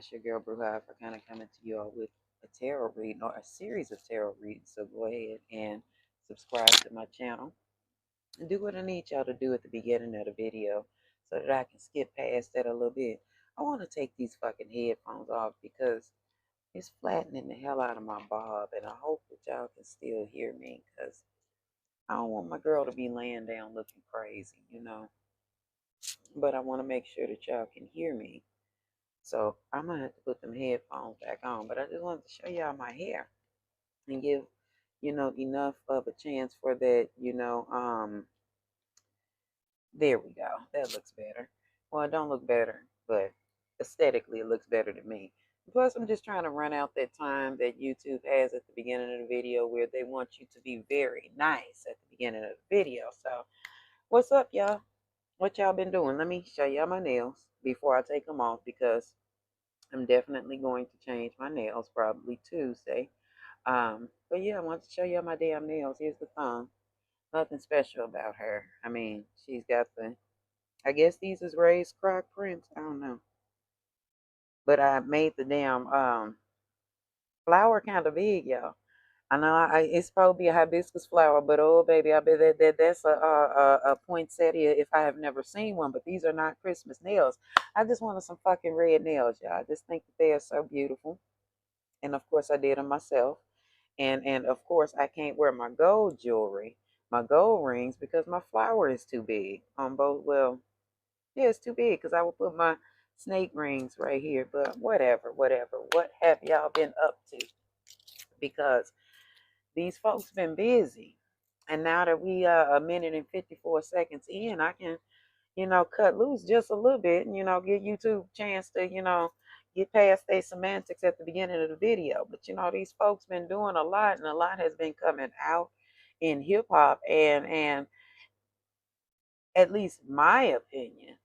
it's your girl Bruja for kind of coming to you all with a tarot reading or a series of tarot readings. So go ahead and subscribe to my channel and do what I need y'all to do at the beginning of the video so that I can skip past that a little bit. I want to take these fucking headphones off because it's flattening the hell out of my bob, and I hope that y'all can still hear me because I don't want my girl to be laying down looking crazy, But I want to make sure that y'all can hear me. So I'm gonna have to put them headphones back on. But I just wanted to show y'all my hair and give, enough of a chance for that, there we go. That looks better. Well, it don't look better, but aesthetically it looks better to me. Plus, I'm just trying to run out that time that YouTube has at the beginning of the video where they want you to be very nice at the beginning of the video. So, what's up, y'all? What y'all been doing? Let me show y'all my nails before I take them off because I'm definitely going to change my nails probably Tuesday. But yeah, I want to show y'all my damn nails. Here's the thumb. Nothing special about her. I mean, she's got I guess these is raised croc prints. I don't know. But I made the damn flower kind of big, y'all. I know it's probably a hibiscus flower, but oh baby, I bet that's a poinsettia if I have never seen one. But these are not Christmas nails. I just wanted some fucking red nails, y'all. I just think that they are so beautiful, and of course I did them myself. And of course I can't wear my gold jewelry, my gold rings, because my flower is too big on both. Well, yeah, it's too big because I will put my snake rings right here. But whatever. What have y'all been up to? Because these folks been busy. And now that we are a minute and 54 seconds in, I can, cut loose just a little bit and, give YouTube a chance to, get past their semantics at the beginning of the video. But, these folks been doing a lot, and a lot has been coming out in hip hop. And at least my opinion,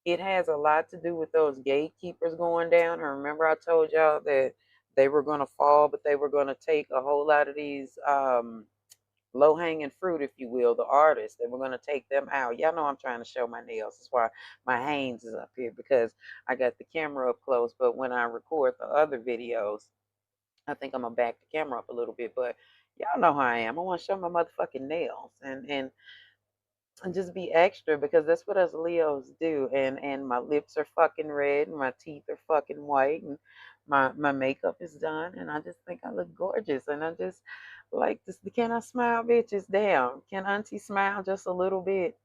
it has a lot to do with those gatekeepers going down. And remember I told y'all that they were going to fall, but they were going to take a whole lot of these low-hanging fruit, if you will, the artists. They were going to take them out. Y'all know I'm trying to show my nails. That's why my hands is up here, because I got the camera up close. But when I record the other videos, I think I'm going to back the camera up a little bit. But y'all know how I am. I want to show my motherfucking nails. And just be extra, because that's what us Leos do. And my lips are fucking red, and my teeth are fucking white, and my makeup is done, and I just think I look gorgeous. And I just like this. Can I smile, bitches? Damn. Can Auntie smile just a little bit?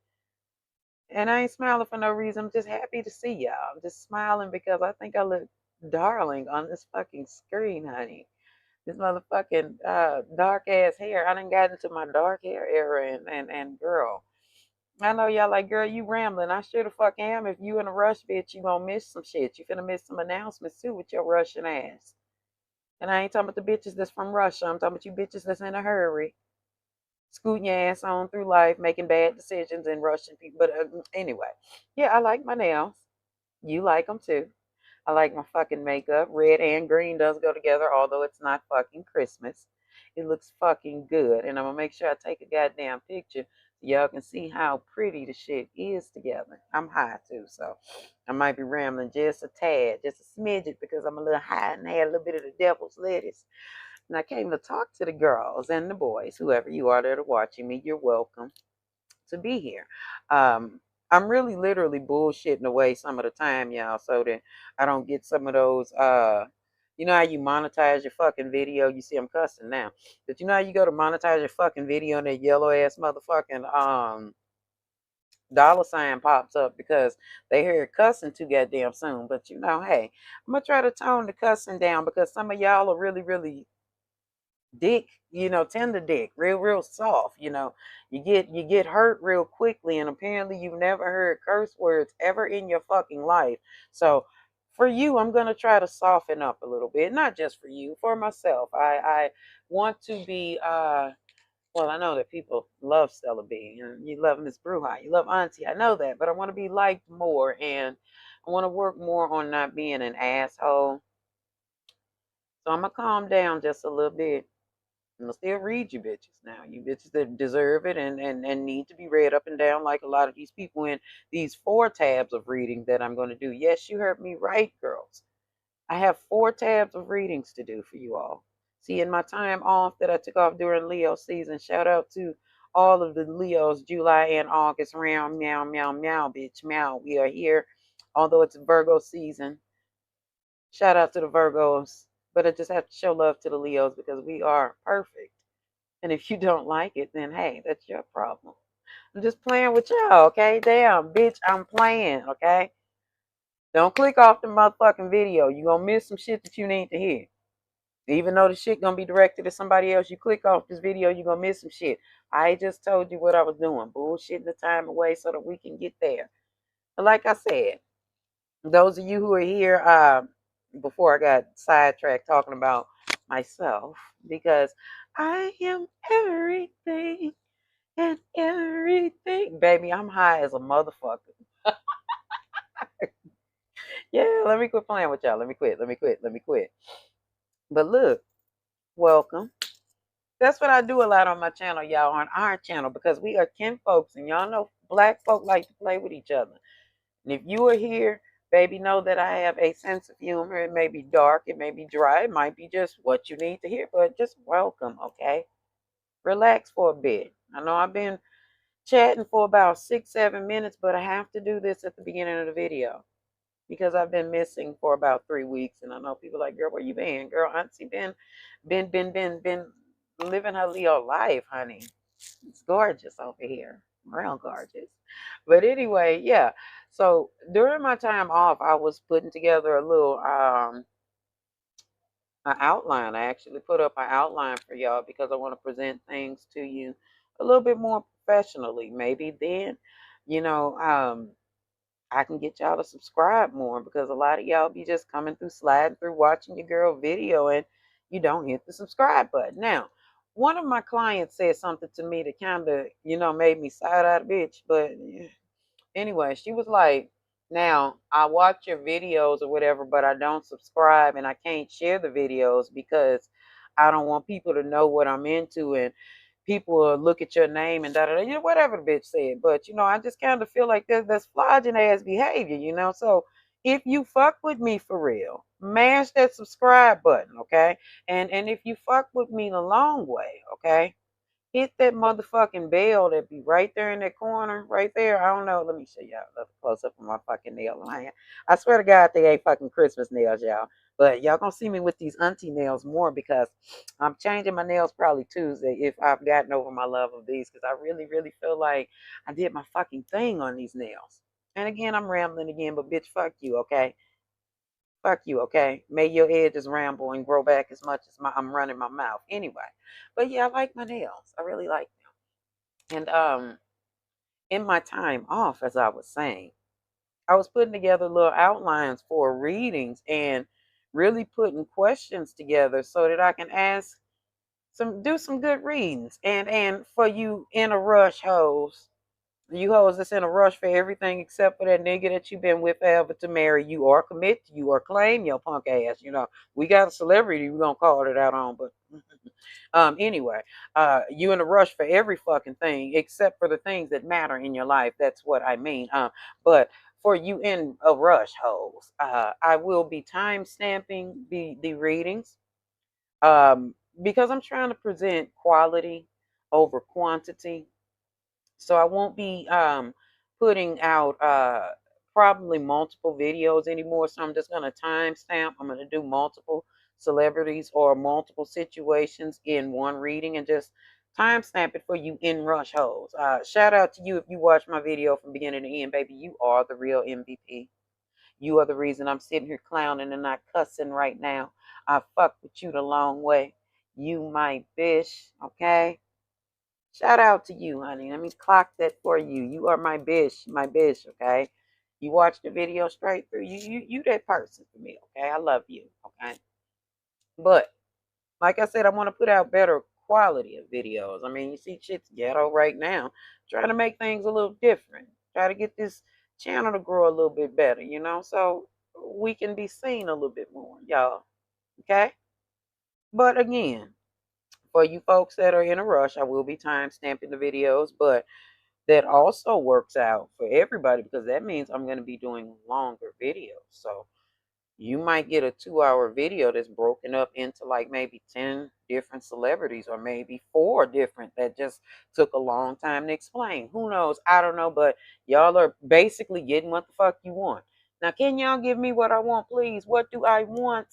And I ain't smiling for no reason. I'm just happy to see y'all. I'm just smiling because I think I look darling on this fucking screen, honey. This motherfucking dark ass hair. I done got into my dark hair era, and girl, I know y'all like, girl, you rambling. I sure the fuck am. If you in a rush, bitch, you gonna miss some shit. You finna miss some announcements too with your Russian ass. And I ain't talking about the bitches that's from Russia. I'm talking about you bitches that's in a hurry, scooting your ass on through life, making bad decisions and rushing people. But anyway, yeah, I like my nails. You like them too. I like my fucking makeup. Red and green does go together, although it's not fucking Christmas. It looks fucking good. And I'm going to make sure I take a goddamn picture so y'all can see how pretty the shit is together. I'm high too, so I might be rambling just a tad, just a smidget, because I'm a little high and had a little bit of the devil's lettuce. And I came to talk to the girls and the boys, whoever you are that are watching me. You're welcome to be here. I'm really literally bullshitting away some of the time, y'all, so that I don't get some of those, you know how you monetize your fucking video? You see I'm cussing now. But you know how you go to monetize your fucking video and that yellow ass motherfucking dollar sign pops up because they heard cussing too goddamn soon. But hey, I'm gonna try to tone the cussing down because some of y'all are really, really dick, tender dick, real soft. You get hurt real quickly, and apparently you've never heard curse words ever in your fucking life. So for you, I'm gonna try to soften up a little bit. Not just for you, for myself. I want to be well, I know that people love Stella B, and you love Miss Bruja, you love Auntie, I know that, but I want to be liked more, and I want to work more on not being an asshole. So I'm gonna calm down just a little bit. I'm gonna still read you bitches now. You bitches that deserve it and need to be read up and down, like a lot of these people in these 4 tabs of reading that I'm gonna do. Yes, you heard me right, girls. I have 4 tabs of readings to do for you all. See, in my time off that I took off during Leo season, shout out to all of the Leos, July and August, round, meow, meow, meow, bitch, meow. We are here, although it's Virgo season. Shout out to the Virgos, but I just have to show love to the Leos because we are perfect. And if you don't like it, then hey, that's your problem. I'm just playing with y'all, okay? Damn, bitch, I'm playing, okay? Don't click off the motherfucking video. You're gonna miss some shit that you need to hear. Even though the shit gonna be directed at somebody else, you click off this video, you're gonna miss some shit. I just told you what I was doing. Bullshitting the time away so that we can get there. But like I said, those of you who are here, before I got sidetracked talking about myself, because I am everything and everything. Baby, I'm high as a motherfucker. Yeah, let me quit playing with y'all. Let me quit. But look, welcome. That's what I do a lot on my channel, y'all, on our channel, because we are kin folks, and y'all know black folk like to play with each other. And if you are here, baby, know that I have a sense of humor. It may be dark, it may be dry, it might be just what you need to hear, but just welcome, okay? Relax for a bit. I know I've been chatting for about 6-7 minutes, but I have to do this at the beginning of the video because I've been missing for about 3 weeks, and I know people are like, girl, where you been? Girl, Auntie been living her Leo life, honey. It's gorgeous over here, real gorgeous. But anyway, yeah. So during my time off, I was putting together a little an outline. I actually put up an outline for y'all because I want to present things to you a little bit more professionally. Maybe then, you know, I can get y'all to subscribe more because a lot of y'all be just coming through, sliding through, watching your girl video, and you don't hit the subscribe button. Now, one of my clients said something to me that kind of, made me side eye bitch. But anyway, she was like, now I watch your videos or whatever, but I don't subscribe and I can't share the videos because I don't want people to know what I'm into, and people will look at your name and da da da, whatever the bitch said. But I just kind of feel like that's flogging ass behavior. So if you fuck with me for real, mash that subscribe button, okay? And if you fuck with me the long way, okay? Hit that motherfucking bell that be right there in that corner, right there. I don't know. Let me show y'all a close up of my fucking nail line. I swear to God, they ain't fucking Christmas nails, y'all. But y'all gonna see me with these auntie nails more because I'm changing my nails probably Tuesday if I've gotten over my love of these, because I really, really feel like I did my fucking thing on these nails. And again, I'm rambling again, but bitch, fuck you, okay? Fuck you, okay? May your edges ramble and grow back as much as I'm running my mouth. Anyway, but yeah, I like my nails. I really like them. And in my time off, as I was saying, I was putting together little outlines for readings and really putting questions together so that I can do some good readings. And for you in a rush hoes, you hoes that's in a rush for everything except for that nigga that you've been with forever to marry you or commit to you or claim your punk ass. We got a celebrity we're gonna call it out on, but anyway, you in a rush for every fucking thing except for the things that matter in your life. That's what I mean. But for you in a rush, hoes, I will be time stamping the readings, because I'm trying to present quality over quantity. So I won't be putting out probably multiple videos anymore. So I'm just going to timestamp. I'm going to do multiple celebrities or multiple situations in one reading and just timestamp it for you in rush holes. Shout out to you if you watch my video from beginning to end, baby. You are the real MVP. You are the reason I'm sitting here clowning and not cussing right now. I fuck with you the long way. You my bitch, okay? Shout out to you, honey. Let me clock that for you. You are my bitch, okay? You watch the video straight through. You that person for me, okay? I love you, okay? But like I said, I want to put out better quality of videos. I mean, you see shit's ghetto right now. Trying to make things a little different. Try to get this channel to grow a little bit better, so we can be seen a little bit more, y'all. Okay? But again, for you folks that are in a rush, I will be time stamping the videos, but that also works out for everybody because that means I'm going to be doing longer videos. So You might get a 2-hour video that's broken up into like maybe 10 different celebrities, or maybe 4 different that just took a long time to explain. Who knows? I don't know, but y'all are basically getting what the fuck you want. Now, can y'all give me what I want, please? What do I want?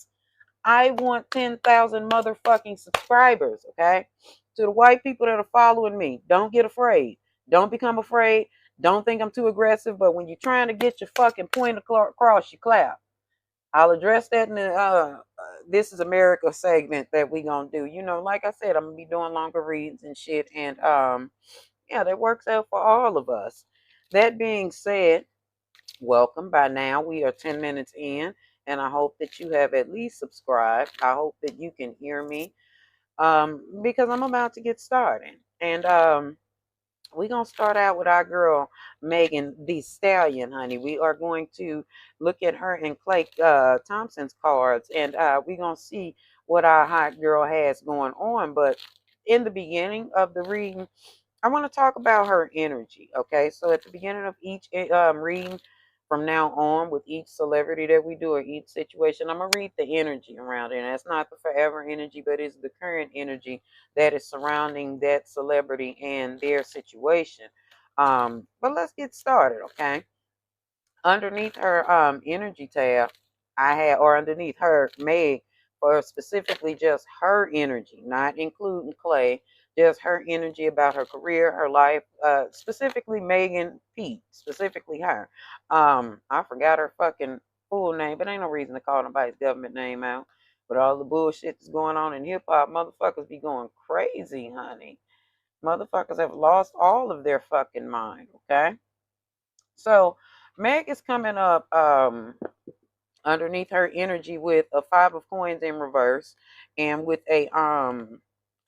I want 10,000 motherfucking subscribers, okay? To the white people that are following me, don't get afraid. Don't become afraid. Don't think I'm too aggressive, but when you're trying to get your fucking point across, you clap. I'll address that in the This is America segment that we gonna do. You know, like I said, I'm gonna be doing longer reads and shit, and yeah, that works out for all of us. That being said, welcome. By now, we are 10 minutes in, and I hope that you have at least subscribed. I hope that you can hear me because I'm about to get started. And we're going to start out with our girl, Megan Thee Stallion, honey. We are going to look at her and KLAY Thompson's cards, and we're going to see what our hot girl has going on. But in the beginning of the reading, I want to talk about her energy, okay? So at the beginning of each reading, from now on, with each celebrity that we do or each situation, I'm going to read the energy around it. And that's not the forever energy, but it's the current energy that is surrounding that celebrity and their situation. But let's get started, okay? Underneath her energy tab, I had, or underneath her Meg, or specifically just her energy, not including KLAY, just her energy about her career, her life, specifically Megan Pete, specifically her. I forgot her fucking full name, but ain't no reason to call nobody's government name out. But all the bullshit that's going on in hip hop, motherfuckers be going crazy, honey. Motherfuckers have lost all of their fucking mind, okay? So Meg is coming up underneath her energy with a 5 of coins in reverse, and with a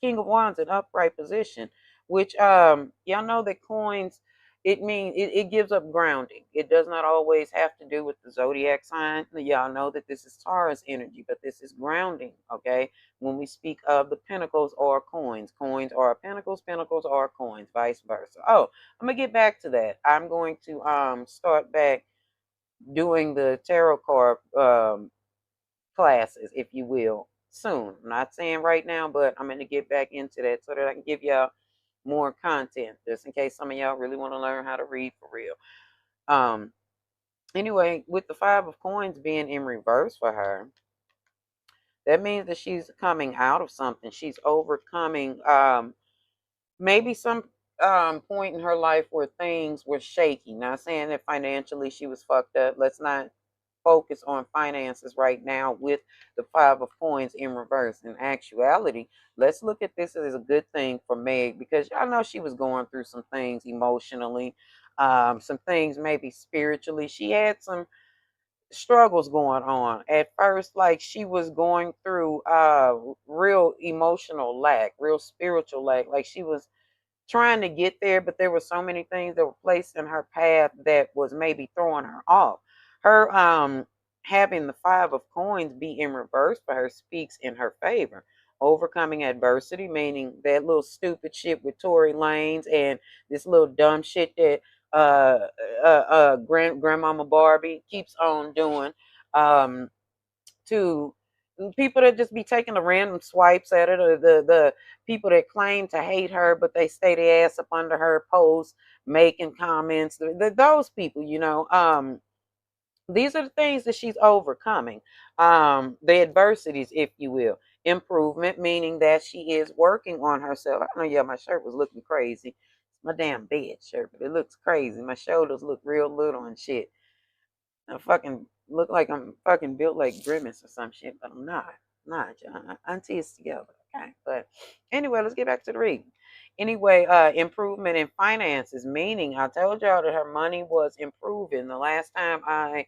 King of Wands in upright position, which y'all know that coins, it means it gives up grounding. It does not always have to do with the zodiac sign. Y'all know that this is Taurus energy, but this is grounding, okay? When we speak of the pentacles or coins, coins are pentacles, pentacles are coins, vice versa. Oh, I'm gonna get back to that. I'm going to start back doing the tarot card classes, if you will, soon. I'm not saying right now, but I'm going to get back into that so that I can give y'all more content, just in case some of y'all really want to learn how to read for real. Anyway, with the 5 of coins being in reverse for her, that means that she's coming out of something. She's overcoming maybe some point in her life where things were shaky. Not saying that financially she was fucked up. Let's not focus on finances right now with the 5 of coins in reverse. In actuality, let's look at this as a good thing for Meg, because y'all know she was going through some things emotionally, some things maybe spiritually. She had some struggles going on at first, like she was going through real emotional lack, real spiritual lack, like she was trying to get there, but there were so many things that were placed in her path that was maybe throwing her off. Her having the 5 of coins be in reverse for her speaks in her favor. Overcoming adversity, meaning that little stupid shit with Tory Lanez and this little dumb shit that grandmama Barbie keeps on doing, to people that just be taking the random swipes at it, or the people that claim to hate her but they stay their ass up under her posts making comments, those people, you know, these are the things that she's overcoming, the adversities, if you will. Improvement, meaning that she is working on herself. I know, yeah, my shirt was looking crazy. It's my damn bed shirt, but it looks crazy. My shoulders look real little and shit. I fucking look like I'm fucking built like Grimace or some shit, but I'm not. Not, John. Auntie is together, okay? But anyway, let's get back to the reading. Anyway, improvement in finances, meaning I told y'all that her money was improving. The last time I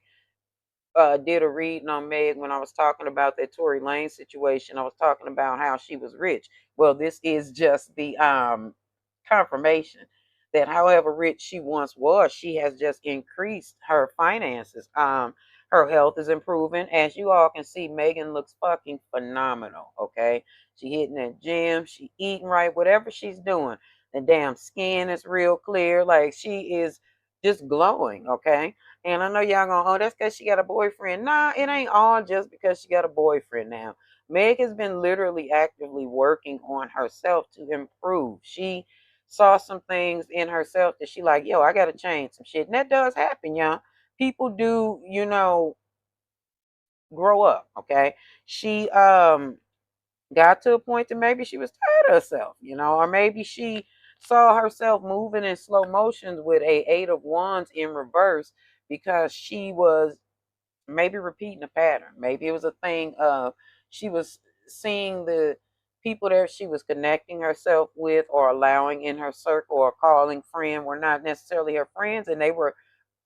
did a reading on Meg, when I was talking about that Tory Lane situation, I was talking about how she was rich. Well, this is just the confirmation that however rich she once was, she has just increased her finances. Her health is improving. As you all can see, Megan looks fucking phenomenal, okay? She hitting that gym, she eating right, whatever she's doing. The damn skin is real clear. Like, she is just glowing, okay? And I know y'all going, oh, that's because she got a boyfriend. Nah, it ain't all just because she got a boyfriend now. Meg has been literally actively working on herself to improve. She saw some things in herself that she like, yo, I got to change some shit. And that does happen, y'all. People do, grow up, okay? She got to a point that maybe she was tired of herself, or maybe she saw herself moving in slow motions with a 8 of Wands in reverse because she was maybe repeating a pattern. Maybe it was a thing of she was seeing the people that she was connecting herself with or allowing in her circle or calling friend were not necessarily her friends, and they were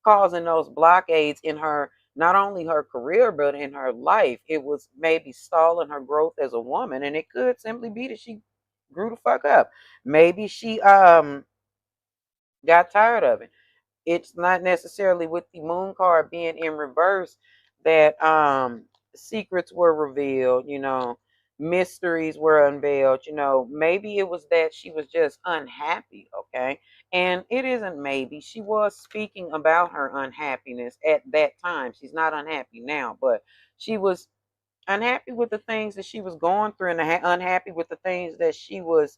causing those blockades in her, not only her career but in her life. It was maybe stalling her growth as a woman, and it could simply be that she grew the fuck up. Maybe she got tired of it. It's not necessarily with the moon card being in reverse that secrets were revealed, mysteries were unveiled, maybe it was that she was just unhappy, okay? And it isn't maybe, she was speaking about her unhappiness at that time. She's not unhappy now, but she was unhappy with the things that she was going through and unhappy with the things that she was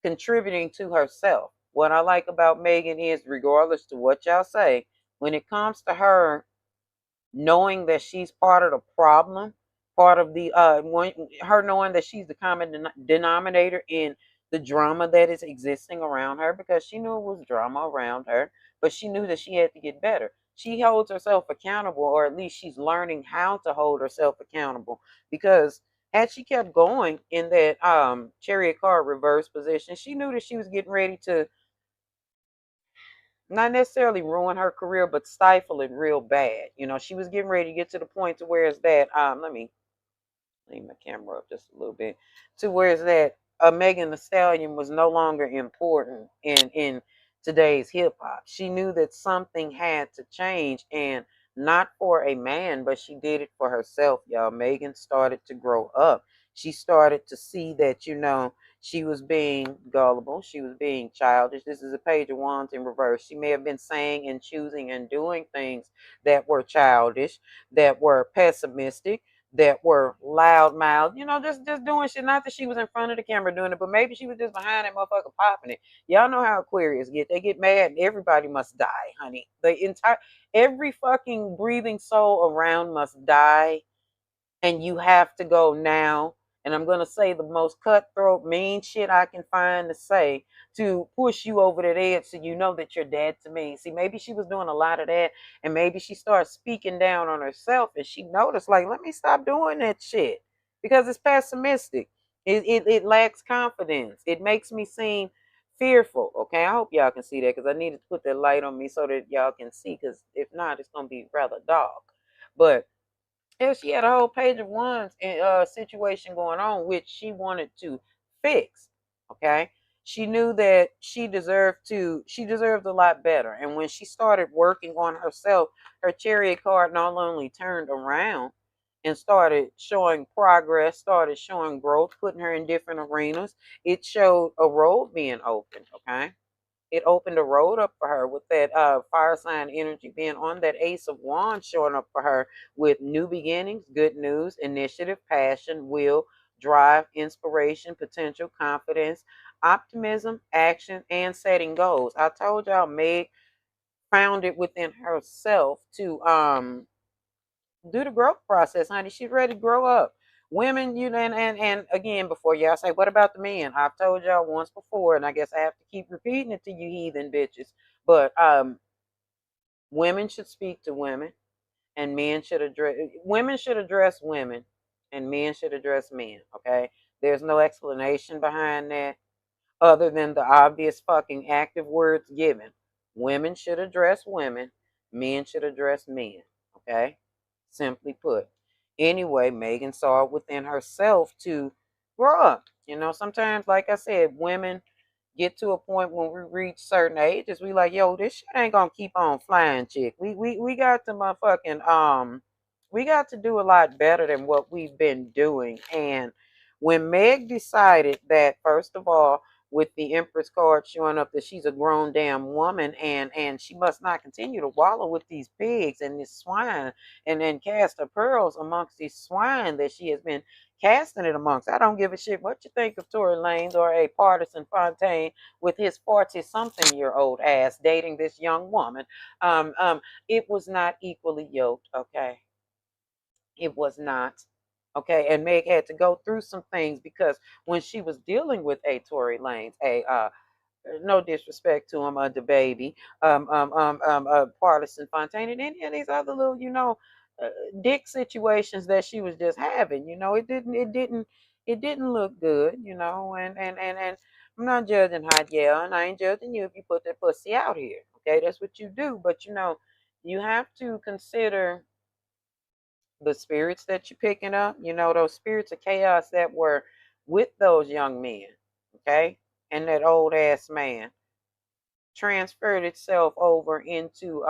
contributing to herself. What I like about Megan is, regardless to what y'all say, when it comes to her knowing that she's part of the problem, part of the her knowing that she's the common denominator in the drama that is existing around her, because she knew it was drama around her, but she knew that she had to get better. She holds herself accountable, or at least she's learning how to hold herself accountable, because had she kept going in that chariot card reverse position, she knew that she was getting ready to not necessarily ruin her career, but stifle it real bad. She was getting ready to get to the point to where it's that let me leave my camera up just a little bit, to where it's that Megan Thee Stallion was no longer important in today's hip hop. She knew that something had to change, and not for a man, but she did it for herself, y'all. Megan started to grow up. She started to see that, she was being gullible. She was being childish. This is a page of wands in reverse. She may have been saying and choosing and doing things that were childish, that were pessimistic, that were loud mouthed, just doing shit. Not that she was in front of the camera doing it, but maybe she was just behind that motherfucker popping it. Y'all know how Aquarius get. They get mad and everybody must die, honey. Every fucking breathing soul around must die, and you have to go now. And I'm going to say the most cutthroat, mean shit I can find to say to push you over that edge so you know that you're dead to me. See, maybe she was doing a lot of that, and maybe she started speaking down on herself, and she noticed, like, let me stop doing that shit, because it's pessimistic. It lacks confidence. It makes me seem fearful. Okay, I hope y'all can see that, because I need to put that light on me so that y'all can see, because if not, it's going to be rather dark. But yeah, she had a whole page of wands and situation going on, which she wanted to fix. Okay. She knew that she deserved a lot better. And when she started working on herself, her chariot card not only turned around and started showing progress, started showing growth, putting her in different arenas. It showed a road being opened. Okay. It opened a road up for her with that fire sign energy being on that Ace of Wands, showing up for her with new beginnings, good news, initiative, passion, will, drive, inspiration, potential, confidence, optimism, action, and setting goals. I told y'all Meg found it within herself to do the growth process, honey. She's ready to grow up. Women, and again, before y'all say, what about the men? I've told y'all once before, and I guess I have to keep repeating it to you heathen bitches. But women should speak to women, and men should address women should address women, and men should address men. Okay? There's no explanation behind that other than the obvious fucking active words given. Women should address women, men should address men. Okay? Simply put. Anyway, Megan saw it within herself to grow up. Sometimes, like I said, women get to a point when we reach certain ages, we like, yo, this shit ain't gonna keep on flying, chick. We got to motherfucking we got to do a lot better than what we've been doing. And when Meg decided that, first of all, with the Empress card showing up that she's a grown damn woman, and she must not continue to wallow with these pigs and this swine, and then cast her pearls amongst these swine that she has been casting it amongst. I don't give a shit what you think of Tory Lanez or a partisan Fontaine with his 40-something-year-old ass dating this young woman. It was not equally yoked, okay? It was not. Okay, and Meg had to go through some things because when she was dealing with a Tory Lanez, no disrespect to him, the baby, Partisan Fontaine, and any of these other little, uh, dick situations that she was just having. It didn't look good, and I'm not judging hot, yeah, and I ain't judging you if you put that pussy out here. Okay, that's what you do, but you have to consider the spirits that you're picking up, those spirits of chaos that were with those young men, okay, and that old ass man transferred itself over into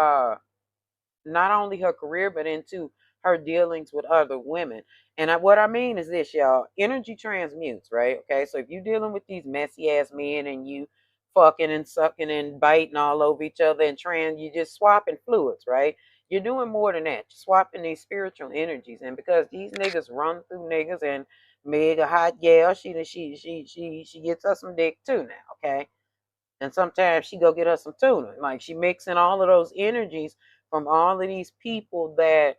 not only her career but into her dealings with other women. And what I mean is this, y'all: energy transmutes, right? Okay, so if you're dealing with these messy ass men and you fucking and sucking and biting all over each other and you just swapping fluids, right? You're doing more than that. You're swapping these spiritual energies, and because these niggas run through niggas, and Meg a hot gal, she gets us some dick too now, okay? And sometimes she go get her some tuna. Like, she mixing all of those energies from all of these people that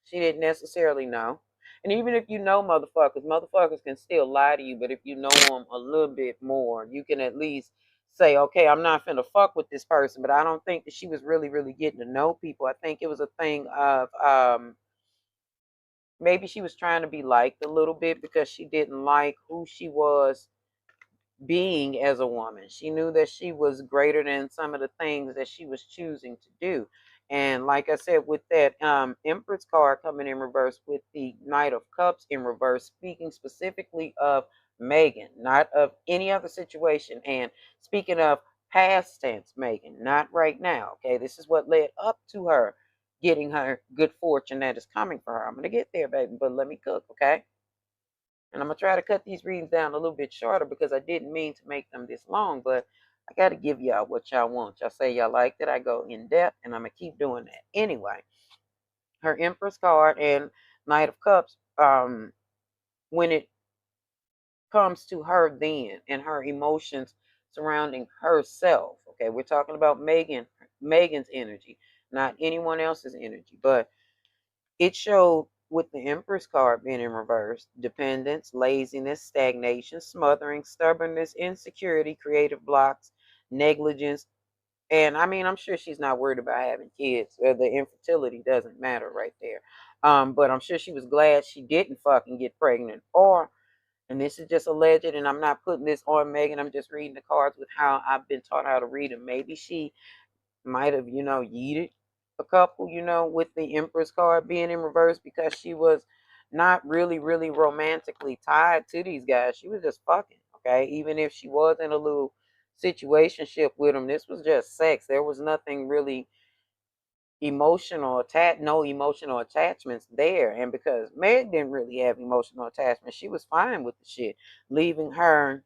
she didn't necessarily know. And even if you know motherfuckers can still lie to you. But if you know them a little bit more, you can at least say, okay, I'm not finna fuck with this person. But I don't think that she was really, really getting to know people. I think it was a thing of maybe she was trying to be liked a little bit because she didn't like who she was being as a woman. She knew that she was greater than some of the things that she was choosing to do. And like I said, with that Empress card coming in reverse with the Knight of Cups in reverse, speaking specifically of Megan, not of any other situation. And speaking of past tense Megan, not right now. Okay, this is what led up to her getting her good fortune that is coming for her. I'm going to get there, baby, but let me cook, okay? And I'm going to try to cut these readings down a little bit shorter because I didn't mean to make them this long, but I got to give y'all what y'all want. Y'all say y'all liked it. I go in depth, and I'm going to keep doing that. Anyway, her Empress card and Knight of Cups, when it comes to her then and her emotions surrounding herself, okay, we're talking about Megan's energy, not anyone else's energy, but it showed with the Empress card being in reverse: dependence, laziness, stagnation, smothering, stubbornness, insecurity, creative blocks, negligence. And I mean, I'm sure she's not worried about having kids. The infertility doesn't matter right there. But I'm sure she was glad she didn't fucking get pregnant. Or, and this is just alleged, and I'm not putting this on Megan, I'm just reading the cards with how I've been taught how to read them. Maybe she might have, yeeted a couple, with the Empress card being in reverse because she was not really, really romantically tied to these guys. She was just fucking, okay? Even if she was in a little situationship with them, this was just sex. There was nothing really no emotional attachments there. And because Meg didn't really have emotional attachments, she was fine with the shit, leaving her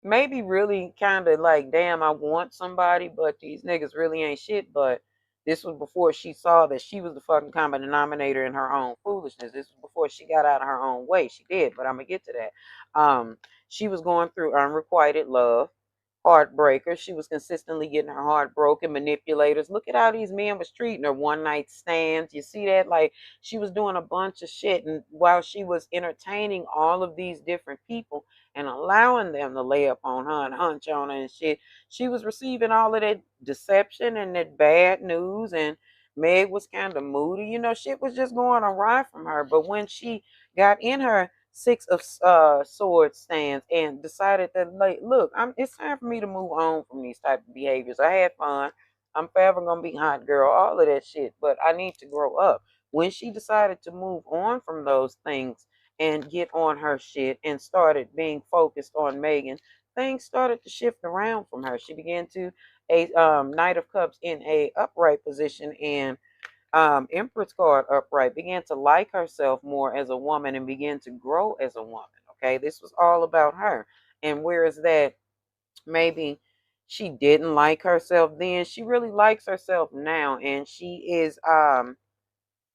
maybe really kind of like, damn, I want somebody, but these niggas really ain't shit. But this was before she saw that she was the fucking common denominator in her own foolishness. This was before she got out of her own way. She did, but I'm gonna get to that. She was going through unrequited love, heartbreaker. She was consistently getting her heart broken. Manipulators. Look at how these men was treating her. One night stands. You see that? Like, she was doing a bunch of shit, and while she was entertaining all of these different people and allowing them to lay up on her and hunch on her and shit, she was receiving all of that deception and that bad news. And Meg was kind of moody. Shit was just going awry from her. But when she got in her Six of Swords stance and decided that, like, look, it's time for me to move on from these type of behaviors. I had fun. I'm forever gonna be hot girl, all of that shit, but I need to grow up. When she decided to move on from those things and get on her shit and started being focused on Megan, things started to shift around from her. She began to a Knight of Cups in a upright position, and Empress card upright, began to like herself more as a woman and began to grow as a woman. Okay, this was all about her. And whereas that maybe she didn't like herself then, she really likes herself now, and she is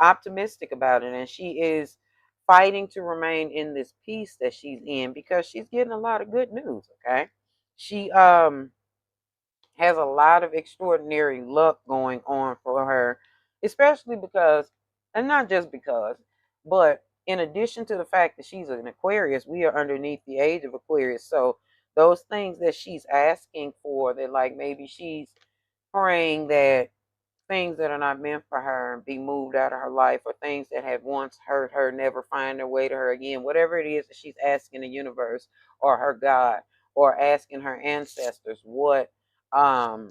optimistic about it, and she is fighting to remain in this peace that she's in because she's getting a lot of good news. Okay, she has a lot of extraordinary luck going on for her, especially because, and not just because, but in addition to the fact that she's an Aquarius, we are underneath the age of Aquarius. So those things that she's asking for, that like maybe she's praying that things that are not meant for her be moved out of her life, or things that have once hurt her never find their way to her again, whatever it is that she's asking the universe or her God, or asking her ancestors what um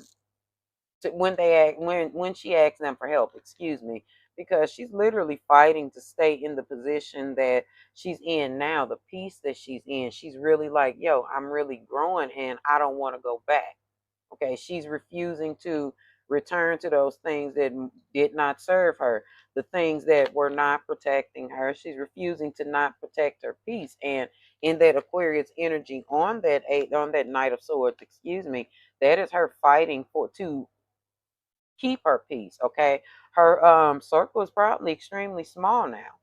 when they act, when she asks them for help, excuse me, because she's literally fighting to stay in the position that she's in now, the peace that she's in. She's really like, yo, I'm really growing and I don't want to go back. Okay, she's refusing to return to those things that did not serve her, the things that were not protecting her. She's refusing to not protect her peace. And in that Aquarius energy on that Knight of Swords, excuse me, that is her fighting for to keep her peace. Okay, her circle is probably extremely small now.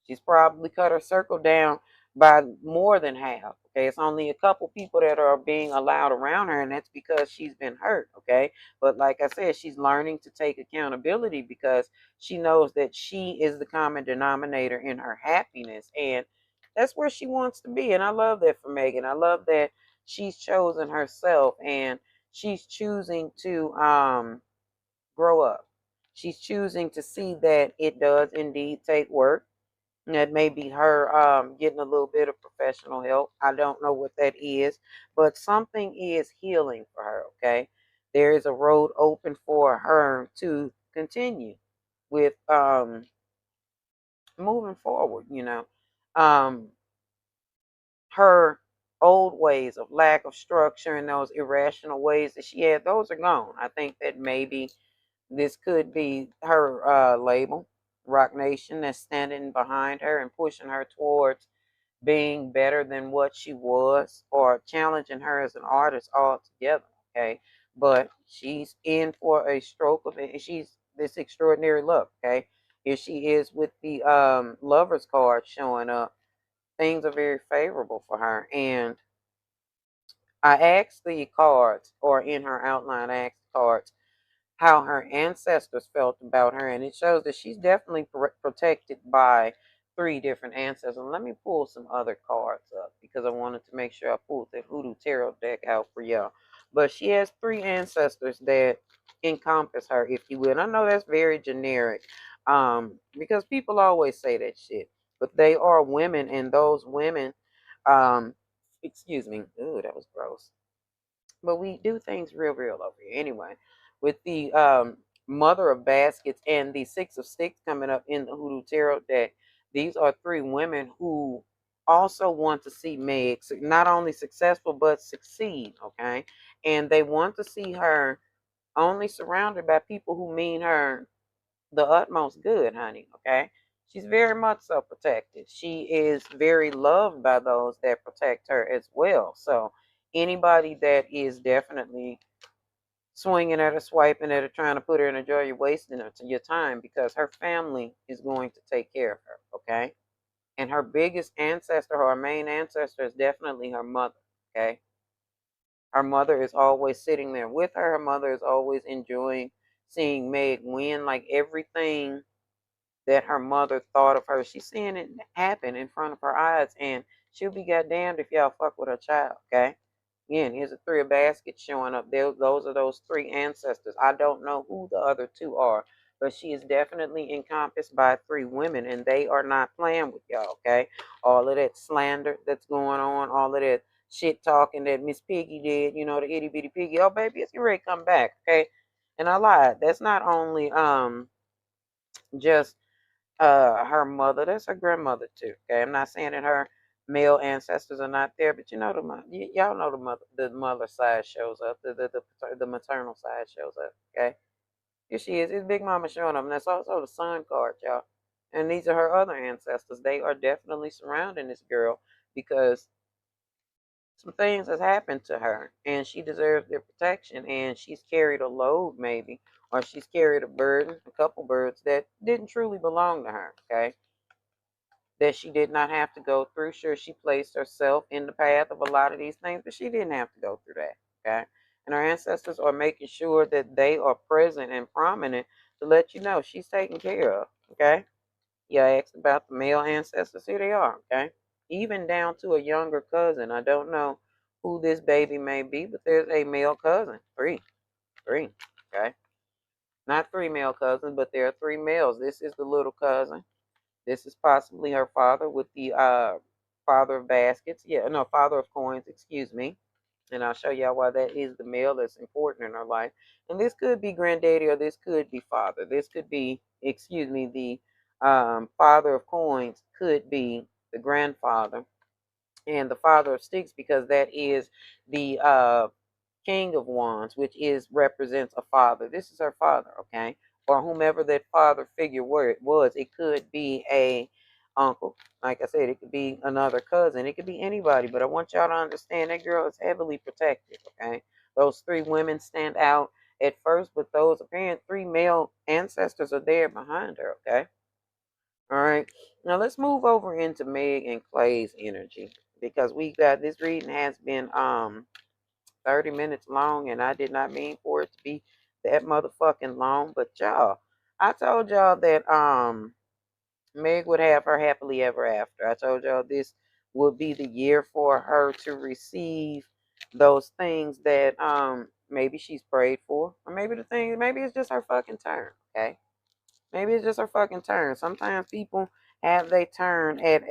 She's probably cut her circle down by more than half. Okay, it's only a couple people that are being allowed around her, and that's because she's been hurt. Okay, but like I said, she's learning to take accountability because she knows that she is the common denominator in her happiness, and that's where she wants to be. And I love that for Megan. I love that she's chosen herself, and she's choosing to grow up. She's choosing to see that it does indeed take work. That may be her getting a little bit of professional help. I don't know what that is, but something is healing for her, okay? There is a road open for her to continue with moving forward, you know. Um, her old ways of lack of structure and those irrational ways that she had, those are gone. I think that maybe this could be her label, Rock Nation, that's standing behind her and pushing her towards being better than what she was, or challenging her as an artist altogether. Okay, but she's in for a stroke of it. She's this extraordinary luck. Okay, here she is with the Lovers card showing up. Things are very favorable for her, and I asked the cards, or in her outline, I asked the cards how her ancestors felt about her, and it shows that she's definitely protected by three different ancestors. And let me pull some other cards up because I wanted to make sure I pulled the Hoodoo Tarot deck out for y'all. But she has three ancestors that encompass her, if you will. And I know that's very generic, because people always say that shit, but they are women, and those women, um, excuse me, ooh, that was gross, but we do things real over here. Anyway, with the Mother of Baskets and the Six of Sticks coming up in the Hoodoo Tarot deck, these are three women who also want to see Meg not only successful but succeed. Okay, and they want to see her only surrounded by people who mean her the utmost good, honey. Okay, she's very much so protected. She is very loved by those that protect her as well. So anybody that is definitely swinging at her, swiping at her, trying to put her in a jar, you're wasting your time, because her family is going to take care of her. Okay, and her biggest ancestor, her main ancestor, is definitely her mother. Okay, her mother is always sitting there with her. Her mother is always enjoying seeing Meg win. Like everything that her mother thought of her, she's seeing it happen in front of her eyes, and she'll be goddamned if y'all fuck with her child. Okay, again, here's a three of baskets showing up there. Those are those three ancestors. I don't know who the other two are, but she is definitely encompassed by three women, and they are not playing with y'all. Okay, all of that slander that's going on, all of that shit talking that Miss Piggy did, you know, the itty bitty piggy, oh baby, it's ready to come back. Okay, and I lied, that's not only just her mother, that's her grandmother too. Okay, I'm not saying that her male ancestors are not there, but you know y'all know the mother side shows up, the maternal side shows up. Okay, here she is. It's Big Mama showing up, and that's also the sun card, y'all. And these are her other ancestors. They are definitely surrounding this girl because some things has happened to her, and she deserves their protection, and she's carried a load maybe, or she's carried a burden, a couple burdens that didn't truly belong to her, okay? That she did not have to go through. Sure, she placed herself in the path of a lot of these things, but she didn't have to go through that, okay? And her ancestors are making sure that they are present and prominent to let you know she's taken care of, okay? Yeah, I asked about the male ancestors. Here they are, okay? Even down to a younger cousin. I don't know who this baby may be, but there's a male cousin. Three, okay? Not three male cousins, but there are three males. This is the little cousin. This is possibly her father with the father of baskets. Yeah, no, father of coins, excuse me. And I'll show y'all why that is the male that's important in her life. And this could be granddaddy or this could be father. This could be, excuse me, the father of coins could be the grandfather. And the father of sticks, because that is the King of Wands, which is represents a father. This is her father, okay? Or whomever that father figure was. It could be a uncle. Like I said, it could be another cousin. It could be anybody. But I want y'all to understand that girl is heavily protected, okay? Those three women stand out at first, but those apparent three male ancestors are there behind her, okay? All right. Now let's move over into Meg and Klay's energy, because we got this reading has been 30 minutes long, and I did not mean for it to be that motherfucking long. But y'all, I told y'all that Meg would have her happily ever after. I told y'all this would be the year for her to receive those things that maybe she's prayed for, or maybe it's just her fucking turn, okay? Maybe it's just her fucking turn. Sometimes people have their turn at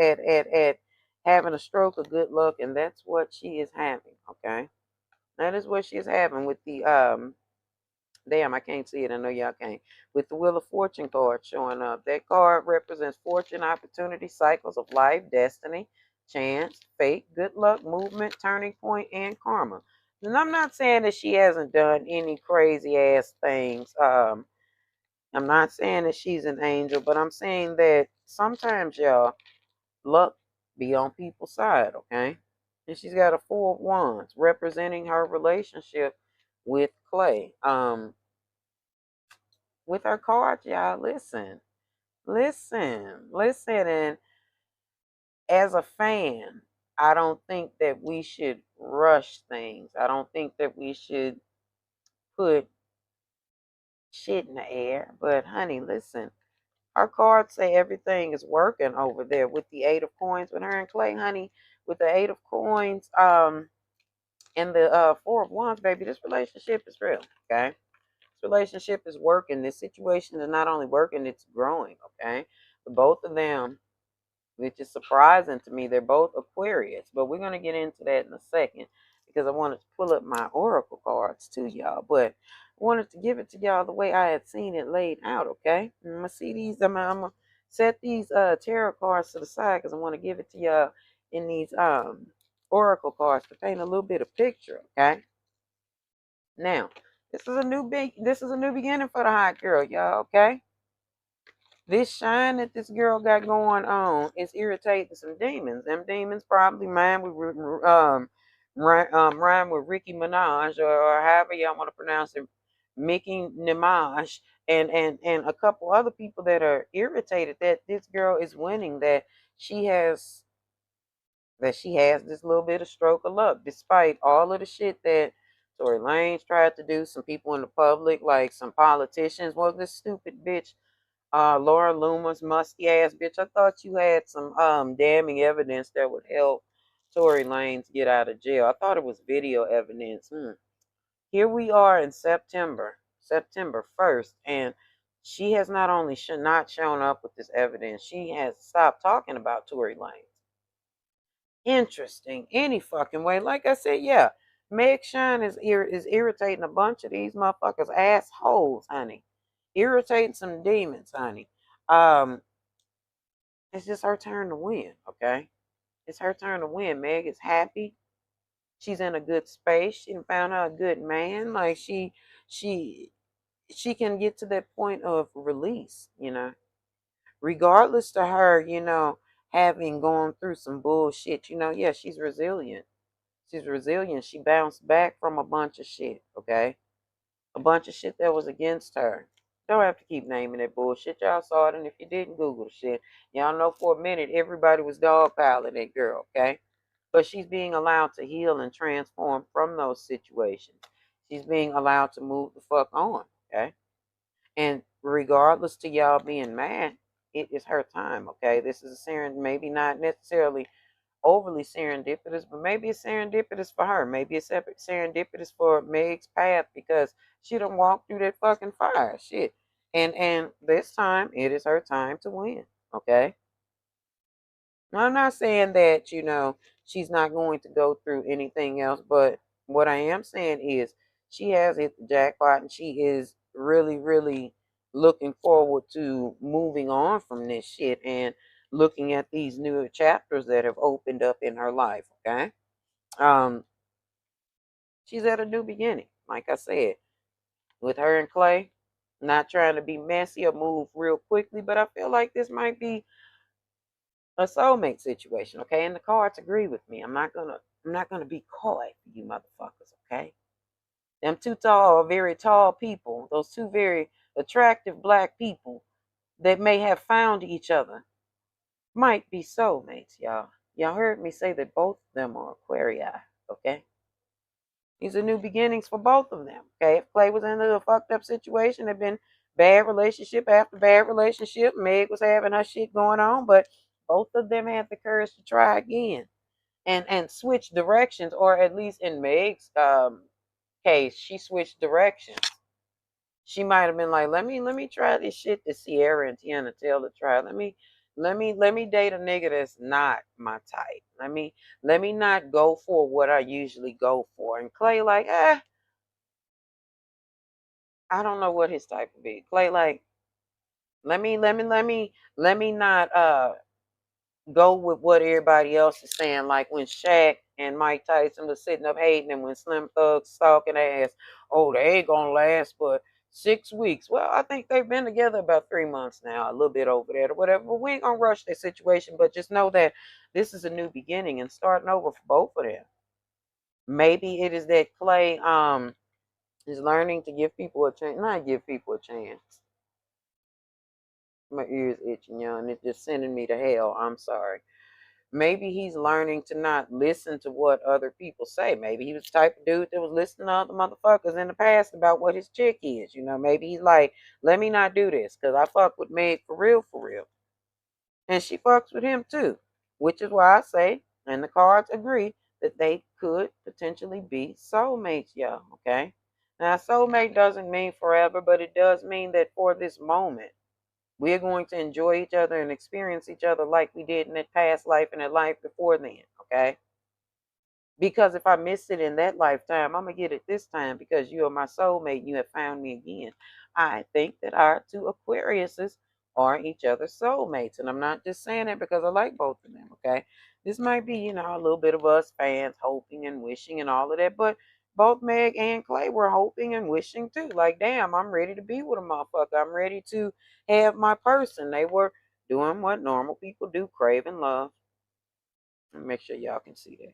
having a stroke of good luck, and that's what she is having, okay? That is what she's having with the damn, I can't see it. I know y'all can't. With the Wheel of Fortune card showing up. That card represents fortune, opportunity, cycles of life, destiny, chance, fate, good luck, movement, turning point, and karma. And I'm not saying that she hasn't done any crazy ass things. I'm not saying that she's an angel, but I'm saying that sometimes, y'all, luck be on people's side, okay? And she's got a Four of Wands representing her relationship with KLAY. With her cards, y'all, listen. And as a fan, I don't think that we should rush things. I don't think that we should put shit in the air. But honey, listen. Our cards say everything is working over there with the Eight of Coins with her and KLAY, honey. With the Eight of Coins, and the Four of Wands, baby, this relationship is real, okay? This relationship is working. This situation is not only working, it's growing, okay? Both of them, which is surprising to me, they're both Aquarius, but we're going to get into that in a second because I wanted to pull up my oracle cards to y'all, but I wanted to give it to y'all the way I had seen it laid out, okay? I'm going to see these, I'm going to set these tarot cards to the side because I want to give it to y'all in these oracle cards to paint a little bit of picture, okay? Now, this is a new beginning for the hot girl, y'all, okay? This shine that this girl got going on is irritating some demons. Them demons probably rhyme with Ricky Minaj, or however y'all want to pronounce it, Mickey Minaj, and a couple other people that are irritated that this girl is winning, she has she has this little bit of stroke of luck, despite all of the shit that Tory Lanez tried to do. Some people in the public, like some politicians, well, this stupid bitch Laura Loomer's musty ass bitch. I thought you had some damning evidence that would help Tory Lanez get out of jail. I thought it was video evidence. Here we are in September 1st, and she has not only not shown up with this evidence, she has stopped talking about Tory Lanez. Interesting, any fucking way. Like I said, yeah, Meg Shine is irritating a bunch of these motherfuckers assholes, honey. Irritating some demons, honey. Um, it's just her turn to win, okay? It's her turn to win. Meg is happy. She's in a good space. She found her a good man. Like she she can get to that point of release, regardless to her, having gone through some bullshit, yeah, she's resilient. She's resilient. She bounced back from a bunch of shit, okay? A bunch of shit that was against her. Don't have to keep naming that bullshit. Y'all saw it, and if you didn't Google the shit, y'all know for a minute everybody was dogpiling that girl, okay? But she's being allowed to heal and transform from those situations. She's being allowed to move the fuck on, okay? And regardless to y'all being mad, it is her time, okay? This is a maybe not necessarily overly serendipitous, but maybe it's serendipitous for her. Maybe it's serendipitous for Meg's path because she done walked through that fucking fire. Shit. And this time it is her time to win. Okay. Now, I'm not saying that, she's not going to go through anything else, but what I am saying is she has hit the jackpot and she is really, really looking forward to moving on from this shit and looking at these new chapters that have opened up in her life. Okay. Um, she's at a new beginning, like I said, with her and KLAY. Not trying to be messy or move real quickly, but I feel like this might be a soulmate situation, okay? And the cards agree with me. I'm not gonna be coy for you motherfuckers, okay? Them two tall, very tall people, those two very attractive black people that may have found each other might be soulmates, y'all. Y'all heard me say that both of them are Aquarii, okay? These are new beginnings for both of them, okay? If KLAY was in a fucked up situation, had been bad relationship after bad relationship, Meg was having her shit going on, but both of them had the courage to try again and switch directions, or at least in Meg's case, she switched directions. She might have been like, let me try this shit that Sierra and Teyanna tell to try. Let me date a nigga that's not my type. Let me not go for what I usually go for. And KLAY like, I don't know what his type would be. KLAY like, let me not go with what everybody else is saying. Like when Shaq and Mike Tyson was sitting up hating, and when Slim Thug's talking ass, oh, they ain't gonna last but 6 weeks. Well, I think they've been together about 3 months now, a little bit over that or whatever. But we ain't gonna rush their situation. But just know that this is a new beginning and starting over for both of them. Maybe it is that KLAY is learning to give people a chance, not give people a chance. My ears itching, y'all, and it's just sending me to hell. I'm sorry. Maybe he's learning to not listen to what other people say. Maybe he was the type of dude that was listening to other motherfuckers in the past about what his chick is. Maybe he's like, let me not do this because I fuck with Meg for real, for real. And she fucks with him too, which is why I say, and the cards agree, that they could potentially be soulmates, y'all, okay? Now, soulmate doesn't mean forever, but it does mean that for this moment, we're going to enjoy each other and experience each other like we did in that past life and that life before then, okay? Because if I miss it in that lifetime, I'm going to get it this time because you are my soulmate and you have found me again. I think that our two Aquariuses are each other's soulmates. And I'm not just saying that because I like both of them, okay? This might be, a little bit of us fans hoping and wishing and all of that. But both Meg and KLAY were hoping and wishing too. Like, damn, I'm ready to be with a motherfucker. I'm ready to have my person. They were doing what normal people do, craving love. Make sure y'all can see that.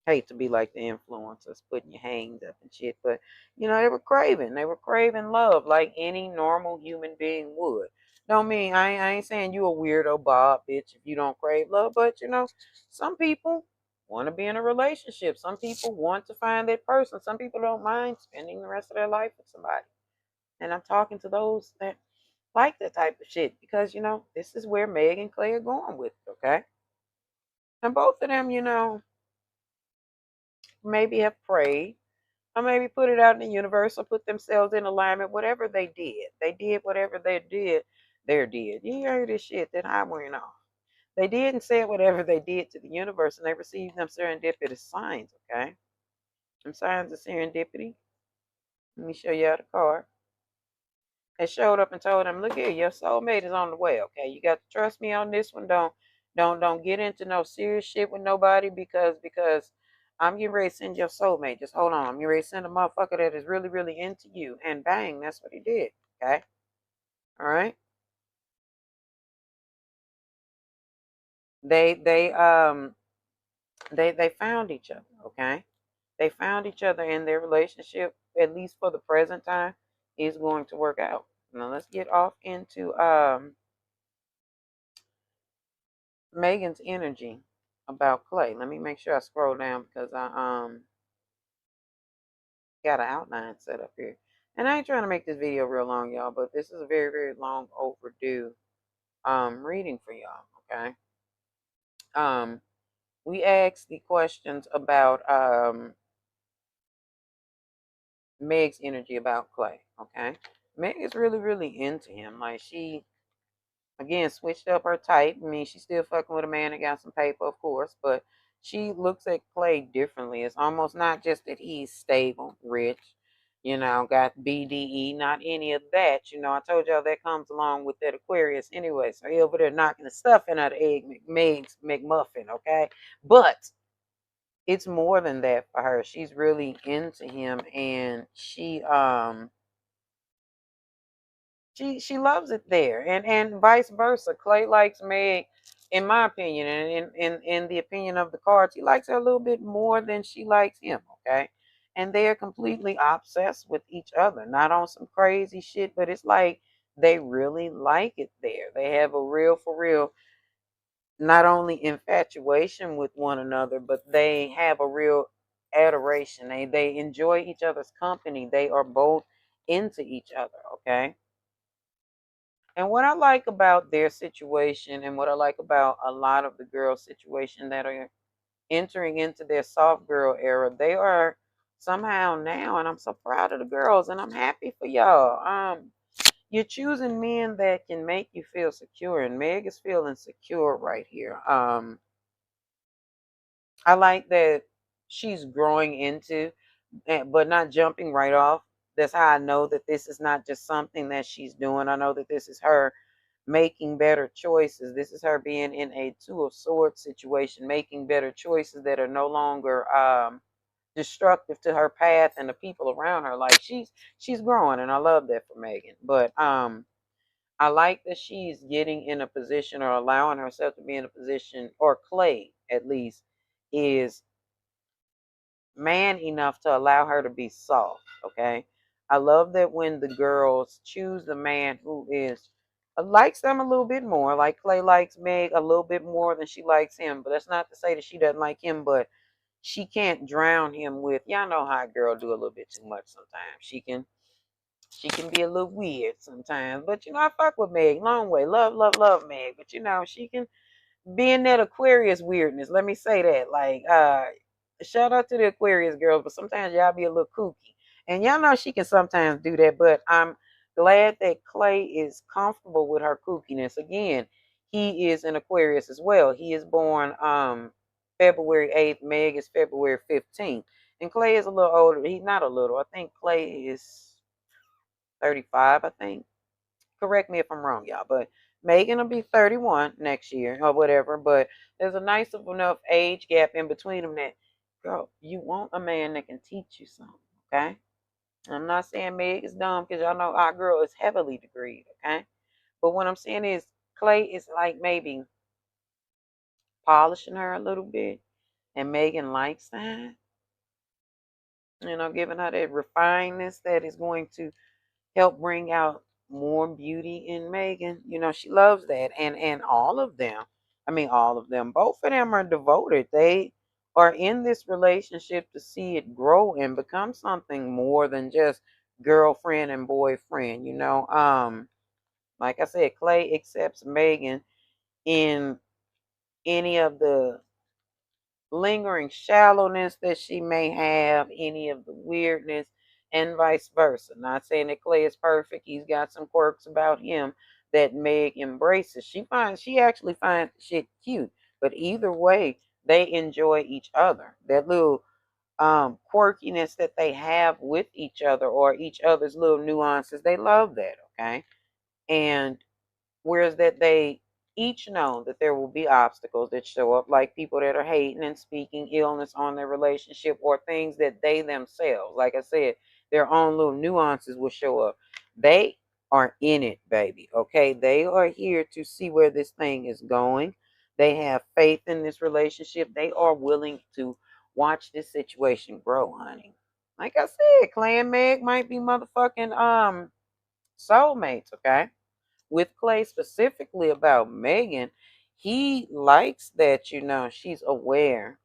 Hate to be like the influencers putting your hands up and shit, but they were craving love like any normal human being would. Don't mean I ain't saying you a weirdo Bob bitch if you don't crave love, but some people want to be in a relationship. Some people want to find that person. Some people don't mind spending the rest of their life with somebody. And I'm talking to those that like that type of shit because this is where Meg and KLAY are going with it, okay? And both of them, maybe have prayed or maybe put it out in the universe or put themselves in alignment, whatever they did. They did whatever they did. They did. You heard this shit that I went off. They did and said whatever they did to the universe, and they received them serendipitous signs, okay? Some signs of serendipity. Let me show you out the card. They showed up and told them, look here, your soulmate is on the way, okay? You got to trust me on this one. Don't get into no serious shit with nobody because I'm getting ready to send your soulmate. Just hold on. I'm getting ready to send a motherfucker that is really, really into you. And bang, that's what he did. Okay? All right. They They found each other, okay? They found each other, and their relationship, at least for the present time, is going to work out. Now let's get off into Megan's energy about KLAY. Let me make sure I scroll down because I got an outline set up here. And I ain't trying to make this video real long, y'all, but this is a very, very long overdue reading for y'all, okay? We asked the questions about Meg's energy about KLAY, okay? Meg is really, really into him. Like, she, again, switched up her type. I mean, she's still fucking with a man that got some paper, of course, but she looks at KLAY differently. It's almost not just that he's stable, rich, you know, got BDE, not any of that. You know, I told y'all that comes along with that Aquarius anyway. So he over there knocking the stuffing out of egg Meg's McMuffin, okay? But it's more than that for her. She's really into him, and she loves it there, and vice versa. KLAY likes Meg, in my opinion, and in the opinion of the cards, he likes her a little bit more than she likes him, okay? And they're completely obsessed with each other, not on some crazy shit, but it's like they really like it there. They have a real, for real, not only infatuation with one another, but they have a real adoration. They enjoy each other's company. They are both into each other, okay? And what I like about their situation, and what I like about a lot of the girls' situation that are entering into their soft girl era, they are somehow now, and I'm so proud of the girls, and I'm happy for y'all. You're choosing men that can make you feel secure, and Meg is feeling secure right here. I like that she's growing into, but not jumping right off. That's how I know that this is not just something that she's doing. I know that this is her making better choices. This is her being in a Two of Swords situation, making better choices that are no longer destructive to her path and the people around her. Like, she's growing, and I love that for Megan. But I like that she's getting in a position, or allowing herself to be in a position, or KLAY at least is man enough to allow her to be soft, okay? I love that when the girls choose the man who is likes them a little bit more, like KLAY likes Meg a little bit more than she likes him. But that's not to say that she doesn't like him, but she can't drown him with, y'all know how a girl do a little bit too much sometimes. She can be a little weird sometimes. But you know, I fuck with Meg. Long way. Love, love, love Meg. But you know, she can being that Aquarius weirdness, let me say that. Like, shout out to the Aquarius girls, but sometimes y'all be a little kooky. And y'all know she can sometimes do that, but I'm glad that KLAY is comfortable with her kookiness. Again, he is an Aquarius as well. He is born February 8th, Meg is February 15th. And KLAY is a little older. He's not a little. I think KLAY is 35, I think. Correct me if I'm wrong, y'all, but Megan will be 31 next year or whatever. But there's a nice enough age gap in between them that, girl, you want a man that can teach you something, okay? I'm not saying Meg is dumb, because y'all know our girl is heavily degreed, okay? But what I'm saying is KLAY is like maybe polishing her a little bit, and Megan likes that. You know, giving her that refinedness that is going to help bring out more beauty in Megan. You know, she loves that. And all of them, I mean all of them, both of them are devoted. They are in this relationship to see it grow and become something more than just girlfriend and boyfriend, you know. Like I said, KLAY accepts Megan in any of the lingering shallowness that she may have, any of the weirdness, and vice versa. Not saying that KLAY is perfect. He's got some quirks about him that Meg embraces. She actually finds shit cute. But either way, they enjoy each other. That little quirkiness that they have with each other, or each other's little nuances, they love that, okay? And whereas that they each know that there will be obstacles that show up, like people that are hating and speaking illness on their relationship, or things that they themselves, like I said, their own little nuances will show up. They are in it, baby, okay? They are here to see where this thing is going. They have faith in this relationship. They are willing to watch this situation grow, honey. Like I said, Clay and Meg might be motherfucking soulmates, okay? With Clay specifically about Megan, he likes that, she's aware,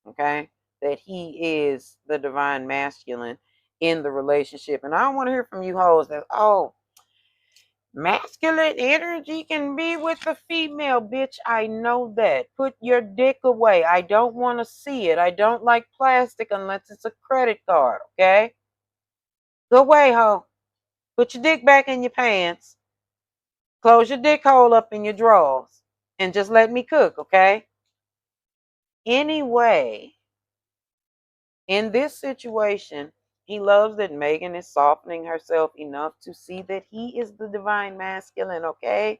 okay, that he is the divine masculine in the relationship. And I don't want to hear from you hoes that, oh, masculine energy can be with the female. Bitch, I know that. Put your dick away. I don't want to see it. I don't like plastic unless it's a credit card, okay? Go away, ho. Put your dick back in your pants. Close your dick hole up in your drawers. And just let me cook, okay? Anyway, in this situation, he loves that Megan is softening herself enough to see that he is the divine masculine, okay?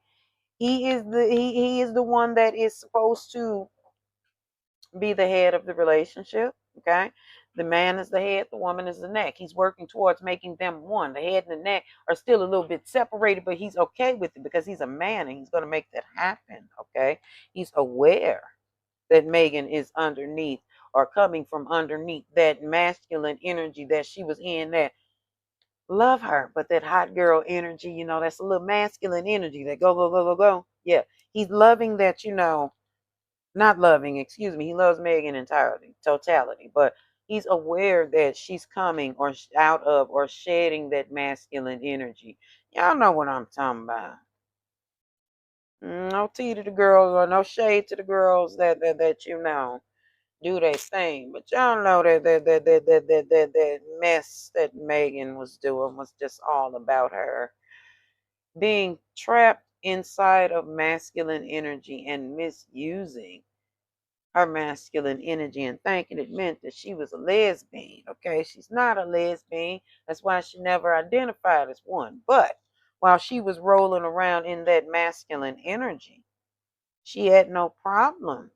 He is the one that is supposed to be the head of the relationship, okay? The man is the head, the woman is the neck. He's working towards making them one. The head and the neck are still a little bit separated, but he's okay with it because he's a man and he's going to make that happen, okay? He's aware that Megan is underneath or coming from underneath that masculine energy that she was in, that love her, but that hot girl energy, that's a little masculine energy that go, go, go, go, go. Yeah, he's loving that, not loving, excuse me. He loves Megan entirely, totality, but he's aware that she's coming or out of or shedding that masculine energy. Y'all know what I'm talking about. No tea to the girls or no shade to the girls that do their thing, but y'all know that mess that Megan was doing was just all about her being trapped inside of masculine energy and misusing her masculine energy and thinking it meant that she was a lesbian. Okay, she's not a lesbian. That's why she never identified as one. But while she was rolling around in that masculine energy, she had no problem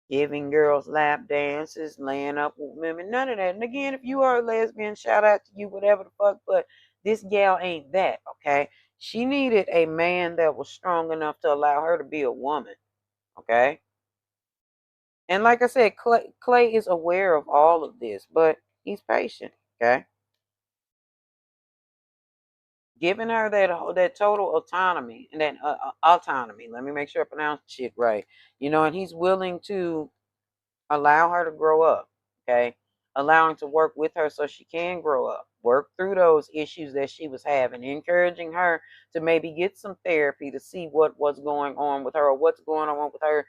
giving girls lap dances, laying up with women, none of that. And again, if you are a lesbian, shout out to you, whatever the fuck. But this gal ain't that, okay? She needed a man that was strong enough to allow her to be a woman, okay? And like I said, Clay is aware of all of this, but he's patient, okay? Giving her that total autonomy and that autonomy. Let me make sure I pronounce shit right. And he's willing to allow her to grow up, okay? Allowing to work with her so she can grow up, work through those issues that she was having, encouraging her to maybe get some therapy to see what was going on with her or what's going on with her,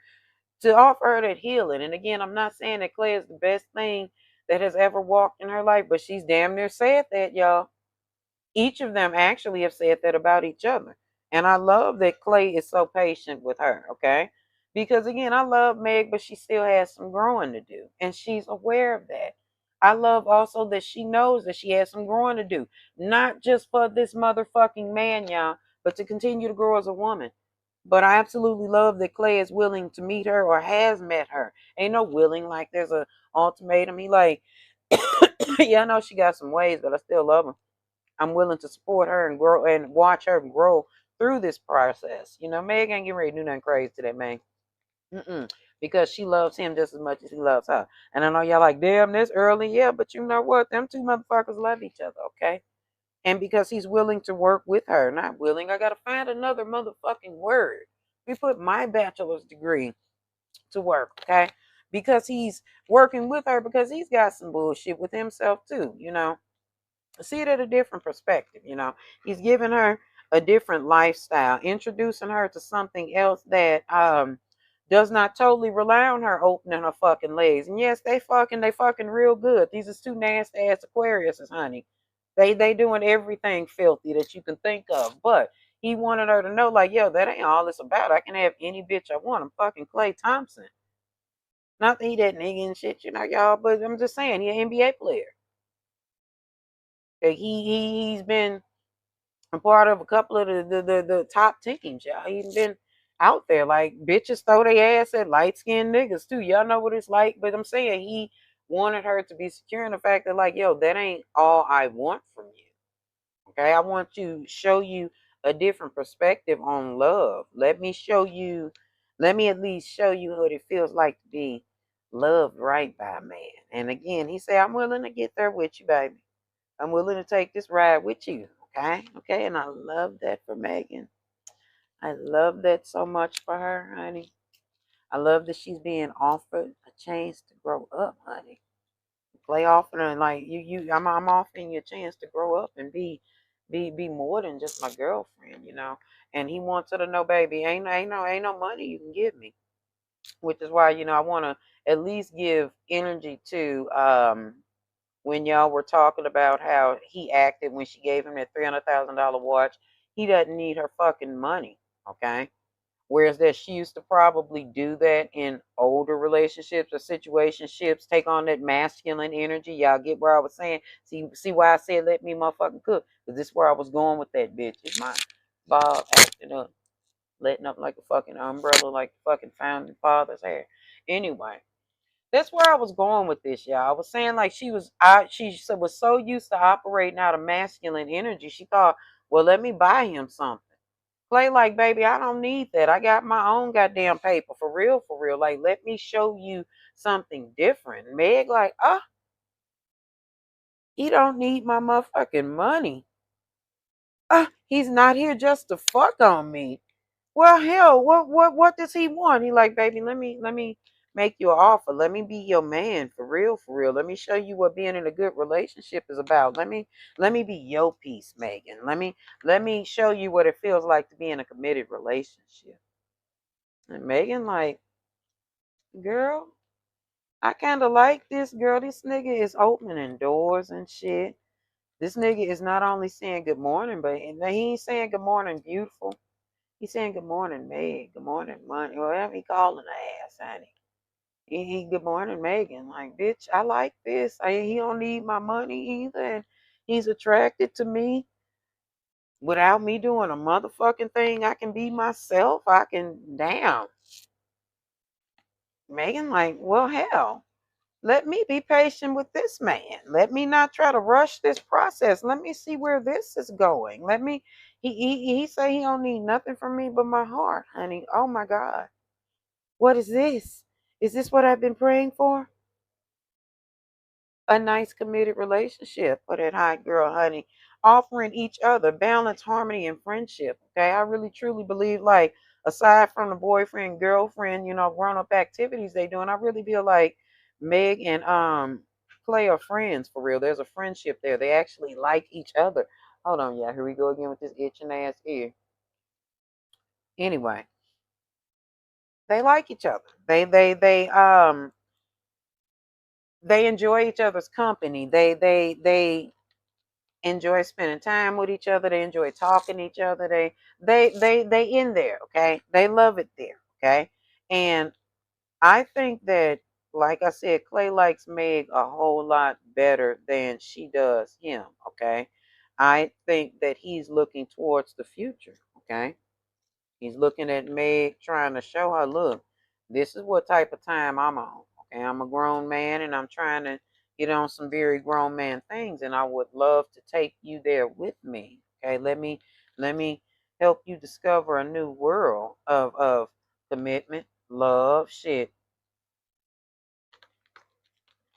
to offer her that healing. And again, I'm not saying that Clay is the best thing that has ever walked in her life, but she's damn near said that, y'all. Each of them actually have said that about each other. And I love that Clay is so patient with her, okay? Because again, I love Meg, but she still has some growing to do. And she's aware of that. I love also that she knows that she has some growing to do. Not just for this motherfucking man, y'all, but to continue to grow as a woman. But I absolutely love that Clay is willing to meet her or has met her. Ain't no willing like there's a ultimatum. He like, yeah, I know she got some ways, but I still love her. I'm willing to support her and grow and watch her grow through this process. Meg ain't getting ready to do nothing crazy to that man. Because she loves him just as much as he loves her. And I know y'all like, damn, this early. Yeah, but you know what? Them two motherfuckers love each other, okay? And because he's willing to work with her, not willing, I gotta find another motherfucking word. We put my bachelor's degree to work, okay? Because he's working with her because he's got some bullshit with himself too, See it at a different perspective, He's giving her a different lifestyle, introducing her to something else that does not totally rely on her opening her fucking legs. And yes, they fucking real good. These is two nasty ass Aquariuses, honey. They doing everything filthy that you can think of. But he wanted her to know, like, yo, that ain't all it's about. I can have any bitch I want. I'm fucking Klay Thompson. Not that he that nigga and shit, y'all, but I'm just saying, he an NBA player. He's been a part of a couple of the top teams, y'all. He's been out there. Like, bitches throw their ass at light-skinned niggas, too. Y'all know what it's like. But I'm saying he wanted her to be secure in the fact that, like, yo, that ain't all I want from you. Okay? I want to show you a different perspective on love. Let me show you Let me at least show you what it feels like to be loved right by a man. And again, he said, I'm willing to get there with you, baby. I'm willing to take this ride with you. Okay? Okay. And I love that for Megan. I love that so much for her, honey. I love that she's being offered a chance to grow up, honey. Play offering like I'm offering you a chance to grow up and be more than just my girlfriend, you know. And he wants her to know, baby, ain't no money you can give me. Which is why, I wanna at least give energy to when y'all were talking about how he acted when she gave him that $300,000 watch. He doesn't need her fucking money, okay? Whereas that she used to probably do that in older relationships or situationships, take on that masculine energy. Y'all get where I was saying? See why I said let me motherfucking cook? Because this is where I was going with that bitch. Is my Bob acting up, letting up like a fucking umbrella, like the fucking founding father's hair. Anyway, that's where I was going with this, y'all. I was saying like she was so used to operating out of masculine energy, she thought, well, let me buy him something. Play like, baby, I don't need that. I got my own goddamn paper. For real, for real. Like, let me show you something different. Meg, like, he don't need my motherfucking money. He's not here just to fuck on me. Well, hell, what does he want? He like, baby, let me make you an offer. Let me be your man, for real, for real. Let me show you what being in a good relationship is about. Let me be your piece, Megan. Let me show you what it feels like to be in a committed relationship. And Megan, like, girl, I kind of like this, girl. This nigga is opening doors and shit. This nigga is not only saying good morning, but he ain't saying good morning, beautiful. He's saying good morning, Meg. Good morning, money. Whatever he calling her ass, honey. He good morning, Megan. Like, bitch, I like this. He don't need my money either. And he's attracted to me without me doing a motherfucking thing. I can be myself. Damn. Megan, like, well, hell. Let me be patient with this man. Let me not try to rush this process. Let me see where this is going. He say he don't need nothing from me but my heart, honey. Oh my God. What is this? Is this what I've been praying for? A nice committed relationship for that hot girl, honey. Offering each other balance, harmony, and friendship. Okay. I really truly believe, like, aside from the boyfriend, girlfriend, grown up activities they doing, I really feel like Meg and KLAY are friends for real. There's a friendship there. They actually like each other. Hold on, yeah, here we go again with this itching ass ear. Anyway, they like each other. They enjoy each other's company. They enjoy spending time with each other. They enjoy talking to each other. They in there, okay? They love it there, okay? And I think that, like I said, KLAY likes Meg a whole lot better than she does him, okay? I think that he's looking towards the future, okay? He's looking at Meg, trying to show her, look, this is what type of time I'm on. Okay, I'm a grown man and I'm trying to get on some very grown man things, and I would love to take you there with me. Okay, let me help you discover a new world of commitment, love, shit,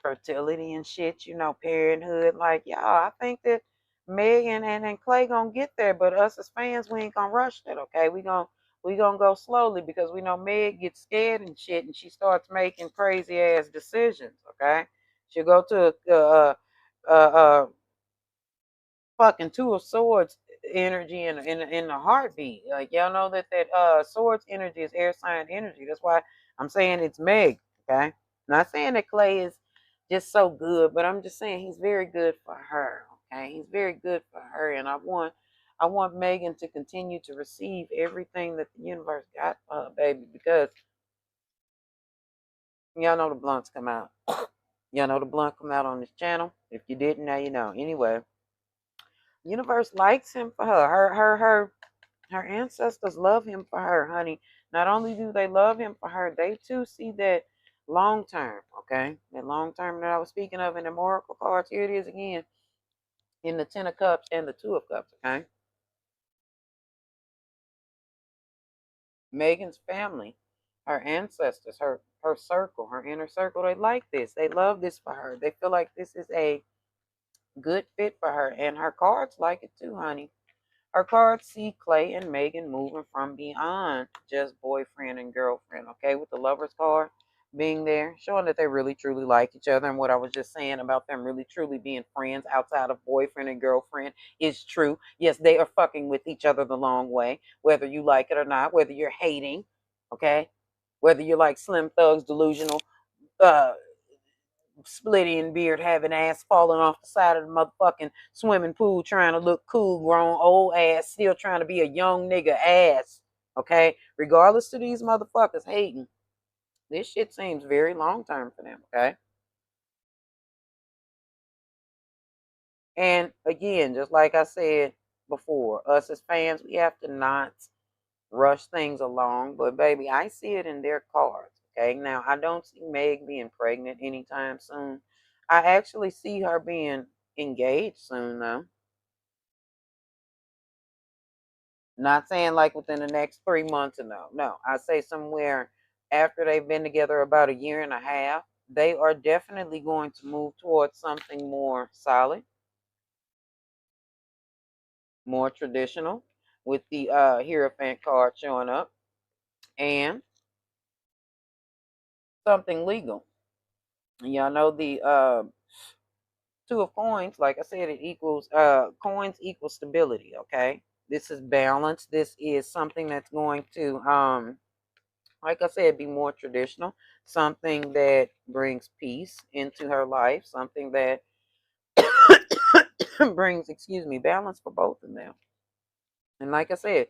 fertility and shit, parenthood. Like, y'all, I think that Megan and KLAY gonna get there, but us as fans, we ain't gonna rush that, okay? We gonna go slowly because we know Meg gets scared and shit, and she starts making crazy ass decisions, okay? She'll go to fucking Two of Swords energy in the heartbeat. Like, y'all know that Swords energy is air sign energy. That's why I'm saying it's Meg. Okay, not saying that KLAY is just so good, but I'm just saying he's very good for her. Okay, he's very good for her, and I want Megan to continue to receive everything that the universe got for her, baby, because y'all know the blunts come out. Y'all know the blunt come out on this channel. If you didn't, now you know. Anyway, universe likes him for her. Her ancestors love him for her, honey. Not only do they love him for her, they too see that long term, okay? That long term that I was speaking of in the Oracle cards. Here it is again in the Ten of Cups and the Two of Cups, okay? Megan's family her ancestors, her circle, her inner circle, they like this. They love this for her. They feel like this is a good fit for her. And her cards like it too, honey. Her cards see Clay and Megan moving from beyond just boyfriend and girlfriend, okay? With the Lover's card being there, showing that they really truly like each other. And what I was just saying about them really truly being friends outside of boyfriend and girlfriend is true. Yes, they are fucking with each other the long way, whether you like it or not, whether you're hating, okay? Whether you're like Slim Thug's delusional, uh, splitty beard, having ass falling off the side of the motherfucking swimming pool, trying to look cool, grown old ass, still trying to be a young nigga ass. Okay, regardless to these motherfuckers hating, this shit seems very long term for them. Okay, and again, just like I said before, us as fans, we have to not rush things along. But baby, I see it in their cards. Okay, now I don't see Meg being pregnant anytime soon. I actually see her being engaged soon though. Not saying like within the next 3 months or no. No, I say somewhere after they've been together about a year and a half, they are definitely going to move towards something more solid, more traditional, with the Hierophant card showing up, and something legal. Y'all know the Two of Coins, like I said, it equals coins equal stability, okay? This is balance. This is something that's going to like I said, be more traditional, something that brings peace into her life, something that brings, excuse me, balance for both of them. And like I said,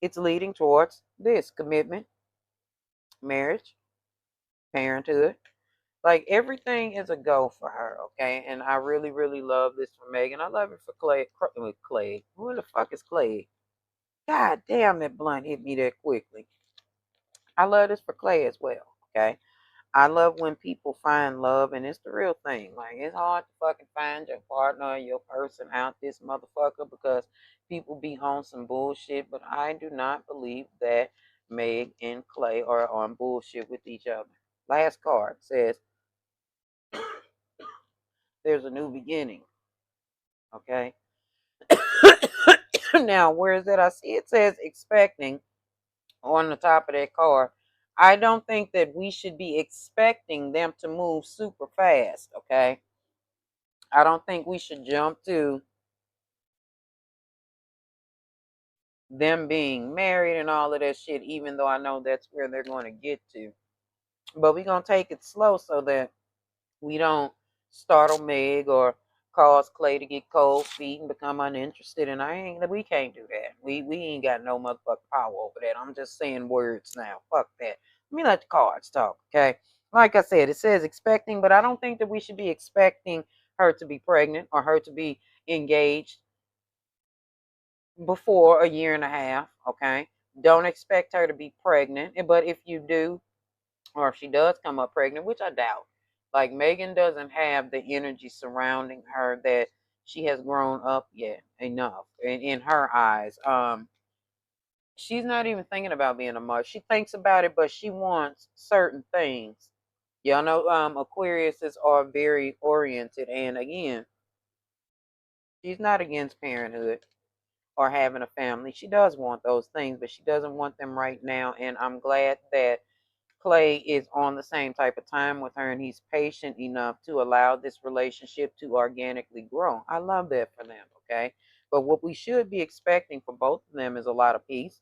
it's leading towards this commitment, marriage, parenthood. Like everything is a go for her, okay? And I really, really love this for Megan. I love it for Clay. Clay. Who the fuck is Clay? God damn, that blunt hit me that quickly. I love this for Clay as well, okay? I love when people find love, and it's the real thing. Like, it's hard to fucking find your partner or your person out this motherfucker because people be on some bullshit. But I do not believe that Meg and Clay are on bullshit with each other. Last card says, there's a new beginning. Okay. Now, where is that? I see it says expecting on the top of that card. I don't think that we should be expecting them to move super fast. Okay. I don't think we should jump to them being married and all of that shit, even though I know that's where they're going to get to. But we're going to take it slow so that we don't startle Meg or cause Clay to get cold feet and become uninterested. And we can't do that. We ain't got no motherfucking power over that. I'm just saying words now. Fuck that. Let me let the cards talk, okay? Like I said, it says expecting, but I don't think that we should be expecting her to be pregnant or her to be engaged before a year and a half, okay? Don't expect her to be pregnant, but if you do, or if she does come up pregnant, which I doubt, like Megan doesn't have the energy surrounding her that she has grown up yet enough in her eyes. She's not even thinking about being a mother. She thinks about it, but she wants certain things. Y'all know Aquariuses are very oriented, and again, she's not against parenthood or having a family. She does want those things, but she doesn't want them right now. And I'm glad that Clay is on the same type of time with her and he's patient enough to allow this relationship to organically grow. I love that for them, okay? But what we should be expecting for both of them is a lot of peace,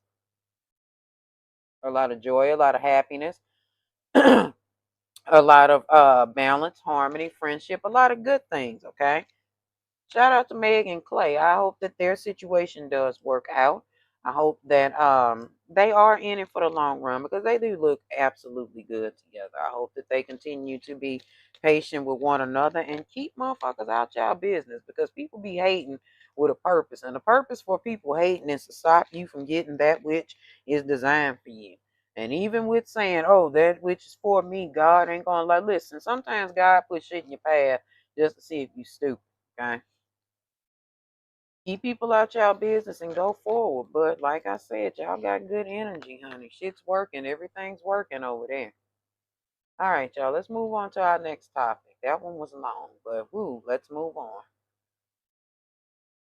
a lot of joy, a lot of happiness, a lot of balance, harmony, friendship, a lot of good things, okay? Shout out to Meg and Clay. I hope that their situation does work out. I hope that they are in it for the long run because they do look absolutely good together. I hope that they continue to be patient with one another and keep motherfuckers out y'all business because people be hating with a purpose. And the purpose for people hating is to stop you from getting that which is designed for you. And even with saying, oh, that which is for me, God ain't gonna let. Listen, sometimes God puts shit in your path just to see if you stupid. Okay. keep people out y'all business and go forward. But like I said, y'all got good energy, honey. Shit's working. Everything's working over there. All right, y'all. Let's move on to our next topic. That one was long, but woo, let's move on.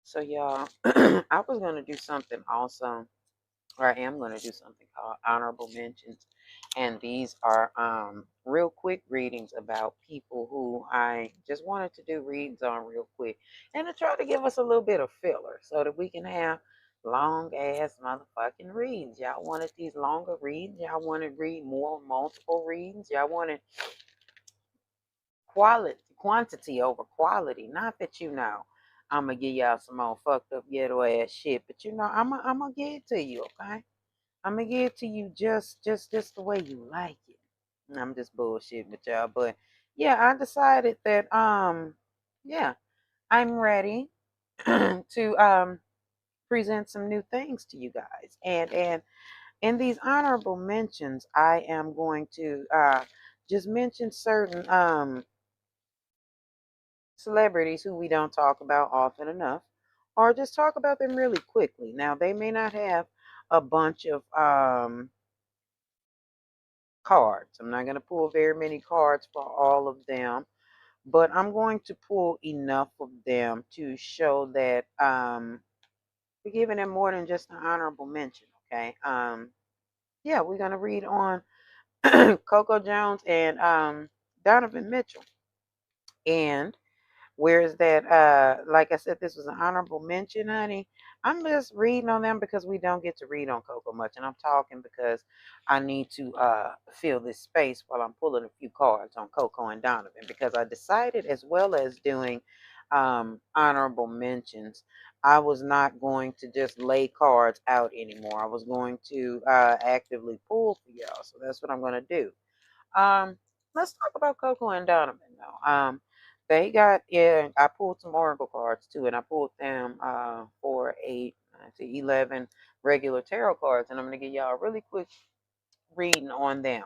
So, y'all, I was going to do something also, or I am going to do something called honorable mentions. And these are real quick readings about people who I just wanted to do readings on real quick and to try to give us a little bit of filler so that we can have long ass motherfucking reads. Y'all wanted these longer reads. Y'all wanted to read more multiple readings. Y'all wanted quantity over quality. Not that I'm gonna give y'all some old fucked up ghetto ass shit, but I'm gonna give it to you, okay? I'm gonna give it to you just the way you like it. I'm just bullshitting with y'all, but yeah, I decided that yeah, I'm ready to present some new things to you guys, and in these honorable mentions, I am going to just mention certain celebrities who we don't talk about often enough, or just talk about them really quickly. Now, they may not have a bunch of cards. I'm not going to pull very many cards for all of them, but I'm going to pull enough of them to show that we're giving them more than just an honorable mention. Okay. Yeah, we're going to read on Coco Jones and Donovan Mitchell. And whereas that, like I said, this was an honorable mention, honey. I'm just reading on them because we don't get to read on Coco much. And I'm talking because I need to fill this space while I'm pulling a few cards on Coco and Donovan. Because I decided, as well as doing honorable mentions, I was not going to just lay cards out anymore. I was going to actively pull for y'all. So that's what I'm going to do. Um, let's talk about Coco and Donovan though. They got I pulled some oracle cards too, and I pulled them for 11 regular tarot cards, and I'm gonna give y'all a really quick reading on them.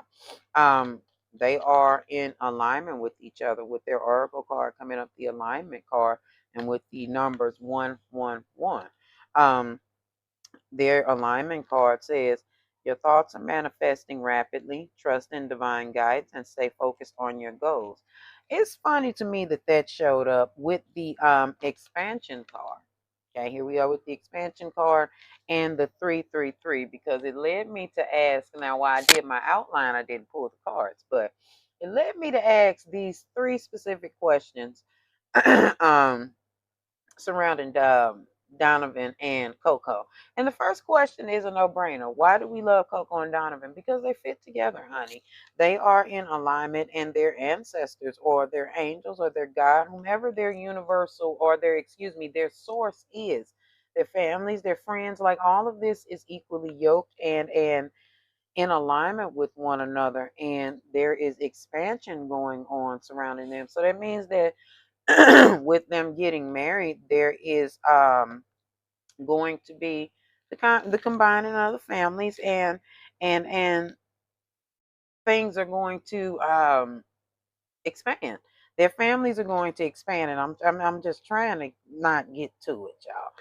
Um, they are in alignment with each other with their oracle card coming up the alignment card and with the numbers 111. Um, their alignment card says, your thoughts are manifesting rapidly. Trust in divine guidance and stay focused on your goals. It's funny to me that that showed up with the expansion card. Okay, here we are with the expansion card and the 333 because it led me to ask. Now, while I did my outline, I didn't pull the cards, but it led me to ask these three specific questions surrounding Donovan and Coco. And the first question is a no-brainer. Why do we love Coco and Donovan? Because they fit together, honey. They are in alignment, and their ancestors or their angels or their God, whomever their universal or their source is, their families, their friends, like all of this is equally yoked and in alignment with one another, and there is expansion going on surrounding them. So that means that with them getting married, there is going to be the combining of the families, and things are going to expand. Their families are going to expand, and I'm just trying to not get to it, y'all.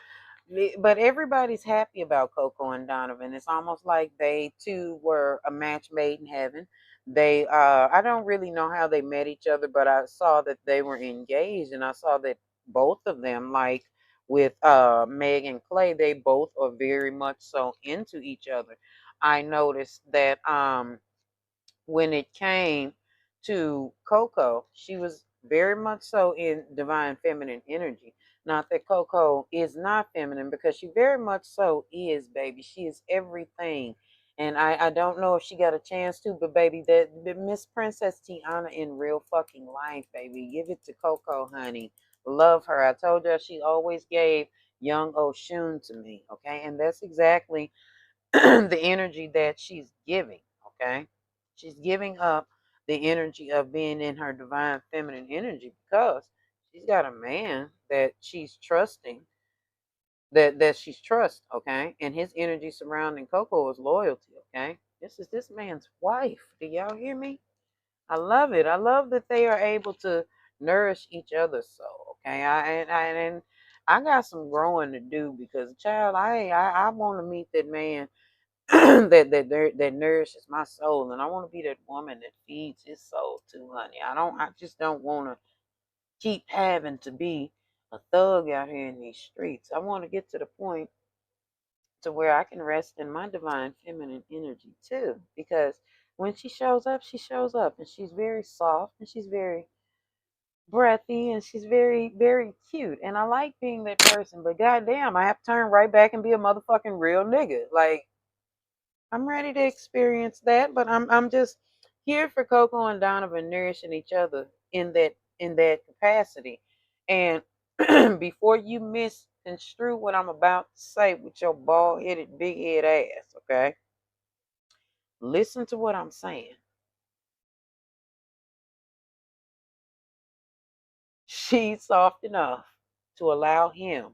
But everybody's happy about Coco and Donovan. It's almost like they two were a match made in heaven. They I don't really know how they met each other, but I saw that they were engaged, and I saw that both of them, like with Meg and KLAY, they both are very much so into each other. I noticed that when it came to Coco, she was very much so in divine feminine energy. Not that Coco is not feminine, because she very much so is, baby. She is everything. And I don't know if she got a chance to, but baby, that Miss Princess Teyanna in real fucking life, baby. Give it to Coco, honey. Love her. I told her she always gave young Oshun to me, okay? And that's exactly the energy that she's giving, okay? She's giving up the energy of being in her divine feminine energy because she's got a man that she's trusting, that she's trust, okay? And his energy surrounding Coco is loyalty, okay? This is this man's wife. Do y'all hear me? I love it. I love that they are able to nourish each other's soul, okay? And I got some growing to do because, child, I want to meet that man that nourishes my soul, and I want to be that woman that feeds his soul too, honey. I just don't want to keep having to be a thug out here in these streets. I want to get to the point to where I can rest in my divine feminine energy too, because when she shows up, and she's very soft, and she's very breathy, and she's very, very cute. And I like being that person, but goddamn, I have to turn right back and be a motherfucking real nigga. Like, I'm ready to experience that, but I'm just here for Coco and Donovan nourishing each other in that capacity. And before you misconstrue what I'm about to say with your bald headed big head ass, okay? Listen to what I'm saying. She's soft enough to allow him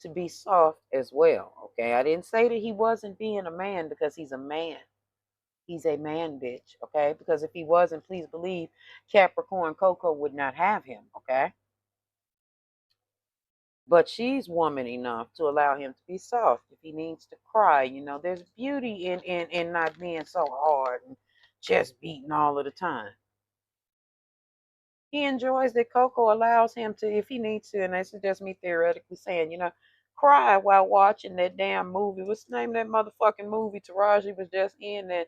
to be soft as well. Okay. I didn't say that he wasn't being a man, because he's a man. He's a man, bitch. Okay. Because if he wasn't, please believe Capricorn Coco would not have him. Okay. But she's woman enough to allow him to be soft if he needs to cry. You know, there's beauty in not being so hard and chest beating all of the time. He enjoys that Coco allows him to, if he needs to, and this is just me theoretically saying, you know, cry while watching that damn movie. What's the name of that motherfucking movie Taraji was just in, that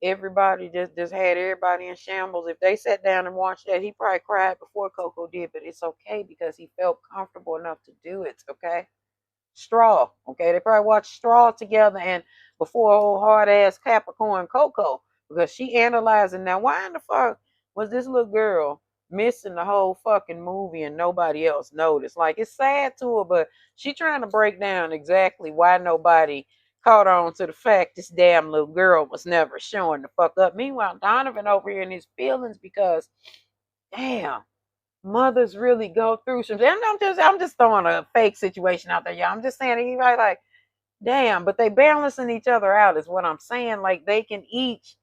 everybody just had everybody in shambles? If they sat down and watched that, he probably cried before Coco did, but it's okay because he felt comfortable enough to do it, okay? Straw, okay? They probably watched Straw together, and before old hard ass Capricorn Coco, because she analyzing, now why in the fuck was this little girl missing the whole fucking movie and nobody else noticed? Like, it's sad to her, but she trying to break down exactly why nobody caught on to the fact this damn little girl was never showing the fuck up. Meanwhile, Donovan over here in his feelings because, damn, mothers really go through some. And I'm just throwing a fake situation out there, y'all. I'm just saying, anybody like, damn, but they balancing each other out is what I'm saying. Like, they can each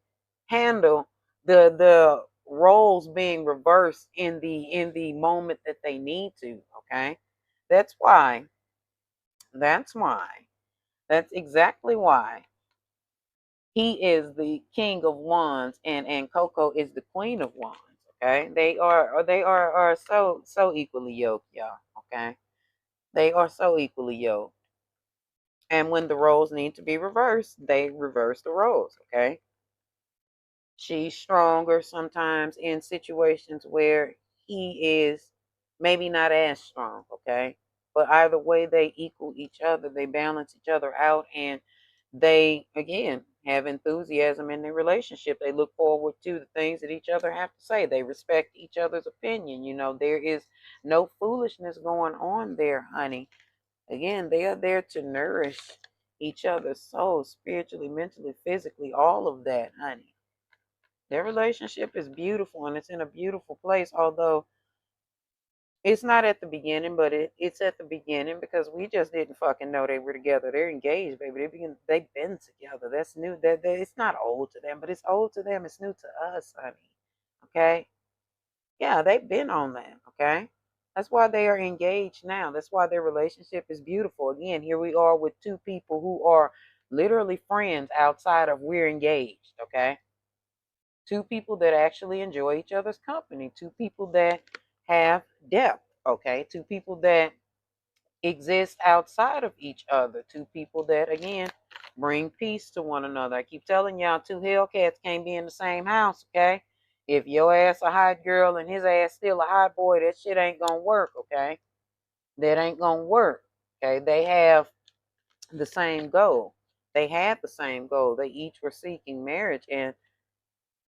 handle the roles being reversed in the moment that they need to. Okay, that's why. That's why. That's exactly why he is the king of wands, and Coco is the queen of wands. Okay, they are so equally yoked, y'all. Okay, they are so equally yoked. And when the roles need to be reversed, they reverse the roles. Okay, she's stronger sometimes in situations where he is maybe not as strong. Okay, but either way, they equal each other, they balance each other out, and they again have enthusiasm in their relationship. They look forward to the things that each other have to say. They respect each other's opinion. You know, there is no foolishness going on there, honey. Again, they are there to nourish each other's souls, spiritually, mentally, physically, all of that, honey. Their relationship is beautiful, and it's in a beautiful place, although it's not at the beginning, but it's at the beginning because we just didn't fucking know they were together. They're engaged, baby. They've been together. That's new. That it's not old to them, but it's old to them. It's new to us, honey. Okay? Yeah, they've been on that. Okay? That's why they are engaged now. That's why their relationship is beautiful. Again, here we are with two people who are literally friends outside of we're engaged. Okay? Two people that actually enjoy each other's company. Two people that have depth. Okay? Two people that exist outside of each other. Two people that, again, bring peace to one another. I keep telling y'all, two Hellcats can't be in the same house, okay? If your ass a hot girl and his ass still a hot boy, that shit ain't gonna work, okay? That ain't gonna work, okay? They have the same goal. They had the same goal. They each were seeking marriage, and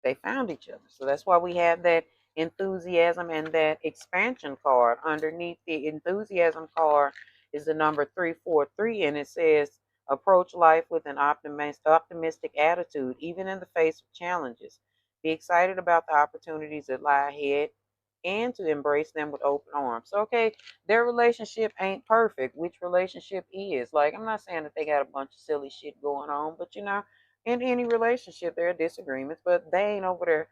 they found each other. So that's why we have that enthusiasm and that expansion card. Underneath the enthusiasm card is the number 343, and it says, approach life with an optimistic attitude, even in the face of challenges. Be excited about the opportunities that lie ahead and to embrace them with open arms. So, okay, their relationship ain't perfect. Which relationship is? Like, I'm not saying that they got a bunch of silly shit going on, but you know, in any relationship, there are disagreements, but they ain't over there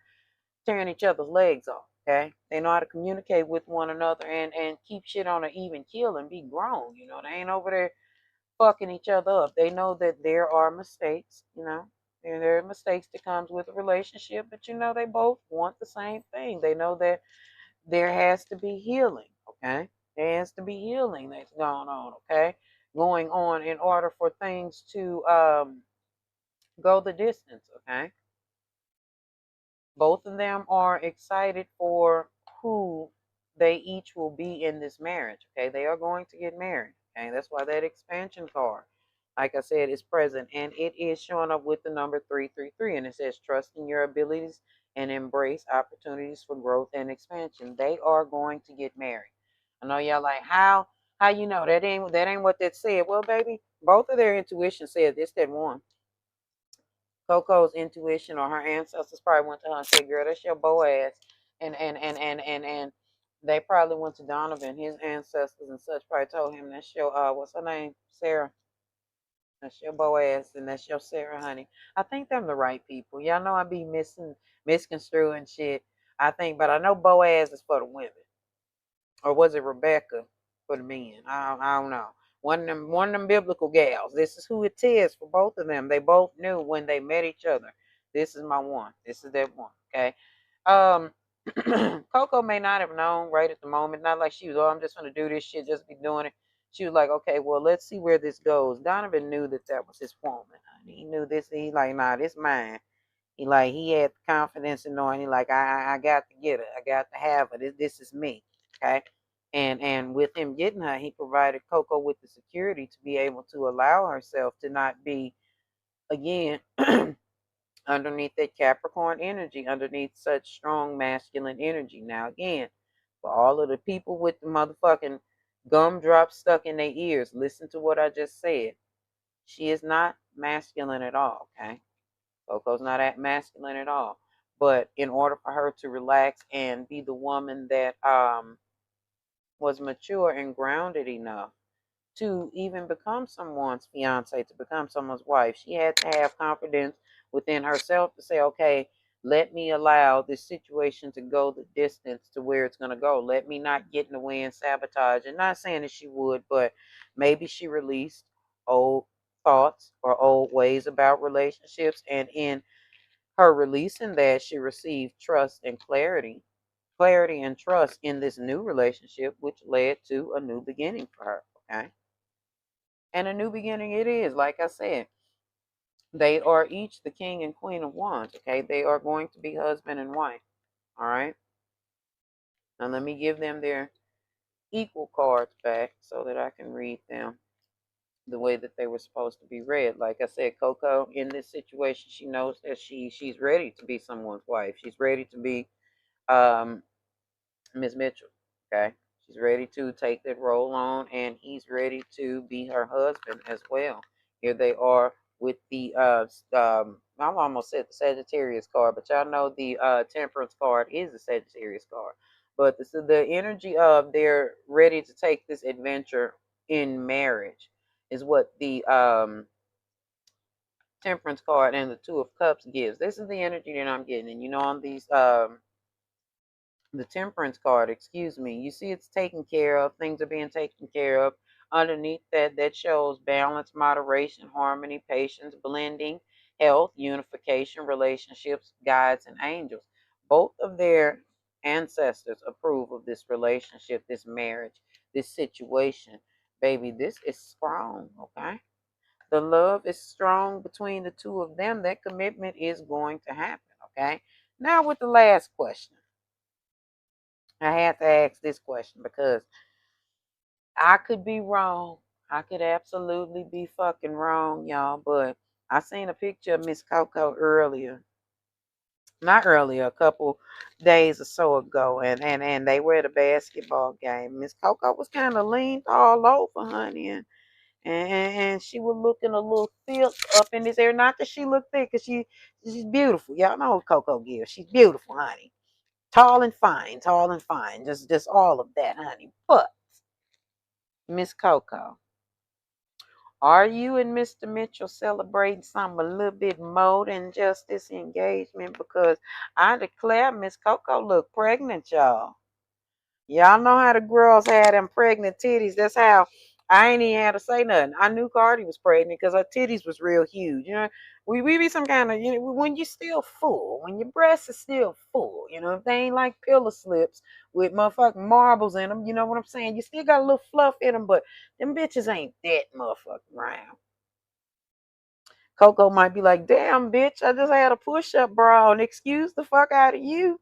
tearing each other's legs off. Okay, they know how to communicate with one another and keep shit on an even keel and be grown. They ain't over there fucking each other up. They know that there are mistakes. And there are mistakes that comes with a relationship, but they both want the same thing. They know that there has to be healing. Okay, there has to be healing that's going on. Okay, going on in order for things to go the distance. Okay, both of them are excited for who they each will be in this marriage. Okay, they are going to get married. Okay, that's why that expansion card, like I said, is present, and it is showing up with the number 333, and it says trust in your abilities and embrace opportunities for growth and expansion. They are going to get married. I know y'all like how that ain't what that said. Well, baby, both of their intuition said this, that one. Coco's intuition or her ancestors probably went to her and said, "Girl, that's your BOAZ," and they probably went to Donovan. His ancestors and such probably told him, "That's your what's her name, Sarah. That's your BOAZ, and that's your Sarah, honey." I think them the right people. Y'all know I be misconstruing shit. I think, but I know BOAZ is for the women, or was it Rebecca for the men? I don't know. One of them biblical gals. This is who it is for both of them. They both knew when they met each other. This is my one. This is that one. Okay. Um, Coco may not have known right at the moment. Not like she was, "Oh, I'm just gonna do this shit, just be doing it." She was like, "Okay, well, let's see where this goes." Donovan knew that was his woman. He knew this. He like, "Nah, this mine." He had confidence in knowing I got to get her. I got to have her. This is me. Okay. And with him getting her, he provided Coco with the security to be able to allow herself to not be again underneath that Capricorn energy, underneath such strong masculine energy. Now again, for all of the people with the motherfucking gumdrops stuck in their ears, listen to what I just said. She is not masculine at all, okay? Coco's not at masculine at all. But in order for her to relax and be the woman that was mature and grounded enough to even become someone's fiance, to become someone's wife, she had to have confidence within herself to say, "Okay, let me allow this situation to go the distance to where it's going to go. Let me not get in the way and sabotage." And not saying that she would, but maybe she released old thoughts or old ways about relationships, and in her releasing that, she received trust and clarity and trust in this new relationship, which led to a new beginning for her. Okay. And a new beginning it is. Like I said, they are each the king and queen of wands. Okay. They are going to be husband and wife. All right. Now let me give them their equal cards back so that I can read them the way that they were supposed to be read. Like I said, Coco, in this situation, she knows that she's ready to be someone's wife. She's ready to be um Miss Mitchell. Okay. She's ready to take that role on, and he's ready to be her husband as well. Here they are with the I almost said the Sagittarius card, but y'all know the Temperance card is the Sagittarius card. But this is the energy of they're ready to take this adventure in marriage is what the Temperance card and the Two of Cups gives. This is the energy that I'm getting. And on these the Temperance card, excuse me, you see it's taken care of. Things are being taken care of. Underneath that shows balance, moderation, harmony, patience, blending, health, unification, relationships, guides, and angels. Both of their ancestors approve of this relationship, this marriage, this situation. Baby, this is strong, okay? The love is strong between the two of them. That commitment is going to happen, okay? Now with the last question. I had to ask this question because I could be wrong. I could absolutely be fucking wrong, y'all. But I seen a picture of Miss Coco earlier. Not earlier, a couple days or so ago. And they were at a basketball game. Miss Coco was kind of leaned all over, honey. And she was looking a little thick up in this area. Not that she looked thick, because she's beautiful. Y'all know what Coco gives. She's beautiful, honey. Tall and fine, tall and fine. Just all of that, honey. But Miss Coco, Are you and Mr. Mitchell celebrating something a little bit more than just this engagement? Because I declare Miss Coco look pregnant, y'all. Y'all know how the girls had them pregnant titties. That's how I ain't even had to say nothing. I knew Cardi was pregnant because her titties was real huge. You know, we be some kind of, you know, when you're still full, when your breasts is still full, you know, if they ain't like pillow slips with motherfucking marbles in them, you know what I'm saying? You still got a little fluff in them, but them bitches ain't that motherfucking round. Coco might be like, damn, bitch, I just had a push up bra and excuse the fuck out of you.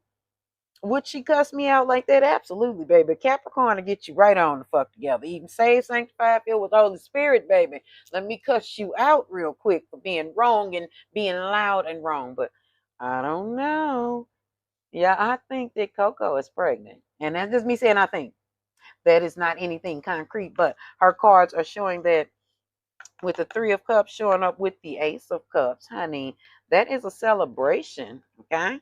Would she cuss me out like that? Absolutely, baby. Capricorn to get you right on the fuck together. Even saved, sanctified, filled with the Holy Spirit, baby. Let me cuss you out real quick for being wrong and being loud and wrong. But I don't know. Yeah, I think that Coco is pregnant. And that's just me saying I think. That is not anything concrete, but her cards are showing that with the Three of Cups showing up with the Ace of Cups, honey, that is a celebration, okay?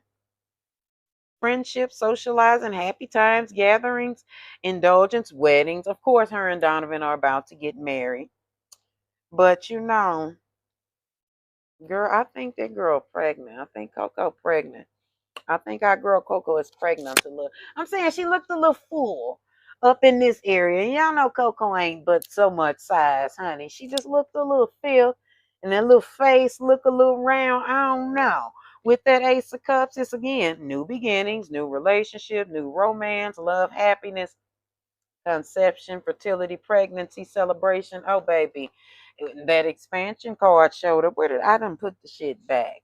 Friendship, socializing, happy times, gatherings, indulgence, weddings. Of course, her and Donovan are about to get married. But you know, girl, I think that girl pregnant. I think Coco pregnant. I think our girl Coco is pregnant a little. I'm saying she looked a little full up in this area. Y'all know Coco ain't but so much size, honey. She just looked a little filled, and that little face look a little round. I don't know. With that Ace of Cups, it's again new beginnings, new relationship, new romance, love, happiness, conception, fertility, pregnancy, celebration. Oh, baby. That expansion card showed up. Where did I done put the shit back?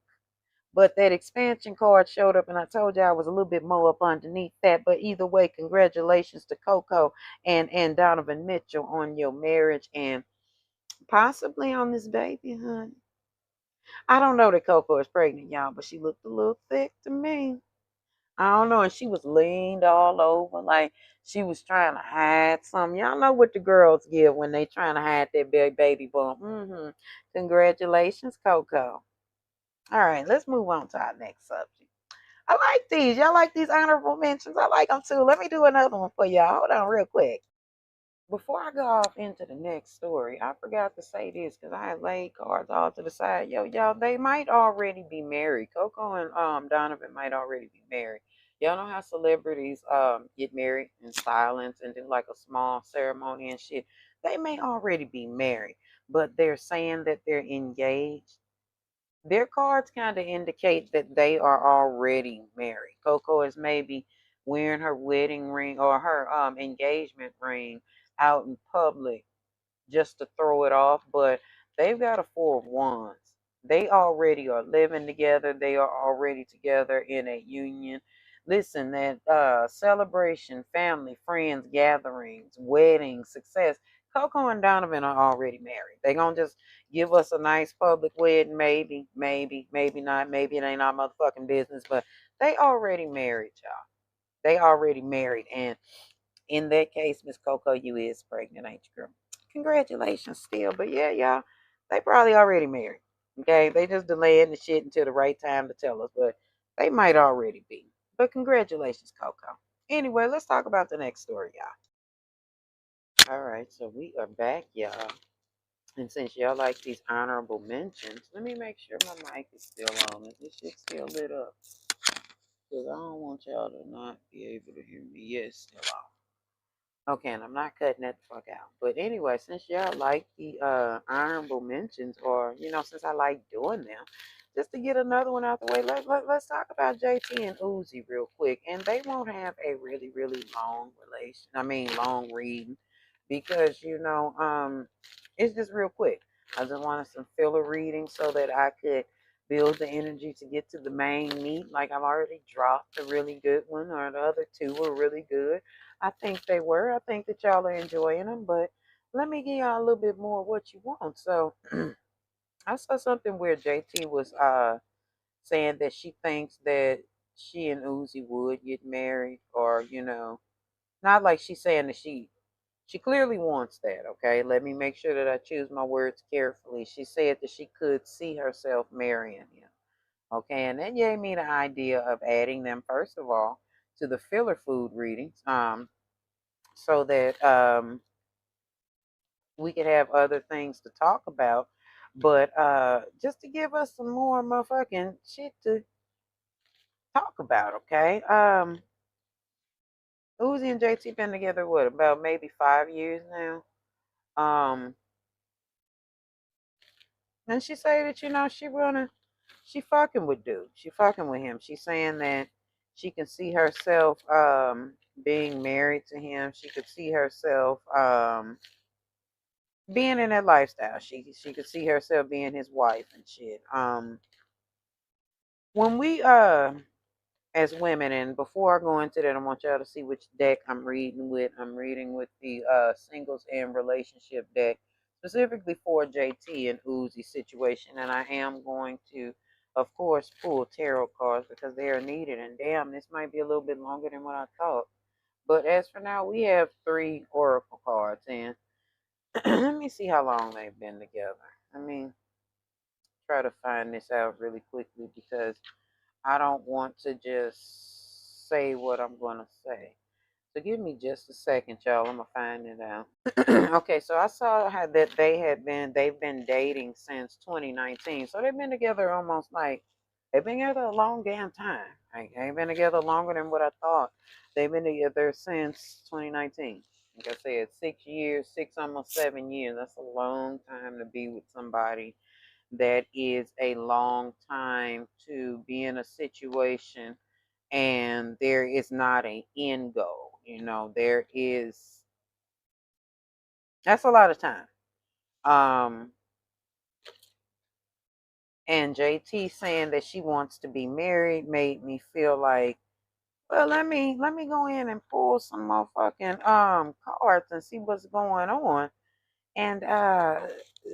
But that expansion card showed up, and I told you I was a little bit more up underneath that. But either way, congratulations to Coco and Donovan Mitchell on your marriage and possibly on this baby, honey. I don't know that Coco is pregnant, y'all, but she looked a little thick to me. I don't know, and she was leaned all over like she was trying to hide something. Y'all know what the girls give when they trying to hide their baby bump. Congratulations, Coco. All right, let's move on to our next subject. I like these. Y'all like these honorable mentions? I like them too. Let me do another one for y'all. Hold on real quick. Before I go off into the next story, I forgot to say this because I had laid cards all to the side. Yo, y'all, they might already be married. Coco and Donovan might already be married. Y'all know how celebrities get married in silence and do like a small ceremony and shit. They may already be married, but they're saying that they're engaged. Their cards kind of indicate that they are already married. Coco is maybe wearing her wedding ring or her engagement ring out in public just to throw it off, but they've got a Four of Wands. They already are living together. They are already together in a union. Listen, that celebration, family, friends, gatherings, weddings, success. Coco and Donovan are already married. They gonna just give us a nice public wedding, maybe not. Maybe it ain't our motherfucking business, but they already married, y'all. They already married, and in that case, Miss Coco, you is pregnant, ain't you, girl? Congratulations still. But yeah, y'all, they probably already married. Okay. They just delaying the shit until the right time to tell us, but they might already be. But congratulations, Coco. Anyway, let's talk about the next story, y'all. All right, so we are back, y'all. And since y'all like these honorable mentions, let me make sure my mic is still on. Is this shit still lit up? Because I don't want y'all to not be able to hear me. Yes, still on. Okay, and I'm not cutting that the fuck out. But anyway, since y'all like the honorable mentions, or since I like doing them, just to get another one out the way, let's talk about JT and Uzi real quick. And they won't have a really, really long relation. I mean, long reading because it's just real quick. I just wanted some filler reading so that I could build the energy to get to the main meat. Like I've already dropped a really good one, or the other two were really good. I think they were. I think that y'all are enjoying them, but let me give y'all a little bit more of what you want. So I saw something where JT was saying that she thinks that she and Uzi would get married, or not like she's saying that she clearly wants that. Okay, let me make sure that I choose my words carefully. She said that she could see herself marrying him. Okay, and that gave me the idea of adding them first of all to the filler food readings. So that we could have other things to talk about. But just to give us some more motherfucking shit to talk about, okay? Uzi and JT been together what, about maybe 5 years now. Um and she say that, she fucking with dude. She fucking with him. She's saying that she can see herself being married to him. She could see herself being in that lifestyle. She could see herself being his wife and shit. When we as women, and before I go into that, I want y'all to see which deck I'm reading with. I'm reading with the singles and relationship deck, specifically for JT and Uzi situation. And I am going to, of course, pull tarot cards because they are needed. And damn, this might be a little bit longer than what I thought. But as for now, we have 3 oracle cards, and let me see how long they've been together. I mean, try to find this out really quickly because I don't want to just say what I'm going to say. So give me just a second, y'all. I'm going to find it out. Okay, so I saw how that they've been dating since 2019. So they've been together almost like, they've been together a long damn time. Like, they've been together longer than what I thought. They've been together since 2019. Like I said, 6 years, almost 7 years. That's a long time to be with somebody. That is a long time to be in a situation and there is not an end goal. That's a lot of time. And JT saying that she wants to be married made me feel like, well, let me go in and pull some motherfucking cards and see what's going on, and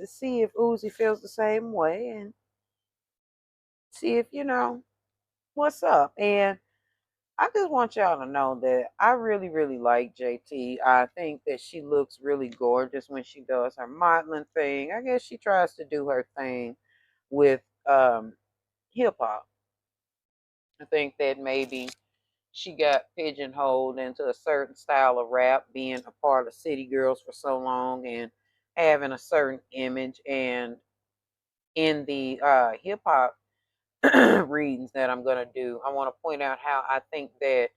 see if Uzi feels the same way, and see if what's up. And I just want y'all to know that I really, really like JT. I think that she looks really gorgeous when she does her modeling thing. I guess she tries to do her thing with hip hop. I think that maybe she got pigeonholed into a certain style of rap, being a part of City Girls for so long and having a certain image. And in the hip hop readings that I'm going to do, I want to point out how I think that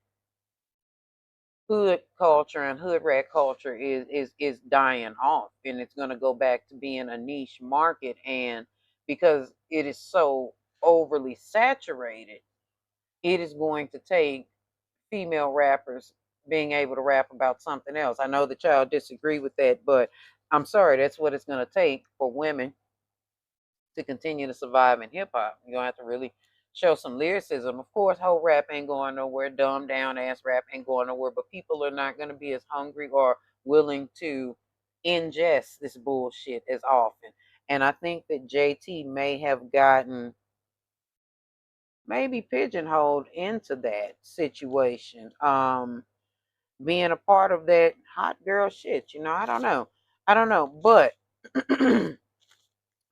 hood culture and hood rat culture is dying off, and it's going to go back to being a niche market. And because it is so overly saturated, it is going to take female rappers being able to rap about something else. I know that y'all disagree with that, but I'm sorry, that's what it's going to take for women to continue to survive in hip hop. You're gonna have to really show some lyricism. Of course, whole rap ain't going nowhere. Dumbed down ass rap ain't going nowhere. But people are not gonna be as hungry or willing to ingest this bullshit as often. And I think that JT may have gotten maybe pigeonholed into that situation. Being a part of that hot girl shit, I don't know. I don't know. But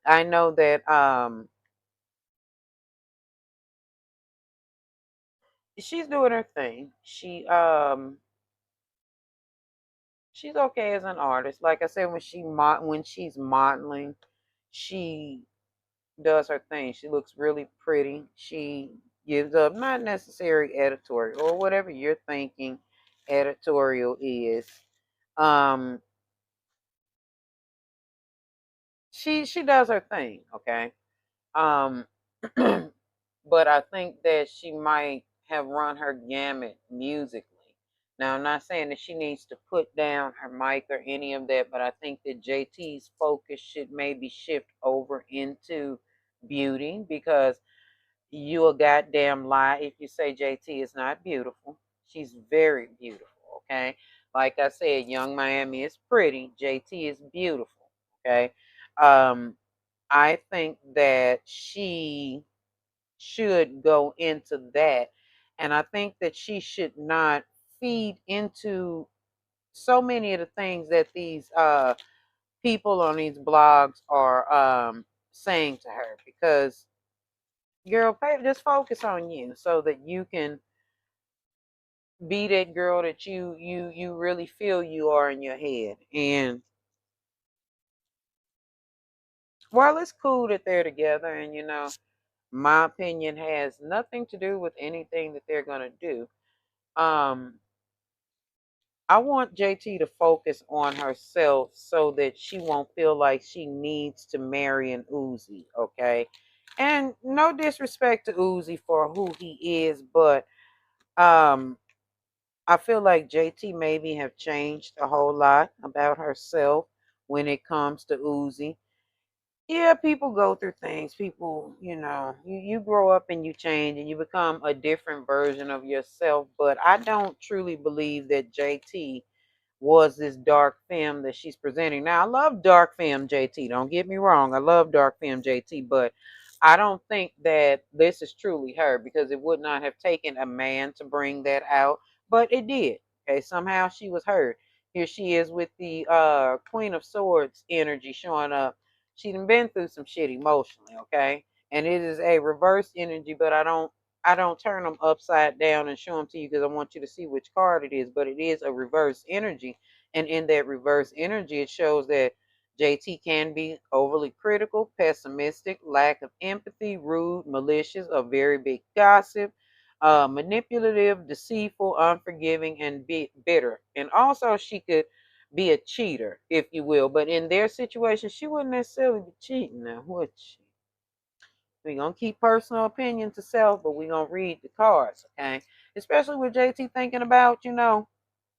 I know that she's doing her thing. She's okay as an artist. Like I said, when she's modeling, she does her thing. She looks really pretty. She gives up not necessary editorial or whatever you're thinking editorial is. Um she does her thing, okay? Um but I think that she might have run her gamut musically. Now, I'm not saying that she needs to put down her mic or any of that, but I think that JT's focus should maybe shift over into beauty, because you a goddamn lie if you say JT is not beautiful. She's very beautiful, okay? Like I said, Young Miami is pretty, JT is beautiful, okay? Um, I think that she should go into that. And I think that she should not feed into so many of the things that these people on these blogs are saying to her, because girl, just focus on you so that you can be that girl that you really feel you are in your head. And While it's cool that they're together, and my opinion has nothing to do with anything that they're gonna do. Um, I want JT to focus on herself so that she won't feel like she needs to marry an Uzi, okay? And no disrespect to Uzi for who he is, but um I feel like JT maybe have changed a whole lot about herself when it comes to Uzi. Yeah, people go through things. People, you grow up and you change and you become a different version of yourself. But I don't truly believe that JT was this dark femme that she's presenting. Now, I love dark femme JT. Don't get me wrong. I love dark femme JT, but I don't think that this is truly her because it would not have taken a man to bring that out, but it did. Okay, somehow she was heard. Here she is with the Queen of Swords energy showing up. She done been through some shit emotionally, okay? And it is a reverse energy, but I don't turn them upside down and show them to you because I want you to see which card it is, but it is a reverse energy. And in that reverse energy, it shows that JT can be overly critical, pessimistic, lack of empathy, rude, malicious, a very big gossip, manipulative, deceitful, unforgiving, and bitter. And also, she could be a cheater, if you will. But in their situation, she wouldn't necessarily be cheating now, would she? We're going to keep personal opinion to self, but we're going to read the cards, okay? Especially with JT thinking about,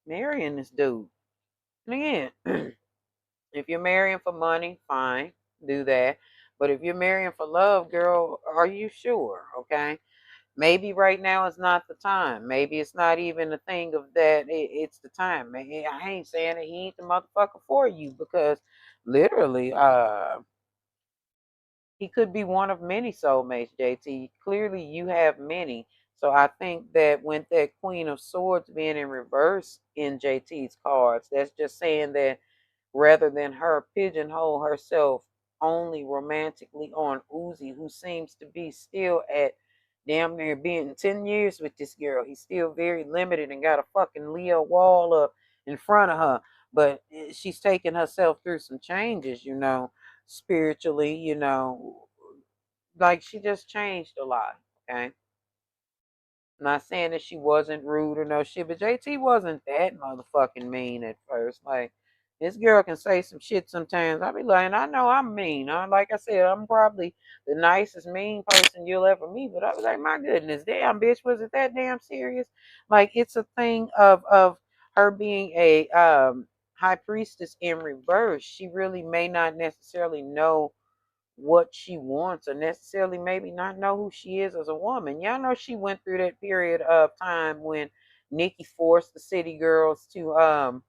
marrying this dude. And again, if you're marrying for money, fine, do that. But if you're marrying for love, girl, are you sure? Okay. Maybe right now is not the time. Maybe it's not even a thing of that. It's the time. I ain't saying that he ain't the motherfucker for you because literally, he could be one of many soulmates, JT. Clearly, you have many. So I think that with that Queen of Swords being in reverse in JT's cards, that's just saying that rather than her pigeonhole herself only romantically on Uzi, who seems to be still at damn near being 10 years with this girl. He's still very limited and got a fucking Leo wall up in front of her. But she's taken herself through some changes, spiritually, like she just changed a lot. Okay. Not saying that she wasn't rude or no shit, but JT wasn't that motherfucking mean at first. Like, this girl can say some shit sometimes. I be like, I know I'm mean. Like I said, I'm probably the nicest mean person you'll ever meet. But I was like, my goodness, damn, bitch, was it that damn serious? Like, it's a thing of her being a high priestess in reverse. She really may not necessarily know what she wants or necessarily maybe not know who she is as a woman. Y'all know she went through that period of time when Nikki forced the city girls to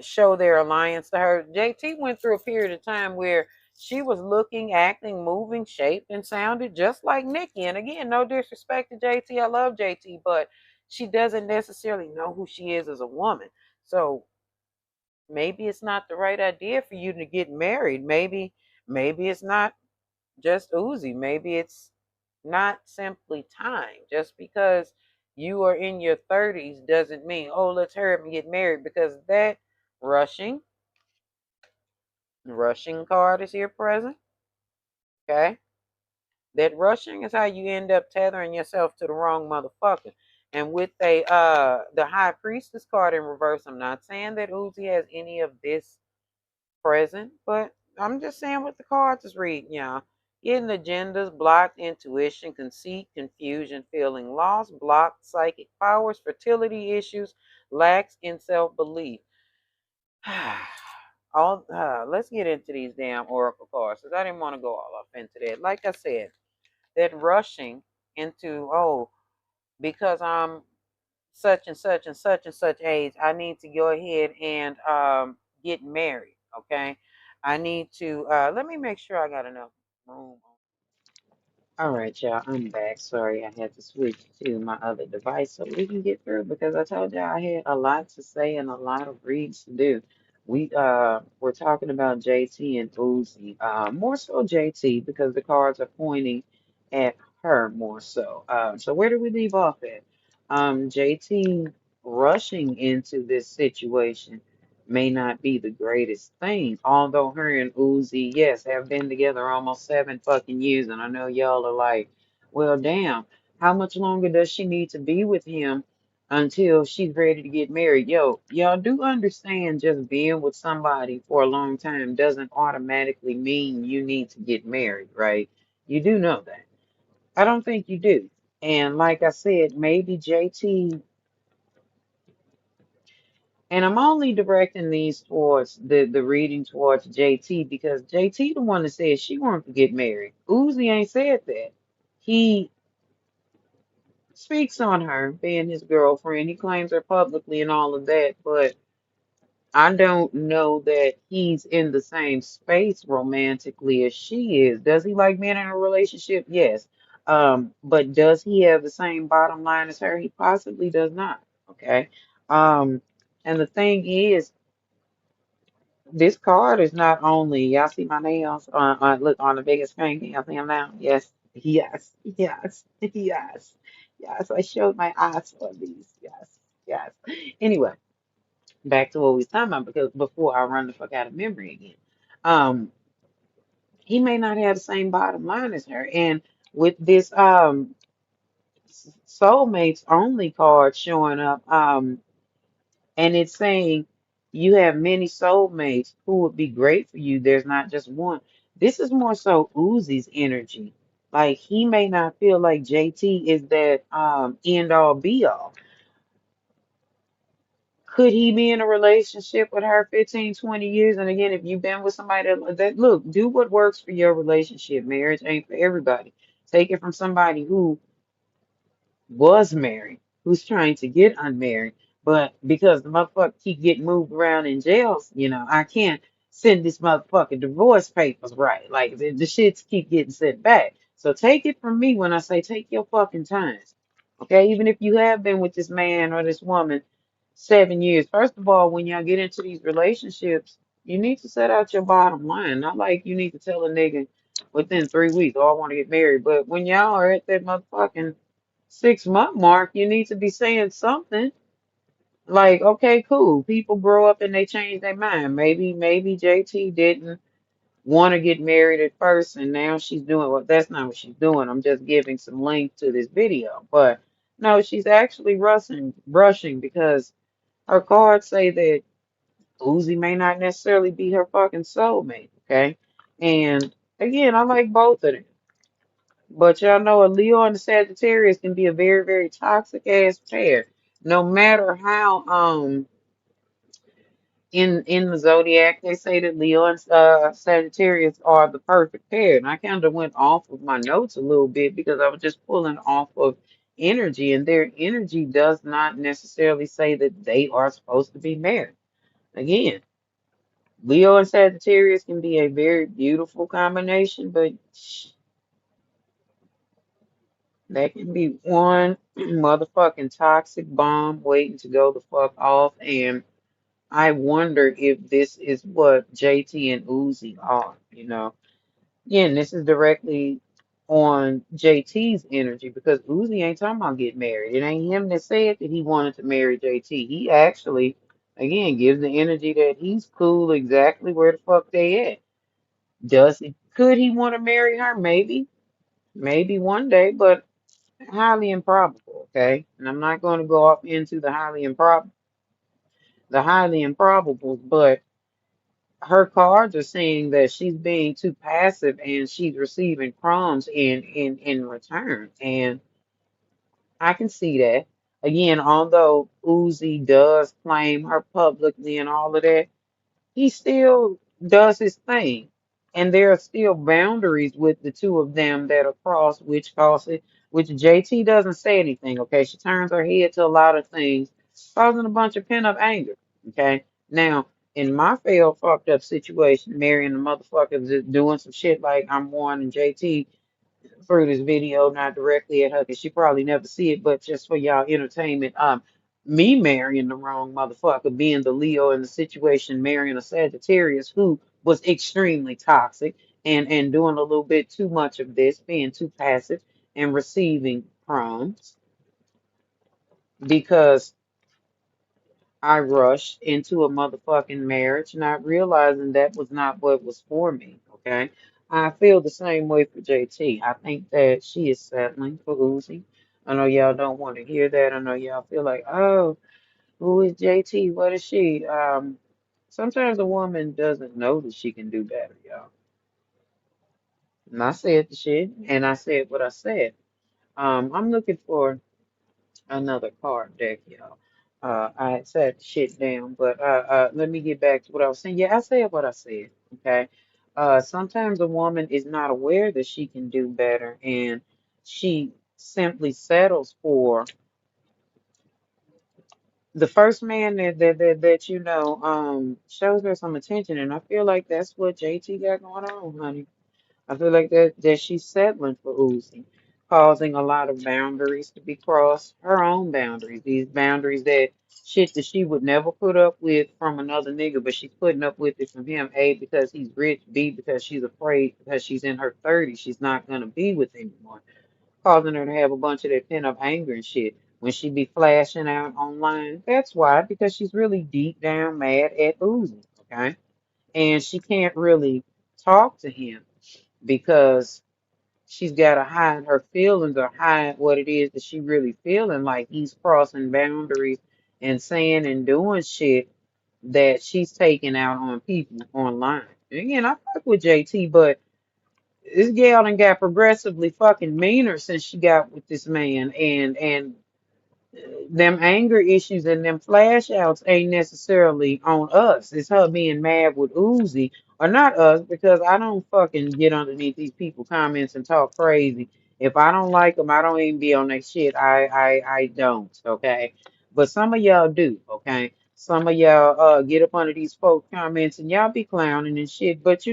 show their alliance to her. JT went through a period of time where she was looking, acting, moving, shaped, and sounded just like Nikki. And again, no disrespect to JT. I love JT, but she doesn't necessarily know who she is as a woman. So maybe it's not the right idea for you to get married. Maybe it's not just Uzi. Maybe it's not simply time. Just because you are in your 30s doesn't mean, oh, let's hurry up and get married because that rushing, rushing card is here present. Okay. That rushing is how you end up tethering yourself to the wrong motherfucker. And with the high priestess card in reverse, I'm not saying that Uzi has any of this present, but I'm just saying what the cards is reading, y'all. Hidden agendas, blocked intuition, conceit, confusion, feeling lost, blocked psychic powers, fertility issues, lacks in self belief. Let's get into these damn oracle cards because I didn't want to go all up into that. Like I said, that rushing into, oh, because I'm such and such and such and such age, I need to go ahead and get married. Okay, I need to. Let me make sure I got enough room. All right, y'all. I'm back. Sorry, I had to switch to my other device so we can get through because I told y'all I had a lot to say and a lot of reads to do. We're talking about JT and Uzi, more so JT because the cards are pointing at her more so. So where do we leave off at? JT rushing into this situation. may not be the greatest thing. Although her and Uzi, yes, have been together almost 7 fucking years, and I know y'all are like, well, damn, how much longer does she need to be with him until she's ready to get married? Yo, y'all do understand just being with somebody for a long time doesn't automatically mean you need to get married, right? You do know that. I don't think you do. And like I said, maybe JT. And I'm only directing these towards the reading towards JT because JT the one that said she wanted to get married. Uzi ain't said that. He speaks on her being his girlfriend. He claims her publicly and all of that, but I don't know that he's in the same space romantically as she is. Does he like being in a relationship? Yes. But does he have the same bottom line as her? He possibly does not. Okay. Um, and the thing is, this card is not only, y'all see my nails look on the biggest screen. Can y'all see them now? Yes, yes, yes, yes, yes. I showed my eyes on these. Yes, yes. Anyway, back to what we was talking about because before I run the fuck out of memory again. Um, he may not have the same bottom line as her. And with this soulmates only card showing up, and it's saying you have many soulmates who would be great for you. There's not just one. This is more so Uzi's energy. Like he may not feel like JT is that end all be all. Could he be in a relationship with her 15, 20 years? And again, if you've been with somebody that look, do what works for your relationship. Marriage ain't for everybody. Take it from somebody who was married, who's trying to get unmarried, but because the motherfucker keep getting moved around in jails, I can't send this motherfucker divorce papers right. Like the shits keep getting sent back. So take it from me when I say take your fucking time. Okay, even if you have been with this man or this woman 7 years, first of all, when y'all get into these relationships, you need to set out your bottom line. Not like you need to tell a nigga within 3 weeks, oh, I want to get married. But when y'all are at that motherfucking 6 month mark, you need to be saying something like, okay, cool. People grow up and they change their mind. Maybe JT didn't want to get married at first and now she's doing well, that's not what she's doing. I'm just giving some link to this video. But no, she's actually rushing because her cards say that Uzi may not necessarily be her fucking soulmate, okay? And again, I like both of them. But y'all know a Leo and a Sagittarius can be a very, very toxic ass pair. No matter how in the zodiac they say that Leo and Sagittarius are the perfect pair. And I kind of went off of my notes a little bit because I was just pulling off of energy, and their energy does not necessarily say that they are supposed to be married. Again, Leo and Sagittarius can be a very beautiful combination, but that can be one motherfucking toxic bomb waiting to go the fuck off. And I wonder if this is what JT and Uzi are. Again, this is directly on JT's energy because Uzi ain't talking about getting married. It ain't him that said that he wanted to marry JT. He actually, again, gives the energy that he's cool exactly where the fuck they at. Could he want to marry her? Maybe. Maybe one day, but highly improbable, okay? And I'm not going to go off into the highly improbables, but her cards are saying that she's being too passive and she's receiving crumbs in return. And I can see that. Again, although Uzi does claim her publicly and all of that, he still does his thing. And there are still boundaries with the two of them that are crossed, which JT doesn't say anything, okay? She turns her head to a lot of things, causing a bunch of pent up anger, okay? Now, in my failed fucked up situation, marrying a motherfucker just doing some shit like I'm warning JT through this video, not directly at her, because she probably never see it, but just for y'all entertainment. Me marrying the wrong motherfucker, being the Leo in the situation, marrying a Sagittarius who was extremely toxic and doing a little bit too much of this, being too passive and receiving crumbs. Because I rushed into a motherfucking marriage, not realizing that was not what was for me. Okay. I feel the same way for JT. I think that she is settling for Uzi. I know y'all don't want to hear that. I know y'all feel like, oh, who is JT? What is she? Sometimes a woman doesn't know that she can do better, y'all. And I said the shit, and I said what I said. I'm looking for another card deck, y'all. I had sat the shit down, but let me get back to what I was saying. Yeah, I said what I said. Okay. Sometimes a woman is not aware that she can do better, and she simply settles for the first man that shows her some attention, and I feel like that's what JT got going on, honey. I feel like that she's settling for Uzi, causing a lot of boundaries to be crossed, her own boundaries, these boundaries that shit that she would never put up with from another nigga, but she's putting up with it from him, A, because he's rich, B, because she's afraid because she's in her 30s, she's not gonna be with anyone, causing her to have a bunch of that pent up anger and shit. When she be flashing out online, that's why, because she's really deep down mad at Uzi, okay? And she can't really talk to him because she's got to hide her feelings or hide what it is that she really feeling like he's crossing boundaries and saying and doing shit that she's taking out on people online. And again, I fuck with JT, but this gal done got progressively fucking meaner since she got with this man, and them anger issues and them flash outs ain't necessarily on us. It's her being mad with Uzi, or not us, because I don't fucking get underneath these people comments and talk crazy. If I don't like them, I don't even be on that shit. I don't, okay? But some of y'all do, okay? Some of y'all get up under these folk comments and y'all be clowning and shit. But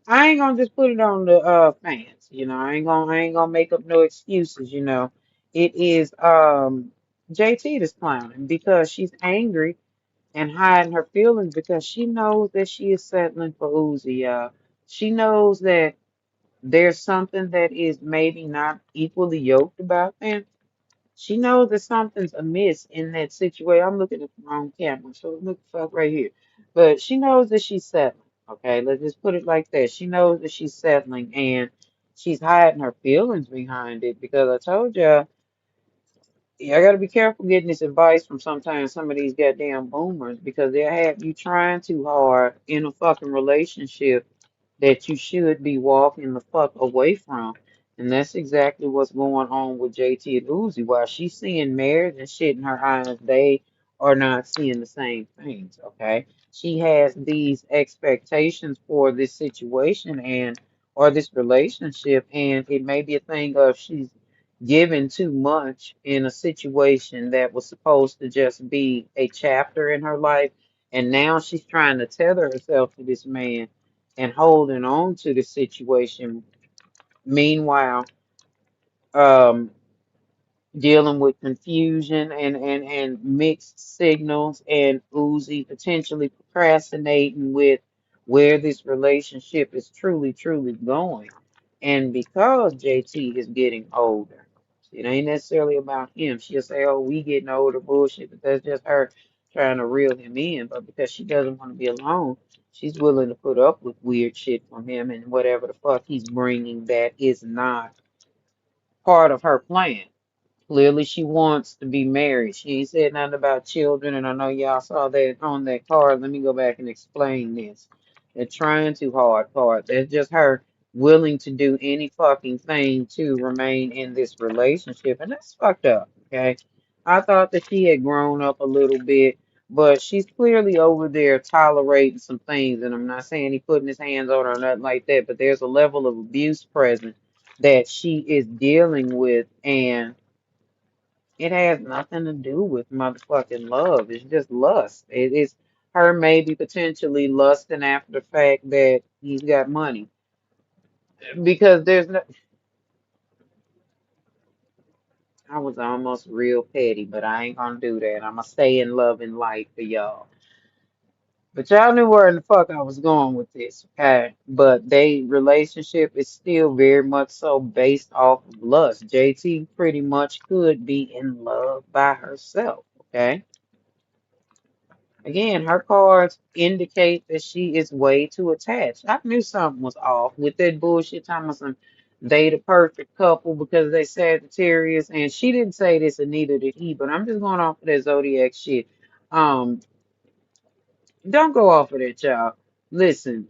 I ain't gonna just put it on the fans, I ain't gonna make up no excuses, It is JT that's clowning because she's angry and hiding her feelings because she knows that she is settling for Uzi, She knows that there's something that is maybe not equally yoked about them. She knows that something's amiss in that situation. I'm looking at the wrong camera, so look fuck right here. But she knows that she's settling. Okay, let's just put it like that. She knows that she's settling and she's hiding her feelings behind it because I told you, I gotta be careful getting this advice from sometimes some of these goddamn boomers because they'll have you trying too hard in a fucking relationship that you should be walking the fuck away from. And that's exactly what's going on with JT and Uzi. While she's seeing marriage and shit in her eyes, they are not seeing the same things, okay? She has these expectations for this situation and or this relationship, and it may be a thing of she's given too much in a situation that was supposed to just be a chapter in her life, and now she's trying to tether herself to this man and holding on to the situation. Meanwhile, um, dealing with confusion and mixed signals, and Uzi potentially procrastinating with where this relationship is truly going. And because JT is getting older, it ain't necessarily about him. She'll say, oh, we getting older, bullshit, but that's just her trying to reel him in. But because she doesn't want to be alone, she's willing to put up with weird shit from him and whatever the fuck he's bringing that is not part of her plan. Clearly, she wants to be married. She ain't said nothing about children, and I know y'all saw that on that card. Let me go back and explain this. The trying too hard part. That's just her willing to do any fucking thing to remain in this relationship, and that's fucked up, okay? I thought that she had grown up a little bit, but she's clearly over there tolerating some things, and I'm not saying he putting his hands on her or nothing like that, but there's a level of abuse present that she is dealing with, and it has nothing to do with motherfucking love. It's just lust. It is her maybe potentially lusting after the fact that he's got money. Because there's no, I was almost real petty, but I ain't gonna do that. I'm gonna stay in love and light for y'all. But y'all knew where in the fuck I was going with this, okay? But they relationship is still very much so based off of lust. JT pretty much could be in love by herself, okay? Again, her cards indicate that she is way too attached. I knew something was off with that bullshit talking about some they the perfect couple because they Sagittarius, and she didn't say this and neither did he, but I'm just going off of that zodiac shit. Um, don't go off of that, y'all. Listen,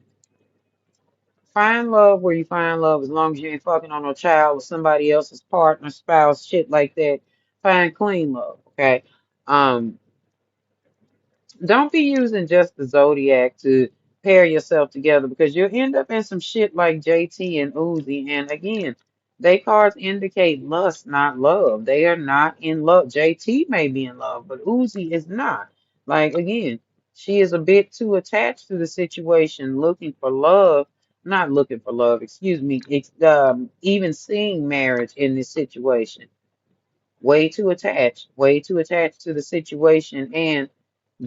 find love where you find love as long as you ain't fucking on no child or somebody else's partner, spouse, shit like that. Find clean love, okay? Um, don't be using just the zodiac to pair yourself together because you'll end up in some shit like JT and Uzi. And again, they cards indicate lust, not love. They are not in love. JT may be in love, but Uzi is not. Like again, she is a bit too attached to the situation, looking for love, not looking for love, excuse me, even seeing marriage in this situation way too attached to the situation and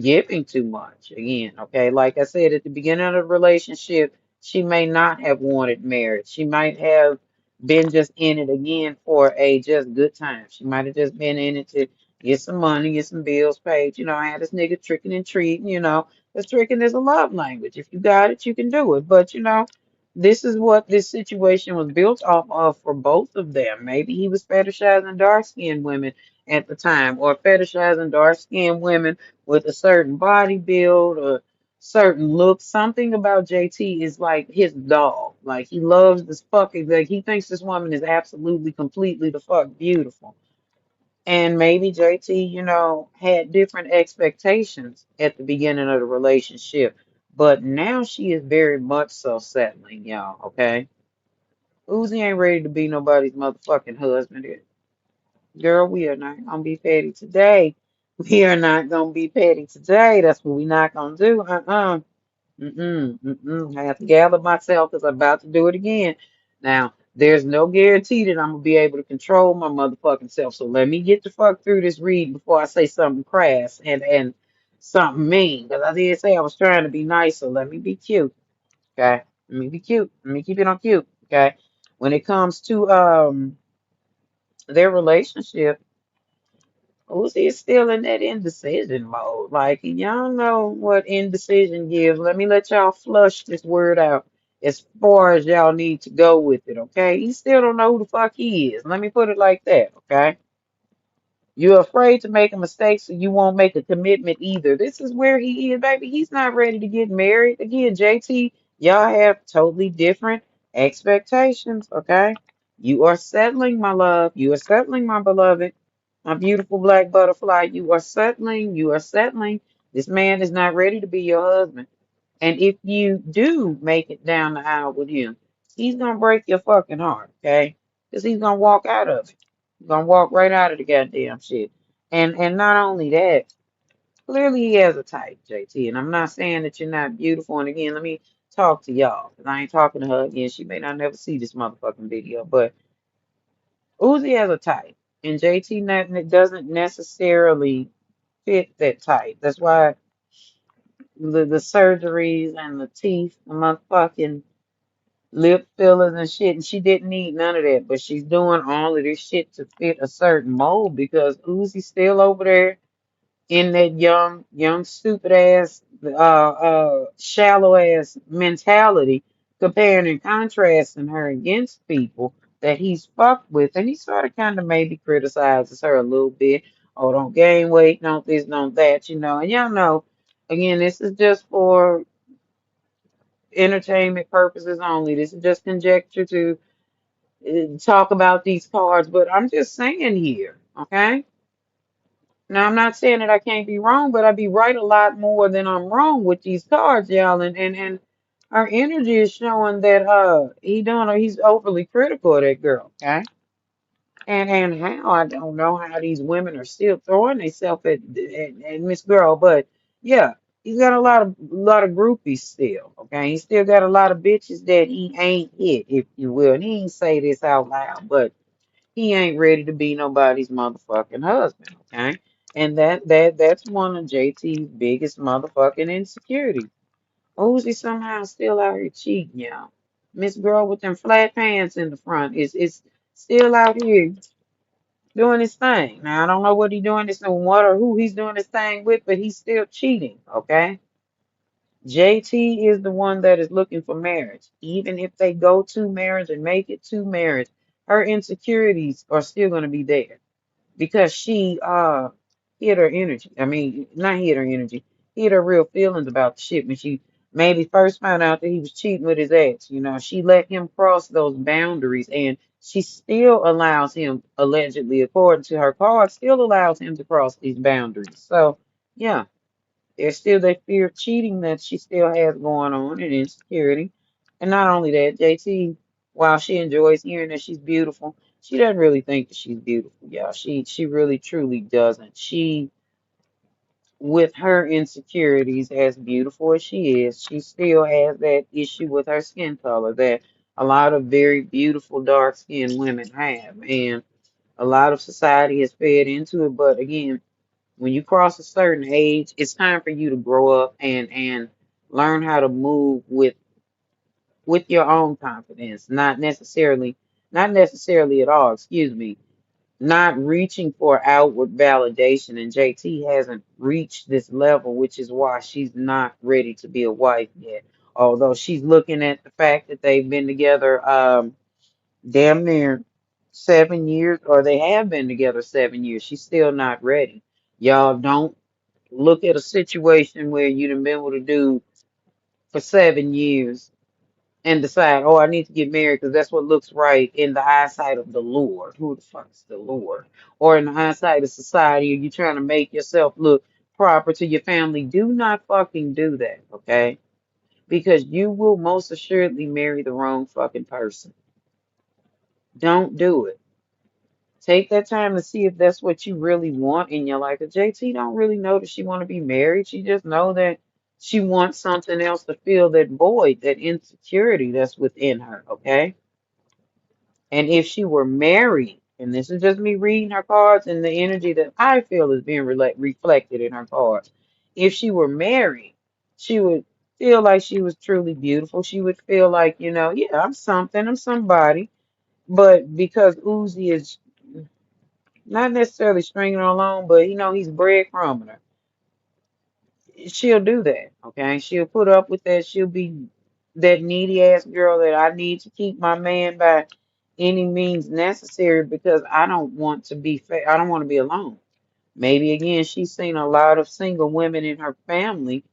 giving too much. Again, okay, like I said at the beginning of the relationship, she may not have wanted marriage. She might have been just in it again for a just good time. She might have just been in it to get some money, get some bills paid. You know, I had this nigga tricking and treating, you know. Because tricking is a love language. If you got it, you can do it. But you know, this is what this situation was built off of for both of them. Maybe he was fetishizing dark-skinned women at the time, or fetishizing dark-skinned women with a certain body build or certain look. Something about JT is like his dog. Like he loves this fucking, like he thinks this woman is absolutely, completely the fuck beautiful. And maybe JT, you know, had different expectations at the beginning of the relationship. But now she is very much so settling, y'all, okay? Uzi ain't ready to be nobody's motherfucking husband. Girl, we are not gonna be petty today. We are not gonna be petty today. That's what we not gonna do. I have to gather myself because I'm about to do it again. Now, there's no guarantee that I'm gonna be able to control my motherfucking self. So let me get the fuck through this read before I say something crass and something mean. Because I did say I was trying to be nice, so let me be cute. Okay? Let me be cute. Let me keep it on cute. Okay? When it comes to their relationship, Uzi is still in that indecision mode. Like, y'all know what indecision gives. Let me let y'all flush this word out as far as y'all need to go with it, okay? He still don't know who the fuck he is. Let me put it like that, okay? You're afraid to make a mistake, so you won't make a commitment either. This is where he is, baby. He's not ready to get married. Again, JT, y'all have totally different expectations, okay? You are settling, my love. You are settling, my beloved. My beautiful black butterfly. You are settling. You are settling. This man is not ready to be your husband. And if you do make it down the aisle with him, he's gonna break your fucking heart, okay? Because he's gonna walk out of it. He's gonna walk right out of the goddamn shit. And not only that, clearly he has a type, JT. And I'm not saying that you're not beautiful. And again, let me talk to y'all. Because I ain't talking to her again. She may not never see this motherfucking video. But Uzi has a type. And JT doesn't necessarily fit that type. That's why the surgeries and the teeth, the motherfucking lip fillers and shit, and she didn't need none of that, but she's doing all of this shit to fit a certain mold because Uzi's still over there in that young, stupid ass, shallow ass mentality, comparing and contrasting her against people that he's fucked with, and he sort of kind of maybe criticizes her a little bit. Oh, don't gain weight, don't this, don't that, you know, and y'all know. Again, this is just for entertainment purposes only. This is just conjecture to talk about these cards, but I'm just saying here, okay? Now, I'm not saying that I can't be wrong, but I be right a lot more than I'm wrong with these cards, y'all. And our energy is showing that he's overly critical of that girl, okay? And how I don't know how these women are still throwing themselves at Miss Girl, but yeah, he's got a lot of groupies still. Okay, he still got a lot of bitches that he ain't hit, if you will. And he ain't say this out loud, but he ain't ready to be nobody's motherfucking husband. Okay, and that's one of JT's biggest motherfucking insecurities. Uzi somehow still out here cheating, y'all. Miss Girl with them flat pants in the front is still out here doing his thing. Now I don't know what he's doing this and what or who he's doing this thing with, but he's still cheating, okay? JT is the one that is looking for marriage. Even if they go to marriage and make it to marriage, her insecurities are still gonna be there because she hid her energy. I mean, not hid her energy, hid her real feelings about the shit when she maybe first found out that he was cheating with his ex. You know, she let him cross those boundaries and she still allows him, allegedly, according to her card, still allows him to cross these boundaries. So, yeah, there's still that fear of cheating that she still has going on and insecurity. And not only that, JT, while she enjoys hearing that she's beautiful, she doesn't really think that she's beautiful, y'all. She really truly doesn't. She, with her insecurities, as beautiful as she is, she still has that issue with her skin color that a lot of very beautiful dark skinned women have. And a lot of society has fed into it. But again, when you cross a certain age, it's time for you to grow up and learn how to move with your own confidence, not necessarily at all, excuse me, not reaching for outward validation. And JT hasn't reached this level, which is why she's not ready to be a wife yet. Although she's looking at the fact that they've been together damn near 7 years, or they have been together 7 years. She's still not ready. Y'all don't look at a situation where you've been with a dude for 7 years and decide, oh, I need to get married because that's what looks right in the eyesight of the Lord. Who the fuck is the Lord? Or in the eyesight of society, are you trying to make yourself look proper to your family? Do not fucking do that, okay? Because you will most assuredly marry the wrong fucking person. Don't do it. Take that time to see if that's what you really want in your life. 'Cause JT don't really know that she want to be married. She just know that she wants something else to fill that void, that insecurity that's within her, okay? And if she were married, and this is just me reading her cards and the energy that I feel is being reflected in her cards. If she were married, she would feel like she was truly beautiful. She would feel like, yeah, I'm something, I'm somebody. But because Uzi is not necessarily stringing her along, but he's breadcrumbing her. She'll do that, okay? She'll put up with that. She'll be that needy ass girl that I need to keep my man by any means necessary because I don't want to be I don't want to be alone. Maybe again, she's seen a lot of single women in her family,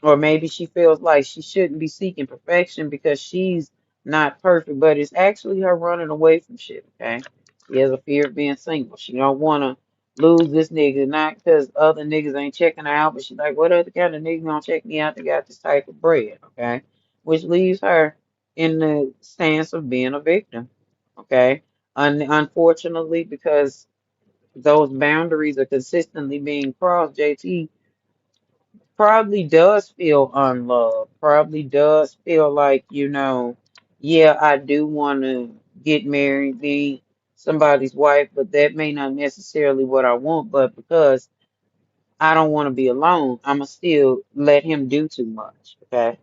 or maybe she feels like she shouldn't be seeking perfection because she's not perfect, but it's actually her running away from shit, okay? She has a fear of being single. She don't want to lose this nigga, not because other niggas ain't checking her out, but she's like, what other kind of nigga gonna check me out that got this type of bread, okay? Which leaves her in the stance of being a victim, okay? Unfortunately, because those boundaries are consistently being crossed, JT probably does feel unloved, probably does feel like, yeah, I do want to get married, be somebody's wife, but that may not necessarily what I want, but because I don't want to be alone, I'ma still let him do too much, okay?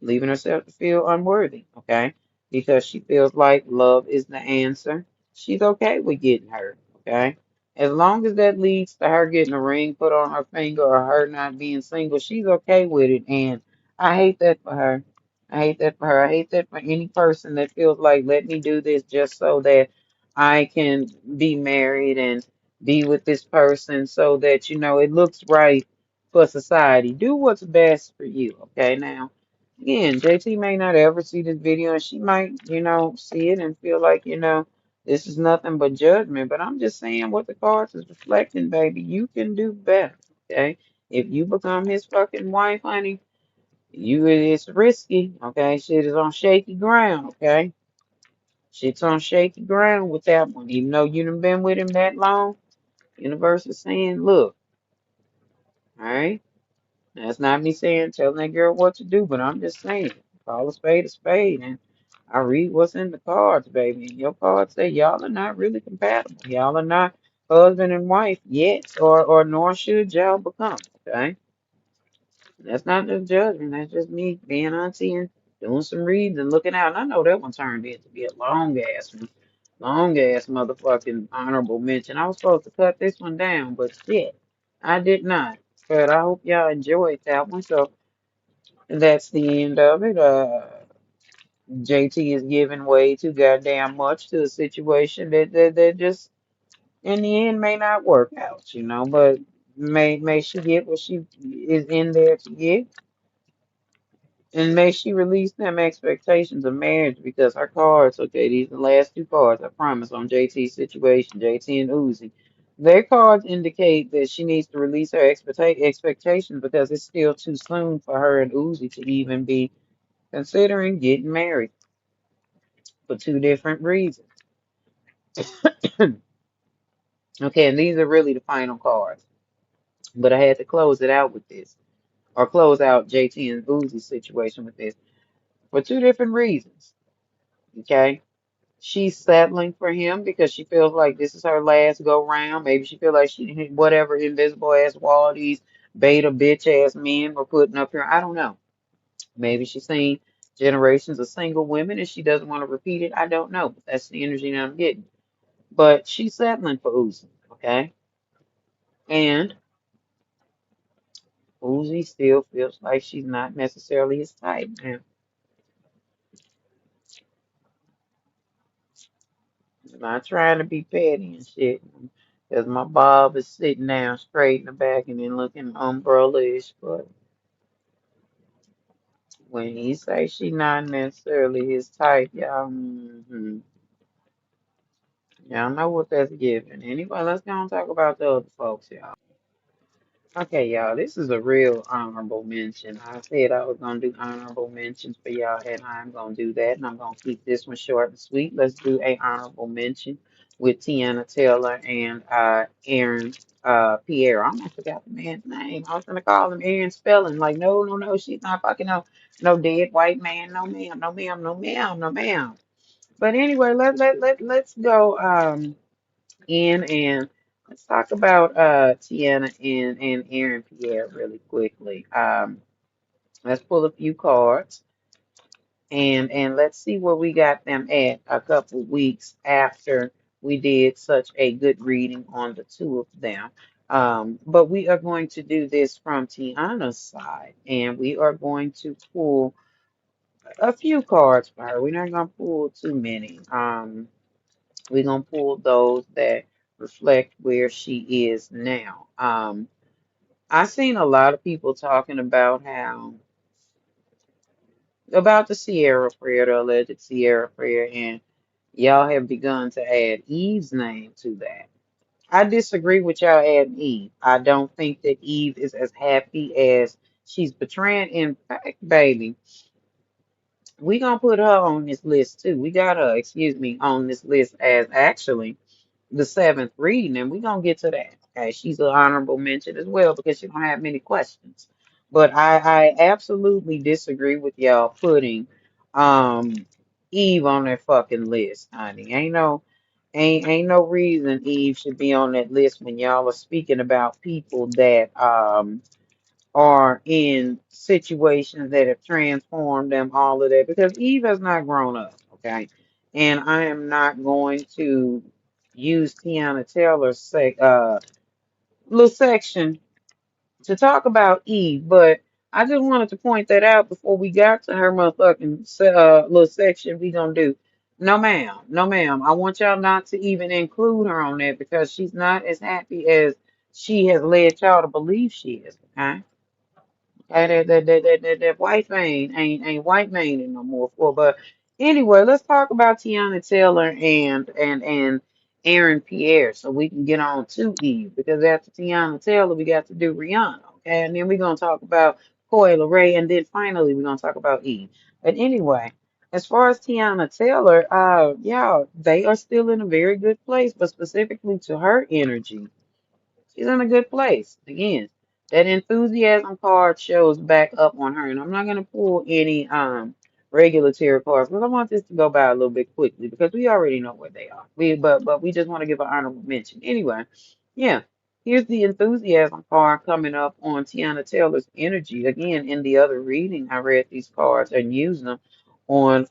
Leaving herself to feel unworthy, okay? Because she feels like love is the answer. She's okay with getting hurt, okay? As long as that leads to her getting a ring put on her finger or her not being single, she's okay with it. And I hate that for her. I hate that for her. I hate that for any person that feels like, let me do this just so that I can be married and be with this person so that, it looks right for society. Do what's best for you, okay? Now, again, JT may not ever see this video and she might, see it and feel like, this is nothing but judgment. But I'm just saying what the cards is reflecting, baby. You can do better, okay? If you become his fucking wife, honey, it's risky, okay? Shit is on shaky ground, okay? Shit's on shaky ground with that one. Even though you done been with him that long, universe is saying, look, all right? That's not me saying telling that girl what to do, but I'm just saying, call a spade, and I read what's in the cards, baby. And your cards say y'all are not really compatible. Y'all are not husband and wife yet, or nor should y'all become. Okay, that's not just judgment. That's just me being auntie and doing some reading and looking out. And I know that one turned in to be a long ass one. Long ass motherfucking honorable mention. I was supposed to cut this one down, but shit, I did not. But I hope y'all enjoyed that one. So that's the end of it. JT is giving way too goddamn much to a situation that just in the end may not work out, you know. But may she get what she is in there to get. And may she release them expectations of marriage because her cards, okay, these are the last two cards, I promise, on JT's situation, JT and Uzi. Their cards indicate that she needs to release her expectations because it's still too soon for her and Uzi to even be considering getting married for two different reasons. Okay, and these are really the final cards. But I had to close it out with this, or close out JT and Uzi's situation with this for two different reasons. Okay? She's settling for him because she feels like this is her last go round. Maybe she feels like she hit whatever invisible ass wall these beta bitch ass men were putting up here. I don't know. Maybe she's seen generations of single women and she doesn't want to repeat it. I don't know. But that's the energy that I'm getting. But she's settling for Uzi, okay? And Uzi still feels like she's not necessarily his type. Now, I'm not trying to be petty and shit. Because my Bob is sitting down straight in the back and then looking umbrella-ish. But when he say she not necessarily his type, y'all know what that's giving. Anyway, let's go and talk about the other folks, y'all. Okay, y'all, this is a real honorable mention. I said I was gonna do honorable mentions for y'all, and I'm gonna do that, and I'm gonna keep this one short and sweet. Let's do a honorable mention with Teyanna Taylor and Aaron Pierre. I almost forgot the man's name. I was gonna call him Aaron Spelling. Like, no, no, no, she's not fucking no dead white man. No ma'am, no ma'am, no ma'am, no ma'am. But anyway, let's go in and let's talk about Teyanna and Aaron Pierre really quickly. Let's pull a few cards and let's see where we got them at a couple weeks after we did such a good reading on the two of them. But we are going to do this from Teyanna's side, and we are going to pull a few cards for her. We're not going to pull too many. We're gonna pull those that reflect where she is now. I've seen a lot of people talking about how about the Sierra prayer, the alleged Sierra prayer, and y'all have begun to add Eve's name to that. I disagree with y'all adding Eve. I don't think that Eve is as happy as she's portraying. In fact, baby, we gonna put her on this list too. We got her, excuse me, on this list as actually the seventh reading, and we're gonna get to that. Okay, she's an honorable mention as well because she don't have many questions. But I absolutely disagree with y'all putting um Eve on that fucking list, honey. Ain't no reason Eve should be on that list when y'all are speaking about people that are in situations that have transformed them, all of that, because Eve has not grown up, okay? And I am not going to use Teyanna Taylor's little section to talk about Eve, but I just wanted to point that out before we got to her motherfucking little section we gonna do. No, ma'am. No, ma'am. I want y'all not to even include her on that because she's not as happy as she has led y'all to believe she is, okay? That white man ain't white man no more for. But anyway, let's talk about Teyanna Taylor and Aaron Pierre so we can get on to Eve because after Teyanna Taylor we got to do Rihanna, okay? And then we're gonna talk about KLAY and then finally we're gonna talk about Eve. But anyway, as far as Teyanna Taylor, yeah, they are still in a very good place, but specifically to her energy. She's in a good place. Again, that enthusiasm card shows back up on her. And I'm not gonna pull any regular tarot cards because I want this to go by a little bit quickly because we already know where they are. But we just want to give an honorable mention. Anyway, yeah. Here's the enthusiasm card coming up on Teyanna Taylor's energy. Again, in the other reading, I read these cards and used them on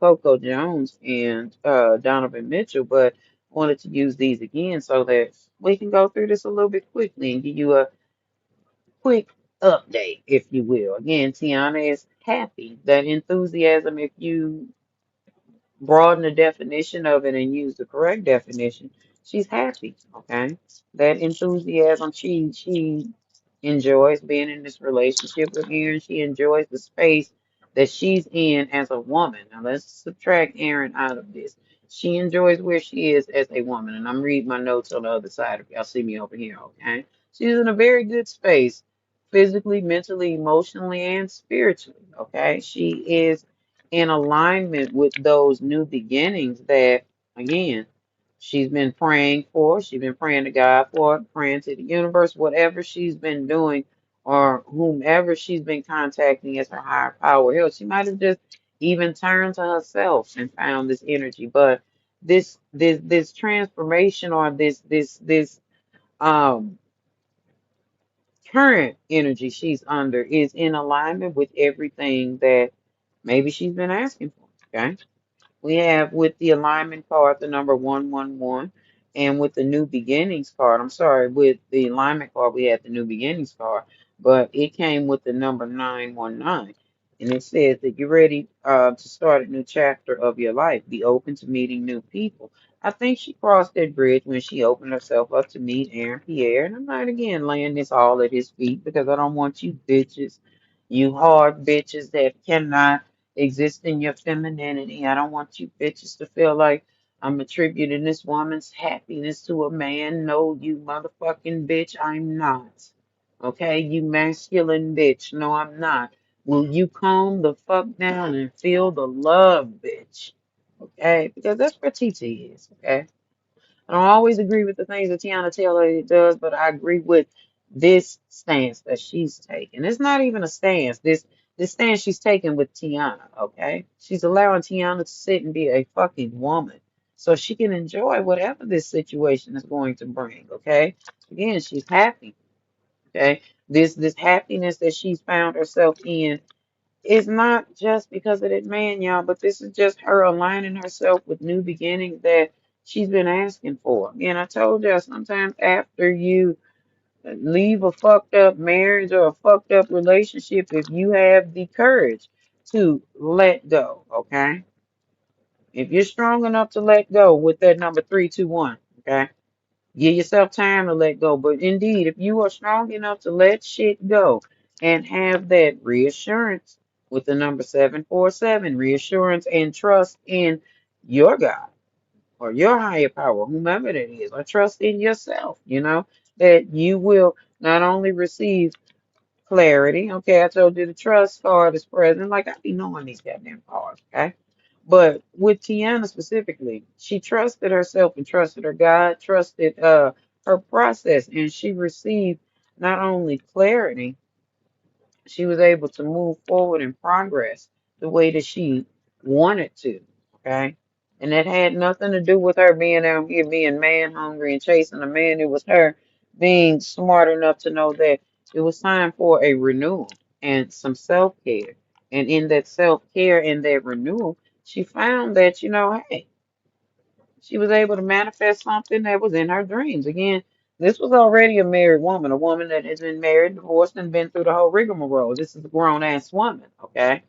Coco Jones and Donovan Mitchell, but wanted to use these again so that we can go through this a little bit quickly and give you a quick update, if you will. Again, Teyanna is happy. That enthusiasm, if you broaden the definition of it and use the correct definition, she's happy. Okay, that enthusiasm, she enjoys being in this relationship with Aaron. She enjoys the space that she's in as a woman. Now let's subtract Aaron out of this. She enjoys where she is as a woman, and I'm reading my notes on the other side if y'all see me over here. Okay, she's in a very good space, physically, mentally, emotionally, and spiritually. Okay, she is in alignment with those new beginnings that, again, she's been praying for. She's been praying to God for, praying to the universe, whatever she's been doing, or whomever she's been contacting as her higher power. Hell, she might have just even turned to herself and found this energy. But this transformation or this um current energy she's under is in alignment with everything that maybe she's been asking for. Okay. We have with the alignment card the number 111, and with the new beginnings card, I'm sorry, with the alignment card, we had the new beginnings card, but it came with the number 919. And it says that you're ready to start a new chapter of your life. Be open to meeting new people. I think she crossed that bridge when she opened herself up to meet Aaron Pierre. And I'm not again laying this all at his feet because I don't want you bitches, you hard bitches that cannot exist in your femininity. I don't want you bitches to feel like I'm attributing this woman's happiness to a man. No, you motherfucking bitch, I'm not. Okay, you masculine bitch. No, I'm not. Will you calm the fuck down and feel the love, bitch? Okay, because that's where TT is. Okay. I don't always agree with the things that Tiana Taylor does, but I agree with this stance that she's taking. It's not even a stance. This stance she's taking with Tiana, okay? She's allowing Tiana to sit and be a fucking woman so she can enjoy whatever this situation is going to bring, okay? Again, she's happy, okay? This happiness that she's found herself in it's not just because of that man, y'all, but this is just her aligning herself with new beginnings that she's been asking for. And I told y'all sometimes after you leave a fucked up marriage or a fucked up relationship, if you have the courage to let go, okay? If you're strong enough to let go with that number 321, okay? Give yourself time to let go. But indeed, if you are strong enough to let shit go and have that reassurance with the number 747, reassurance and trust in your God or your higher power, whomever that is, or trust in yourself, that you will not only receive clarity. Okay, I told you the trust card is present. Like I be knowing these goddamn cards, okay? But with Tiana specifically, she trusted herself and trusted her God, trusted her process, and she received not only clarity, she was able to move forward and progress the way that she wanted to. Okay. And that had nothing to do with her being out here being man hungry and chasing a man. It was her being smart enough to know that it was time for a renewal and some self care. And in that self care and that renewal, she found that, hey, she was able to manifest something that was in her dreams. Again, this was already a married woman, a woman that has been married, divorced, and been through the whole rigmarole. This is a grown ass woman, okay?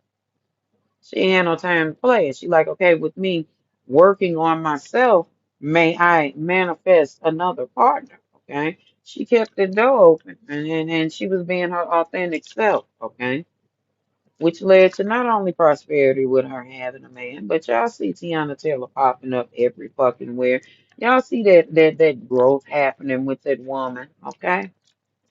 She ain't had no time to play. She like, okay, with me working on myself, may I manifest another partner, okay? She kept the door open and she was being her authentic self, okay? Which led to not only prosperity with her having a man, but y'all see Tiana Taylor popping up every fucking where. Y'all see that growth happening with that woman, okay?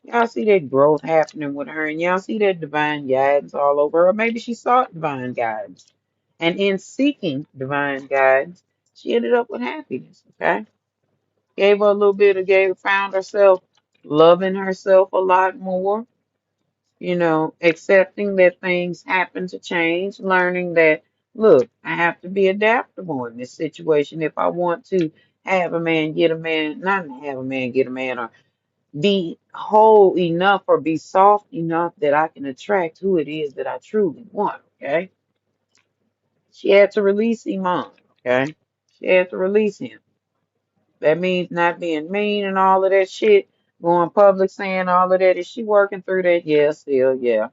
Y'all see that growth happening with her, and y'all see that divine guidance all over her. Maybe she sought divine guidance, and in seeking divine guidance, she ended up with happiness, okay? Gave her a little bit of found herself loving herself a lot more, accepting that things happen to change, learning that, look, I have to be adaptable in this situation if I want to have a man, get a man, not have a man, get a man, or be whole enough or be soft enough that I can attract who it is that I truly want, okay? She had to release Iman, okay? She had to release him. That means not being mean and all of that shit, going public saying all of that. Is she working through that? Yeah, still, yeah.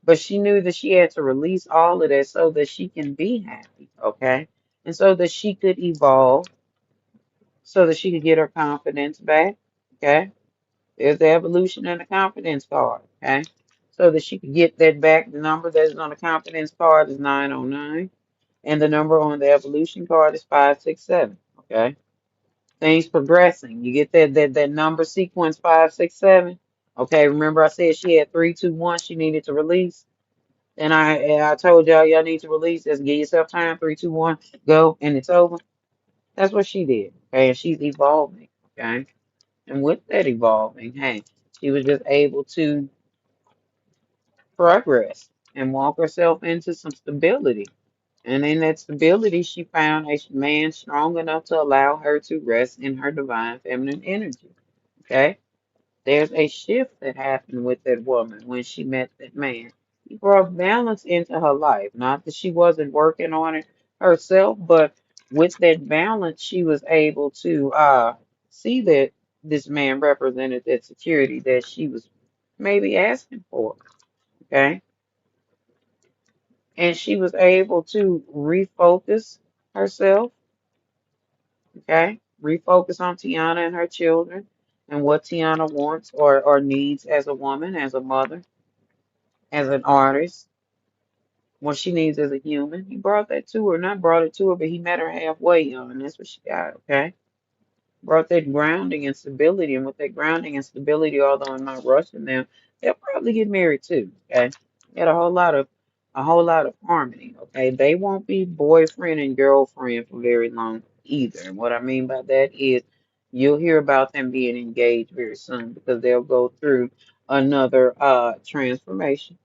But she knew that she had to release all of that so that she can be happy, okay? And so that she could evolve, so that she could get her confidence back, okay? There's the evolution and the confidence card, okay? So that she could get that back. The number that is on the confidence card is 909, and the number on the evolution card is 567, okay? Things progressing. You get that number sequence 567. Okay, remember I said she had 321 she needed to release. And I told y'all need to release. Just give yourself time. 321, go, and it's over. That's what she did. Okay, and she's evolving. Okay. And with that evolving, hey, she was just able to progress and walk herself into some stability. And in that stability, she found a man strong enough to allow her to rest in her divine feminine energy. Okay? There's a shift that happened with that woman when she met that man. He brought balance into her life. Not that she wasn't working on it herself, but with that balance, she was able to see that this man represented that security that she was maybe asking for. Okay? And she was able to refocus herself, okay? Refocus on Teyanna and her children and what Teyanna wants or needs as a woman, as a mother, as an artist, what she needs as a human. He brought that to her, not brought it to her, but he met her halfway, and that's what she got, okay? Brought that grounding and stability, and with that grounding and stability, although I'm not rushing them, they'll probably get married too. Okay, got a whole lot of harmony. Okay, they won't be boyfriend and girlfriend for very long either. And what I mean by that is you'll hear about them being engaged very soon because they'll go through another transformation.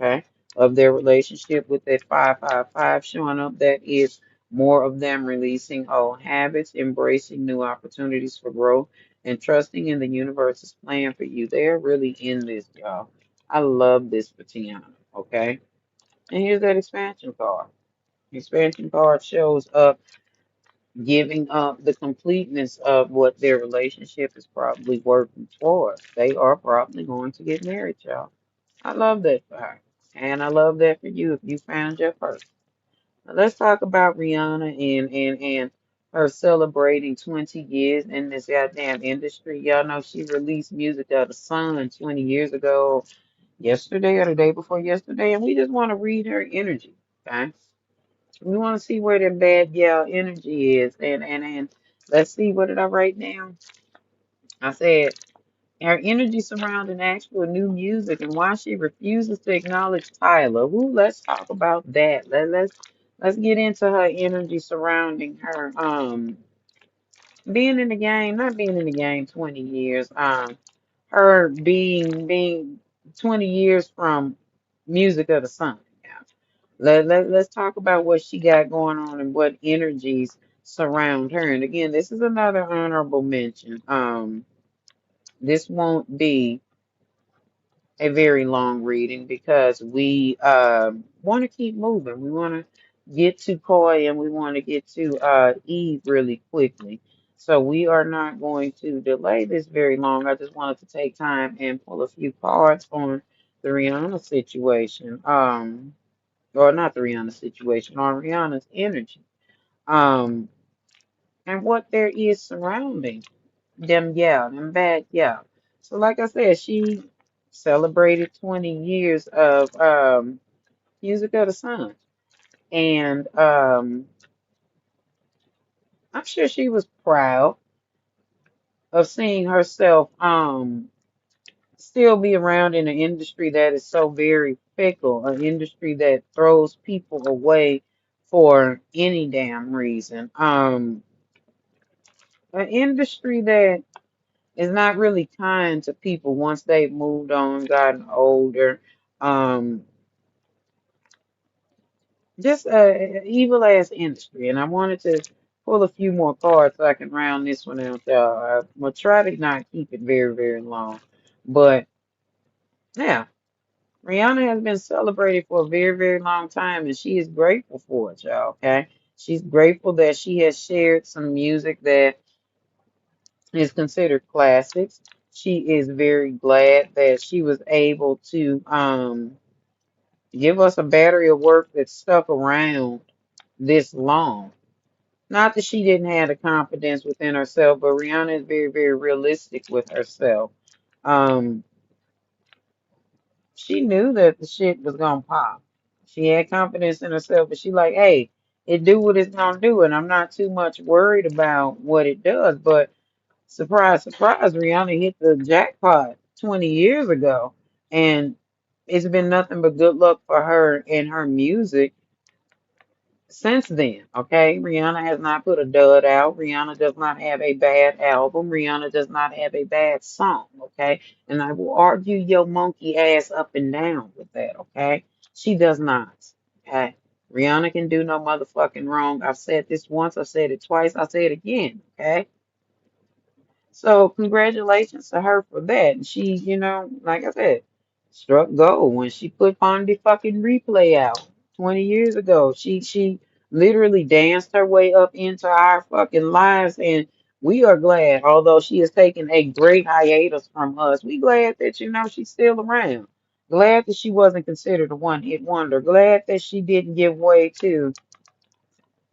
Okay, of their relationship with that 555 showing up. That is more of them releasing old habits, embracing new opportunities for growth, and trusting in the universe's plan for you. They're really in this, y'all. I love this for Teyanna, okay? And here's that expansion card. The expansion card shows up giving up the completeness of what their relationship is probably working towards. They are probably going to get married, y'all. I love that for her. And I love that for you if you found your person. Let's talk about Rihanna and her celebrating 20 years in this goddamn industry. Y'all know she released Music of the Sun 20 years ago, yesterday or the day before yesterday, and we just want to read her energy, okay? We want to see where that bad gal energy is, and let's see, what did I write down? I said her energy surrounding actual new music and why she refuses to acknowledge Tyla. Ooh, let's talk about that. Let's get into her energy surrounding her being in the game, not being in the game 20 years. Her being 20 years from Music of the Sun. Yeah. Let's talk about what she got going on and what energies surround her. And again, this is another honorable mention. This won't be a very long reading because we want to keep moving. We want to get to Koi and we want to get to Eve really quickly. So we are not going to delay this very long. I just wanted to take time and pull a few cards on the Rihanna situation. Or not the Rihanna situation, on Rihanna's energy. Um, and what there is surrounding them, yeah, them bad, yeah. So, like I said, she celebrated 20 years of Music of the Sun, and I'm sure she was proud of seeing herself still be around in an industry that is so very fickle, an industry that throws people away for any damn reason, an industry that is not really kind to people once they've moved on, gotten older. Um, just evil ass industry. And I wanted to pull a few more cards so I can round this one out. I'm gonna try to not keep it very, very long. But yeah, Rihanna has been celebrated for a very, very long time, and she is grateful for it, y'all. Okay, she's grateful that she has shared some music that is considered classics. She is very glad that she was able to give us a battery of work that stuck around this long. Not that she didn't have the confidence within herself, but Rihanna is very, very realistic with herself. Um, she knew that the shit was gonna pop. She had confidence in herself, but she like, hey, it do what it's gonna do, and I'm not too much worried about what it does. But surprise, surprise, Rihanna hit the jackpot 20 years ago, and it's been nothing but good luck for her and her music since then. Okay, Rihanna has not put a dud out. Rihanna does not have a bad album. Rihanna does not have a bad song. Okay, and I will argue your monkey ass up and down with that. Okay, she does not. Okay, Rihanna can do no motherfucking wrong. I've said this once. I've said it twice. I'll say it again. Okay. So congratulations to her for that. And she, like I said, struck gold when she put on the fucking replay out 20 years ago. She literally danced her way up into our fucking lives, and we are glad, although she has taken a great hiatus from us. We glad that she's still around. Glad that she wasn't considered a one-hit wonder. Glad that she didn't give way to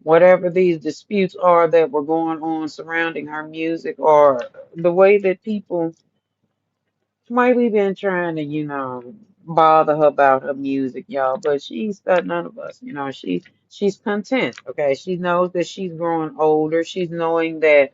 whatever these disputes are that were going on surrounding her music, or the way that people might be been trying to, bother her about her music, y'all. But she's none of us, she's content. Okay, she knows that she's growing older. She's knowing that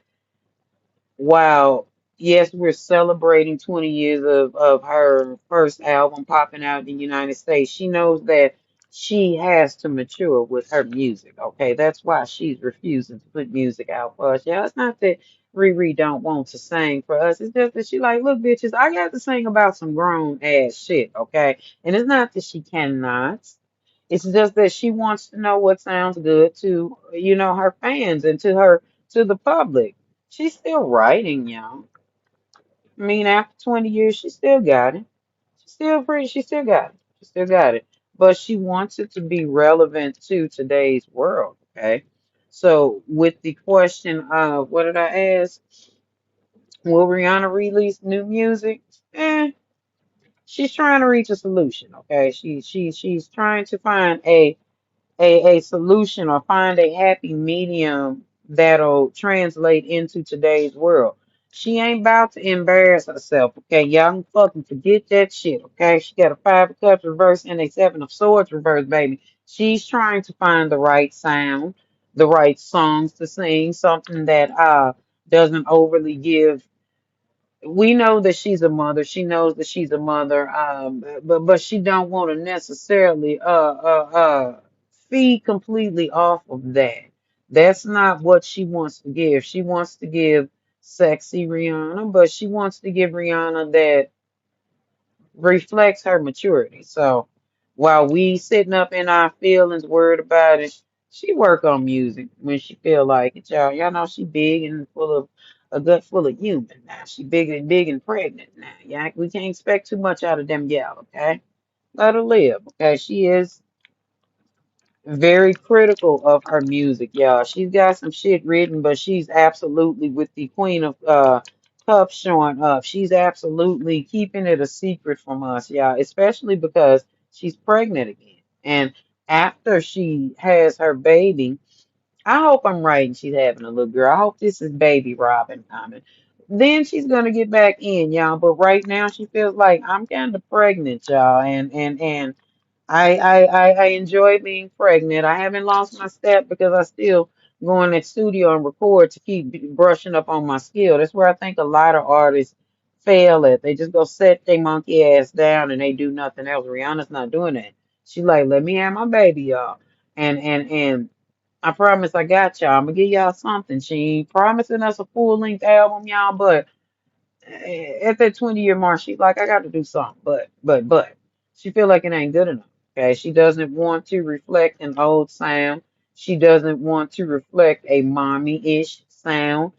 wow. Yes, we're celebrating 20 years of her first album popping out in the United States. She knows that she has to mature with her music. Okay, that's why she's refusing to put music out for us. Yeah, it's not that Riri don't want to sing for us. It's just that she like, look, bitches, I got to sing about some grown ass shit. Okay, and it's not that she cannot. It's just that she wants to know what sounds good to, her fans and to the public. She's still writing, y'all. I mean, after 20 years, she still got it. She's still pretty. She still got it. She still got it. But she wants it to be relevant to today's world, okay? So, with the question of what did I ask? Will Rihanna release new music? She's trying to reach a solution, okay? She's trying to find a solution or find a happy medium that'll translate into today's world. She ain't about to embarrass herself, okay? Y'all can fucking forget that shit, okay? She got a five of cups reverse and a seven of swords reverse, baby. She's trying to find the right sound, the right songs to sing, something that doesn't overly give. We know that she's a mother. She knows that she's a mother, but she don't want to necessarily feed completely off of that. That's not what she wants to give. She wants to give sexy Rihanna, but she wants to give Rihanna that reflects her maturity. So while we sitting up in our feelings, worried about it, she work on music when she feel like it, y'all. Y'all know she big and full of a gut full of human now. She big and pregnant now. Yeah, we can't expect too much out of them gal, okay? Let her live, okay? She is very critical of her music, y'all. She's got some shit written, but she's absolutely with the Queen of Cups showing up. She's absolutely keeping it a secret from us, y'all, especially because she's pregnant again. And after she has her baby, I hope I'm right and she's having a little girl. I hope this is baby Robin coming. Then she's gonna get back in, y'all. But right now she feels like I'm kind of pregnant, y'all, and I enjoy being pregnant. I haven't lost my step because I still go in that studio and record to keep brushing up on my skill. That's where I think a lot of artists fail at. They just go set their monkey ass down and they do nothing else. Rihanna's not doing that. She like, let me have my baby, y'all. And I promise I got y'all. I'm gonna give y'all something. She ain't promising us a full length album, y'all, but at that 20-year mark, she's like, I got to do something, but she feel like it ain't good enough. Okay, she doesn't want to reflect an old sound. She doesn't want to reflect a mommy-ish sound.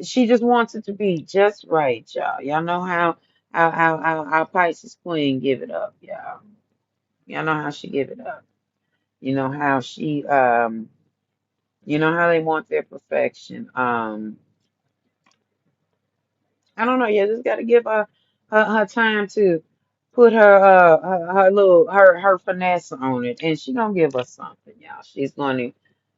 She just wants it to be just right, y'all. Y'all know how Our Pisces queen give it up, y'all. Y'all know how she give it up. You know how she you know how they want their perfection. I don't know. You just got to give her time to put her little her finesse on it, and she gonna give us something, y'all. She's going to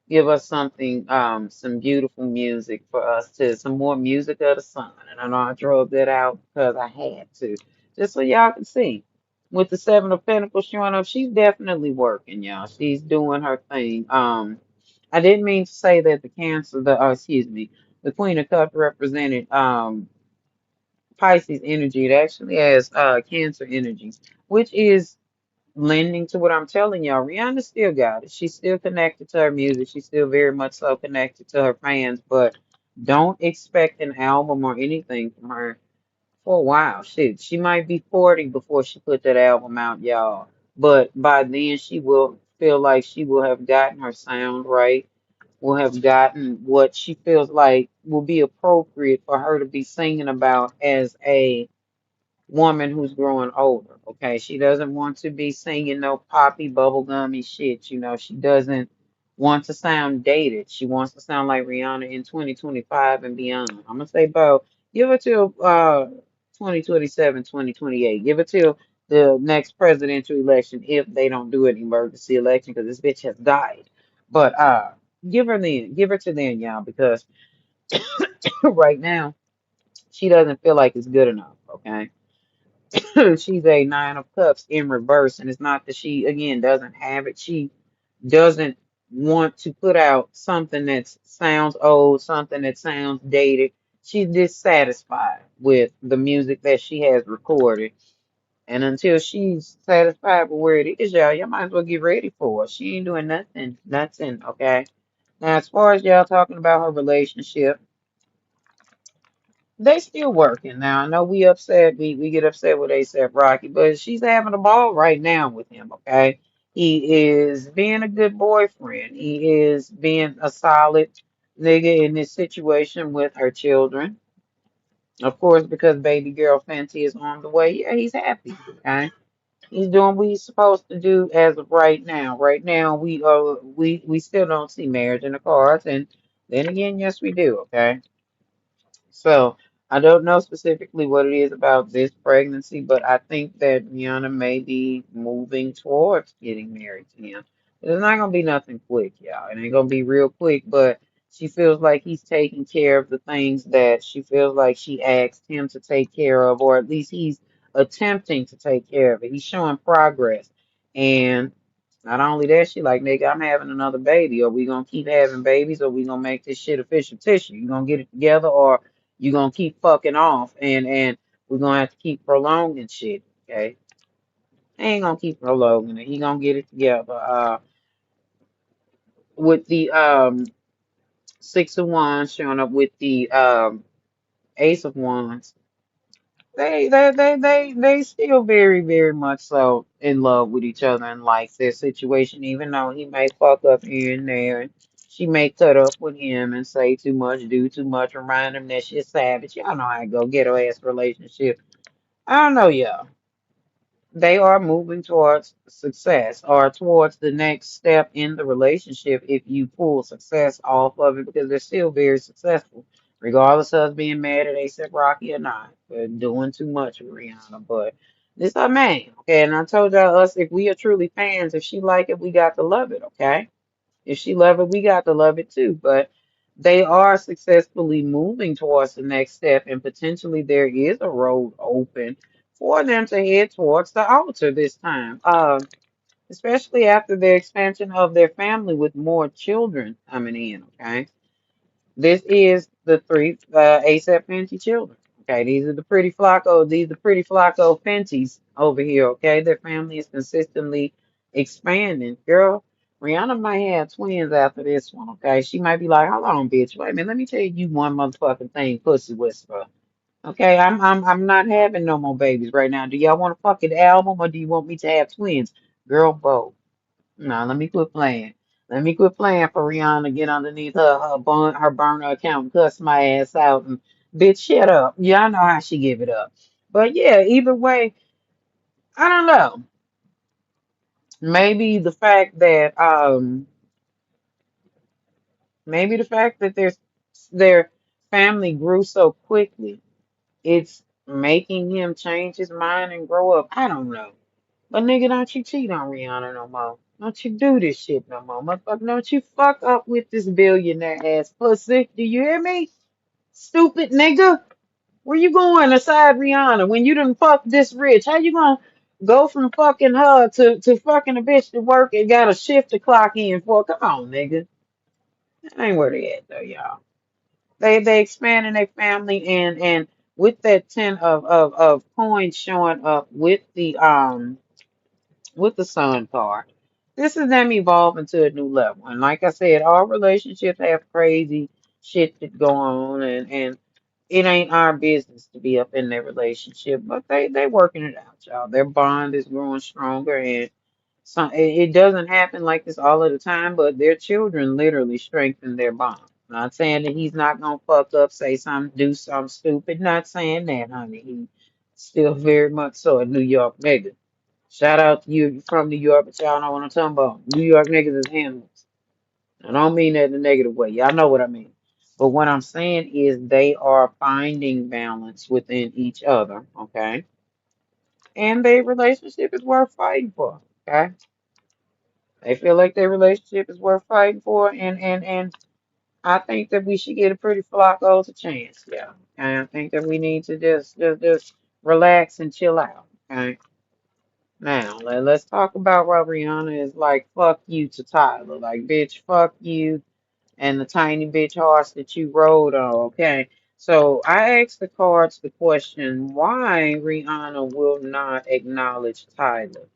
give us something, some beautiful music for us to some more music of the sun. And I know I drove that out because I had to, just so y'all can see. With the Seven of Pentacles showing up, she's definitely working, y'all. She's doing her thing. I didn't mean to say that the Cancer, excuse me, the Queen of Cups represented Pisces energy. It actually has Cancer energies, which is lending to what I'm telling y'all. Rihanna still got it. She's still connected to her music. She's still very much so connected to her fans, but don't expect an album or anything from her for a while. Shit, she might be 40 before she put that album out, y'all. But by then, she will feel like she will have gotten her sound right, will have gotten what she feels like will be appropriate for her to be singing about as a woman who's growing older. Okay, she doesn't want to be singing no poppy bubblegummy shit. You know, she doesn't want to sound dated. She wants to sound like Rihanna in 2025 and beyond. I'm gonna say about give her till 2027, 2028. Give it till the next presidential election if they don't do an emergency election because this bitch has died. But give her to then, y'all, because right now she doesn't feel like it's good enough. Okay, she's a nine of cups in reverse, and it's not that she again doesn't have it. She doesn't want to put out something that sounds old, something that sounds dated. She's dissatisfied with the music that she has recorded. And until she's satisfied with where it is, y'all might as well get ready for it. She ain't doing nothing, nothing, okay? Now, as far as y'all talking about her relationship, they still working now. I know we upset. We get upset with ASAP Rocky, but she's having a ball right now with him. Okay, he is being a good boyfriend. He is being a solid nigga in this situation with her children. Of course, because baby girl Fenty is on the way. Yeah, he's happy. Okay, he's doing what he's supposed to do as of right now. Right now, we still don't see marriage in the cards, and then again, yes, we do. Okay. So I don't know specifically what it is about this pregnancy, but I think that Rihanna may be moving towards getting married to him. It's not gonna be nothing quick, y'all. It ain't gonna be real quick, but she feels like he's taking care of the things that she feels like she asked him to take care of, or at least he's attempting to take care of it. He's showing progress. And not only that, she like, nigga, I'm having another baby. Are we gonna keep having babies, or we gonna make this shit official tissue? You gonna get it together, or you gonna keep fucking off, and we're gonna have to keep prolonging shit, okay? He ain't gonna keep prolonging it. He gonna get it together. With the Six of Wands showing up with the Ace of Wands, they still very, very much so in love with each other and like their situation, even though he may fuck up here and there. And she may cut up with him and say too much, do too much, remind him that she's savage. Y'all know how I go, ghetto ass relationship. I don't know, y'all. They are moving towards success or towards the next step in the relationship if you pull success off of it because they're still very successful, regardless of us being mad at ASAP Rocky or not. They're doing too much with Rihanna. But this her man, okay? And I told y'all us if we are truly fans, if she like it, we got to love it, okay? If she love it, we got to love it too. But they are successfully moving towards the next step, and potentially there is a road open for them to head towards the altar this time. Especially after the expansion of their family with more children coming in. Okay. This is the three ASAP Fenty children. Okay, these are the pretty Flacco. These are the pretty Flacco Fenties over here. Okay, their family is consistently expanding. Girl, Rihanna might have twins after this one. Okay, she might be like, "Hold on, bitch. Wait a minute. Let me tell you one motherfucking thing, pussy whisperer. Okay, I'm not having no more babies right now. Do y'all want a fucking album or do you want me to have twins? Girl, both. No, let me quit playing. Let me quit playing for Rihanna. Get underneath her burner account and cuss my ass out and bitch shut up. Y'all know how she give it up. But yeah, either way, I don't know. Maybe the fact that maybe the fact that their family grew so quickly, it's making him change his mind and grow up. I don't know. But nigga, don't you cheat on Rihanna no more. Don't you do this shit no more. Motherfucker, don't you fuck up with this billionaire ass pussy. Do you hear me? Stupid nigga. Where you going aside Rihanna when you done fuck this rich? How you gonna go from fucking her to fucking a bitch to work and got a shift to clock in for? Come on, nigga. That ain't where they at though, y'all. They expanding their family and with that 10 of coins showing up with the sun card. This is them evolving to a new level. And like I said, all relationships have crazy shit that go on and it ain't our business to be up in their relationship, but they working it out, y'all. Their bond is growing stronger and it doesn't happen like this all of the time, but their children literally strengthen their bond. Not saying that he's not gonna fuck up, say something, do something stupid. Not saying that, honey. He still very much so a New York nigga. Shout out to you if you're from New York, but y'all know what I'm talking about. New York niggas is animals. I don't mean that in a negative way. Y'all know what I mean. But what I'm saying is they are finding balance within each other, okay? And their relationship is worth fighting for, okay? They feel like their relationship is worth fighting for, and I think that we should get a pretty flacco a chance, yeah. And I think that we need to just relax and chill out, okay? Now, let's talk about why Rihanna is like, fuck you to Tyler. Like, bitch, fuck you and the tiny bitch horse that you rode on, okay? So I asked the cards the question, why Rihanna will not acknowledge Tyler,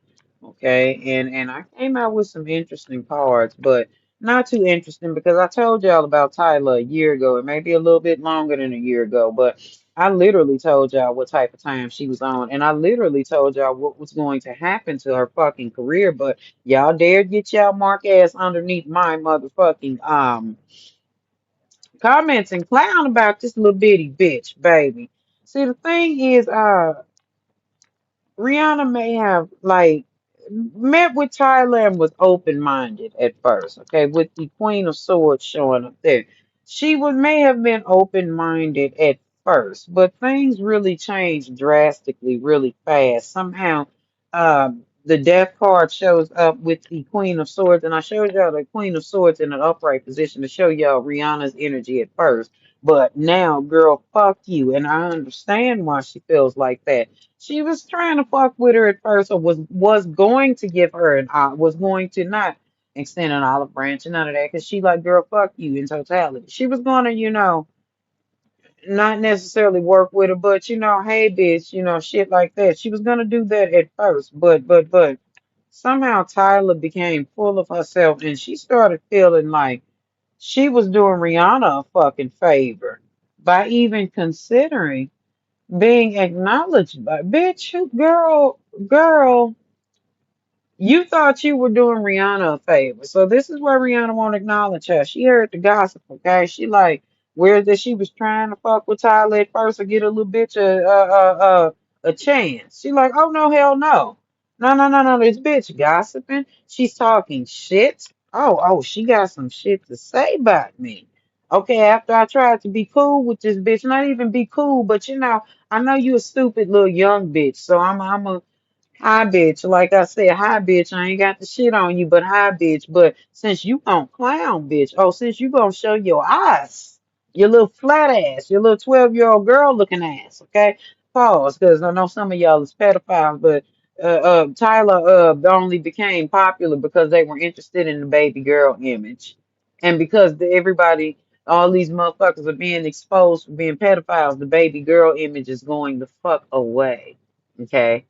okay? And I came out with some interesting cards, but not too interesting because I told y'all about Tyler a year ago. It may be a little bit longer than a year ago, but I literally told y'all what type of time she was on, and I literally told y'all what was going to happen to her fucking career, but y'all dared get y'all mark ass underneath my motherfucking comments and clown about this little bitty bitch, baby. See, the thing is, Rihanna may have like met with Tyler and was open minded at first, okay, with the Queen of Swords showing up there. She would may have been open minded at first, but things really changed drastically, really fast. Somehow, the Death card shows up with the Queen of Swords, and I showed y'all the Queen of Swords in an upright position to show y'all Rihanna's energy at first. But now, girl, fuck you, and I understand why she feels like that. She was trying to fuck with her at first, or was going to give her was going to not extend an olive branch and none of that, because she like, girl, fuck you in totality. She was going to, not necessarily work with her, but hey, bitch, shit like that. She was gonna do that at first, but somehow Tyler became full of herself, and she started feeling like she was doing Rihanna a fucking favor by even considering being acknowledged by bitch, girl, you thought you were doing Rihanna a favor. So this is where Rihanna won't acknowledge her. She heard the gossip, okay? She like, where that she was trying to fuck with Tyler at first or get a little bitch a chance. She like, oh no, hell no. No, this bitch gossiping. She's talking shit. Oh, she got some shit to say about me. Okay, after I tried to be cool with this bitch, not even be cool, but I know you a stupid little young bitch, so I'm a hi, bitch. Like I said, hi, bitch. I ain't got the shit on you, but hi, bitch. But since you gon' clown, bitch. Oh, since you gonna show your eyes, your little flat ass, your little 12-year-old girl looking ass, okay? Pause, because I know some of y'all is pedophiles, but Tyler only became popular because they were interested in the baby girl image. And because everybody, all these motherfuckers are being exposed for being pedophiles, the baby girl image is going the fuck away. Okay?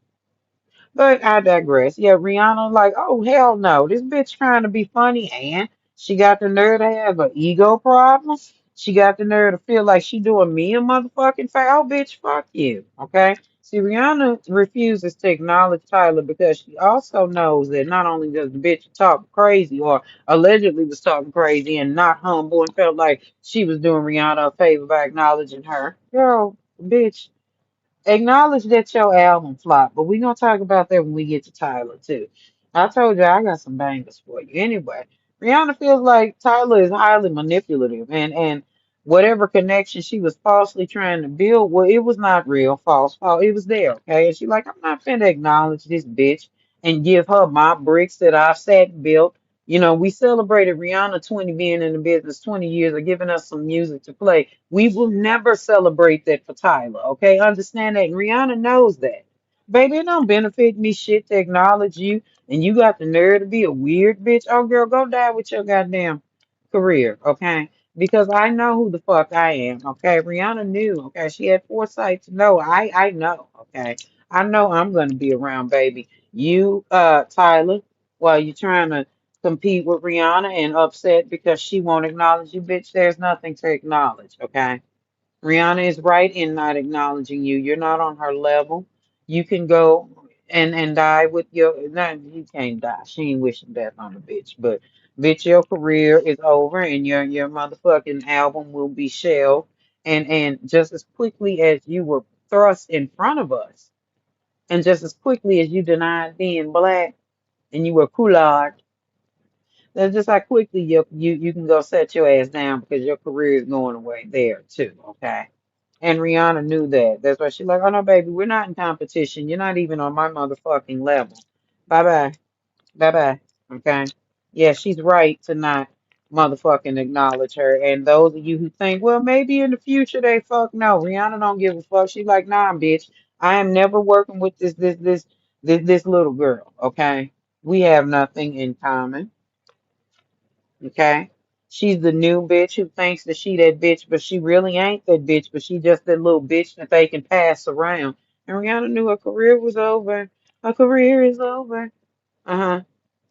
But I digress. Yeah, Rihanna, like, oh hell no, this bitch trying to be funny, and she got the nerve to have an ego problem. She got the nerve to feel like she doing me a motherfucking foul, bitch. Fuck you, okay? See, Rihanna refuses to acknowledge Tyler because she also knows that not only does the bitch talk crazy or allegedly was talking crazy and not humble and felt like she was doing Rihanna a favor by acknowledging her. Girl, bitch. acknowledge that your album flopped, but we're gonna talk about that when we get to Tyler too. I told you I got some bangers for you. Anyway, Rihanna feels like Tyler is highly manipulative and whatever connection she was falsely trying to build, well, it was not real, false. It was there, okay? And she like, I'm not finna acknowledge this bitch and give her my bricks that I've sat and built. You know, we celebrated Rihanna 20 being in the business, 20 years of giving us some music to play. We will never celebrate that for Tyler, okay? Understand that. And Rihanna knows that. Baby, it don't benefit me shit to acknowledge you, and you got the nerve to be a weird bitch. Oh, girl, go die with your goddamn career, okay? Because I know who the fuck I am, okay? Rihanna knew, okay? She had foresight to know. I know, okay? I know I'm gonna be around, baby. You, Tyler, while you're trying to compete with Rihanna and upset because she won't acknowledge you, bitch, there's nothing to acknowledge, okay? Rihanna is right in not acknowledging you. You're not on her level. You can go and die with your no, you can't die. She ain't wishing death on a bitch. But bitch, your career is over and your motherfucking album will be shelved. And just as quickly as you were thrust in front of us, and just as quickly as you denied being black and you were coulard, that's just how quickly you can go set your ass down because your career is going away there too, okay? And Rihanna knew that. That's why she's like, oh no, baby, we're not in competition. You're not even on my motherfucking level. Bye bye. Bye bye. Okay? Yeah, she's right to not motherfucking acknowledge her. And those of you who think, well, maybe in the future they fuck, no, Rihanna don't give a fuck. She's like, nah, bitch. I am never working with this little girl. Okay? We have nothing in common. Okay? She's the new bitch who thinks that she that bitch, but she really ain't that bitch, but she just that little bitch that they can pass around. And Rihanna knew her career was over. Her career is over. Uh-huh.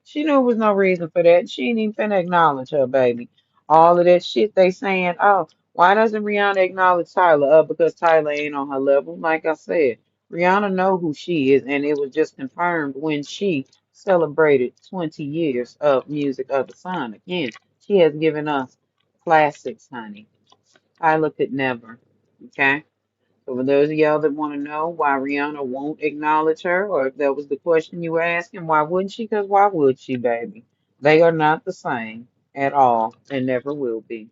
She knew there was no reason for that. She ain't even finna acknowledge her, baby. All of that shit they saying, oh, why doesn't Rihanna acknowledge Tyler? Because Tyler ain't on her level. Like I said, Rihanna know who she is, and it was just confirmed when she celebrated 20 years of Music of the Sun. Again, she has given us classics, honey. Tyler could never. Okay? So for those of y'all that want to know why Rihanna won't acknowledge her, or if that was the question you were asking, why wouldn't she? Because why would she, baby? They are not the same at all and never will be.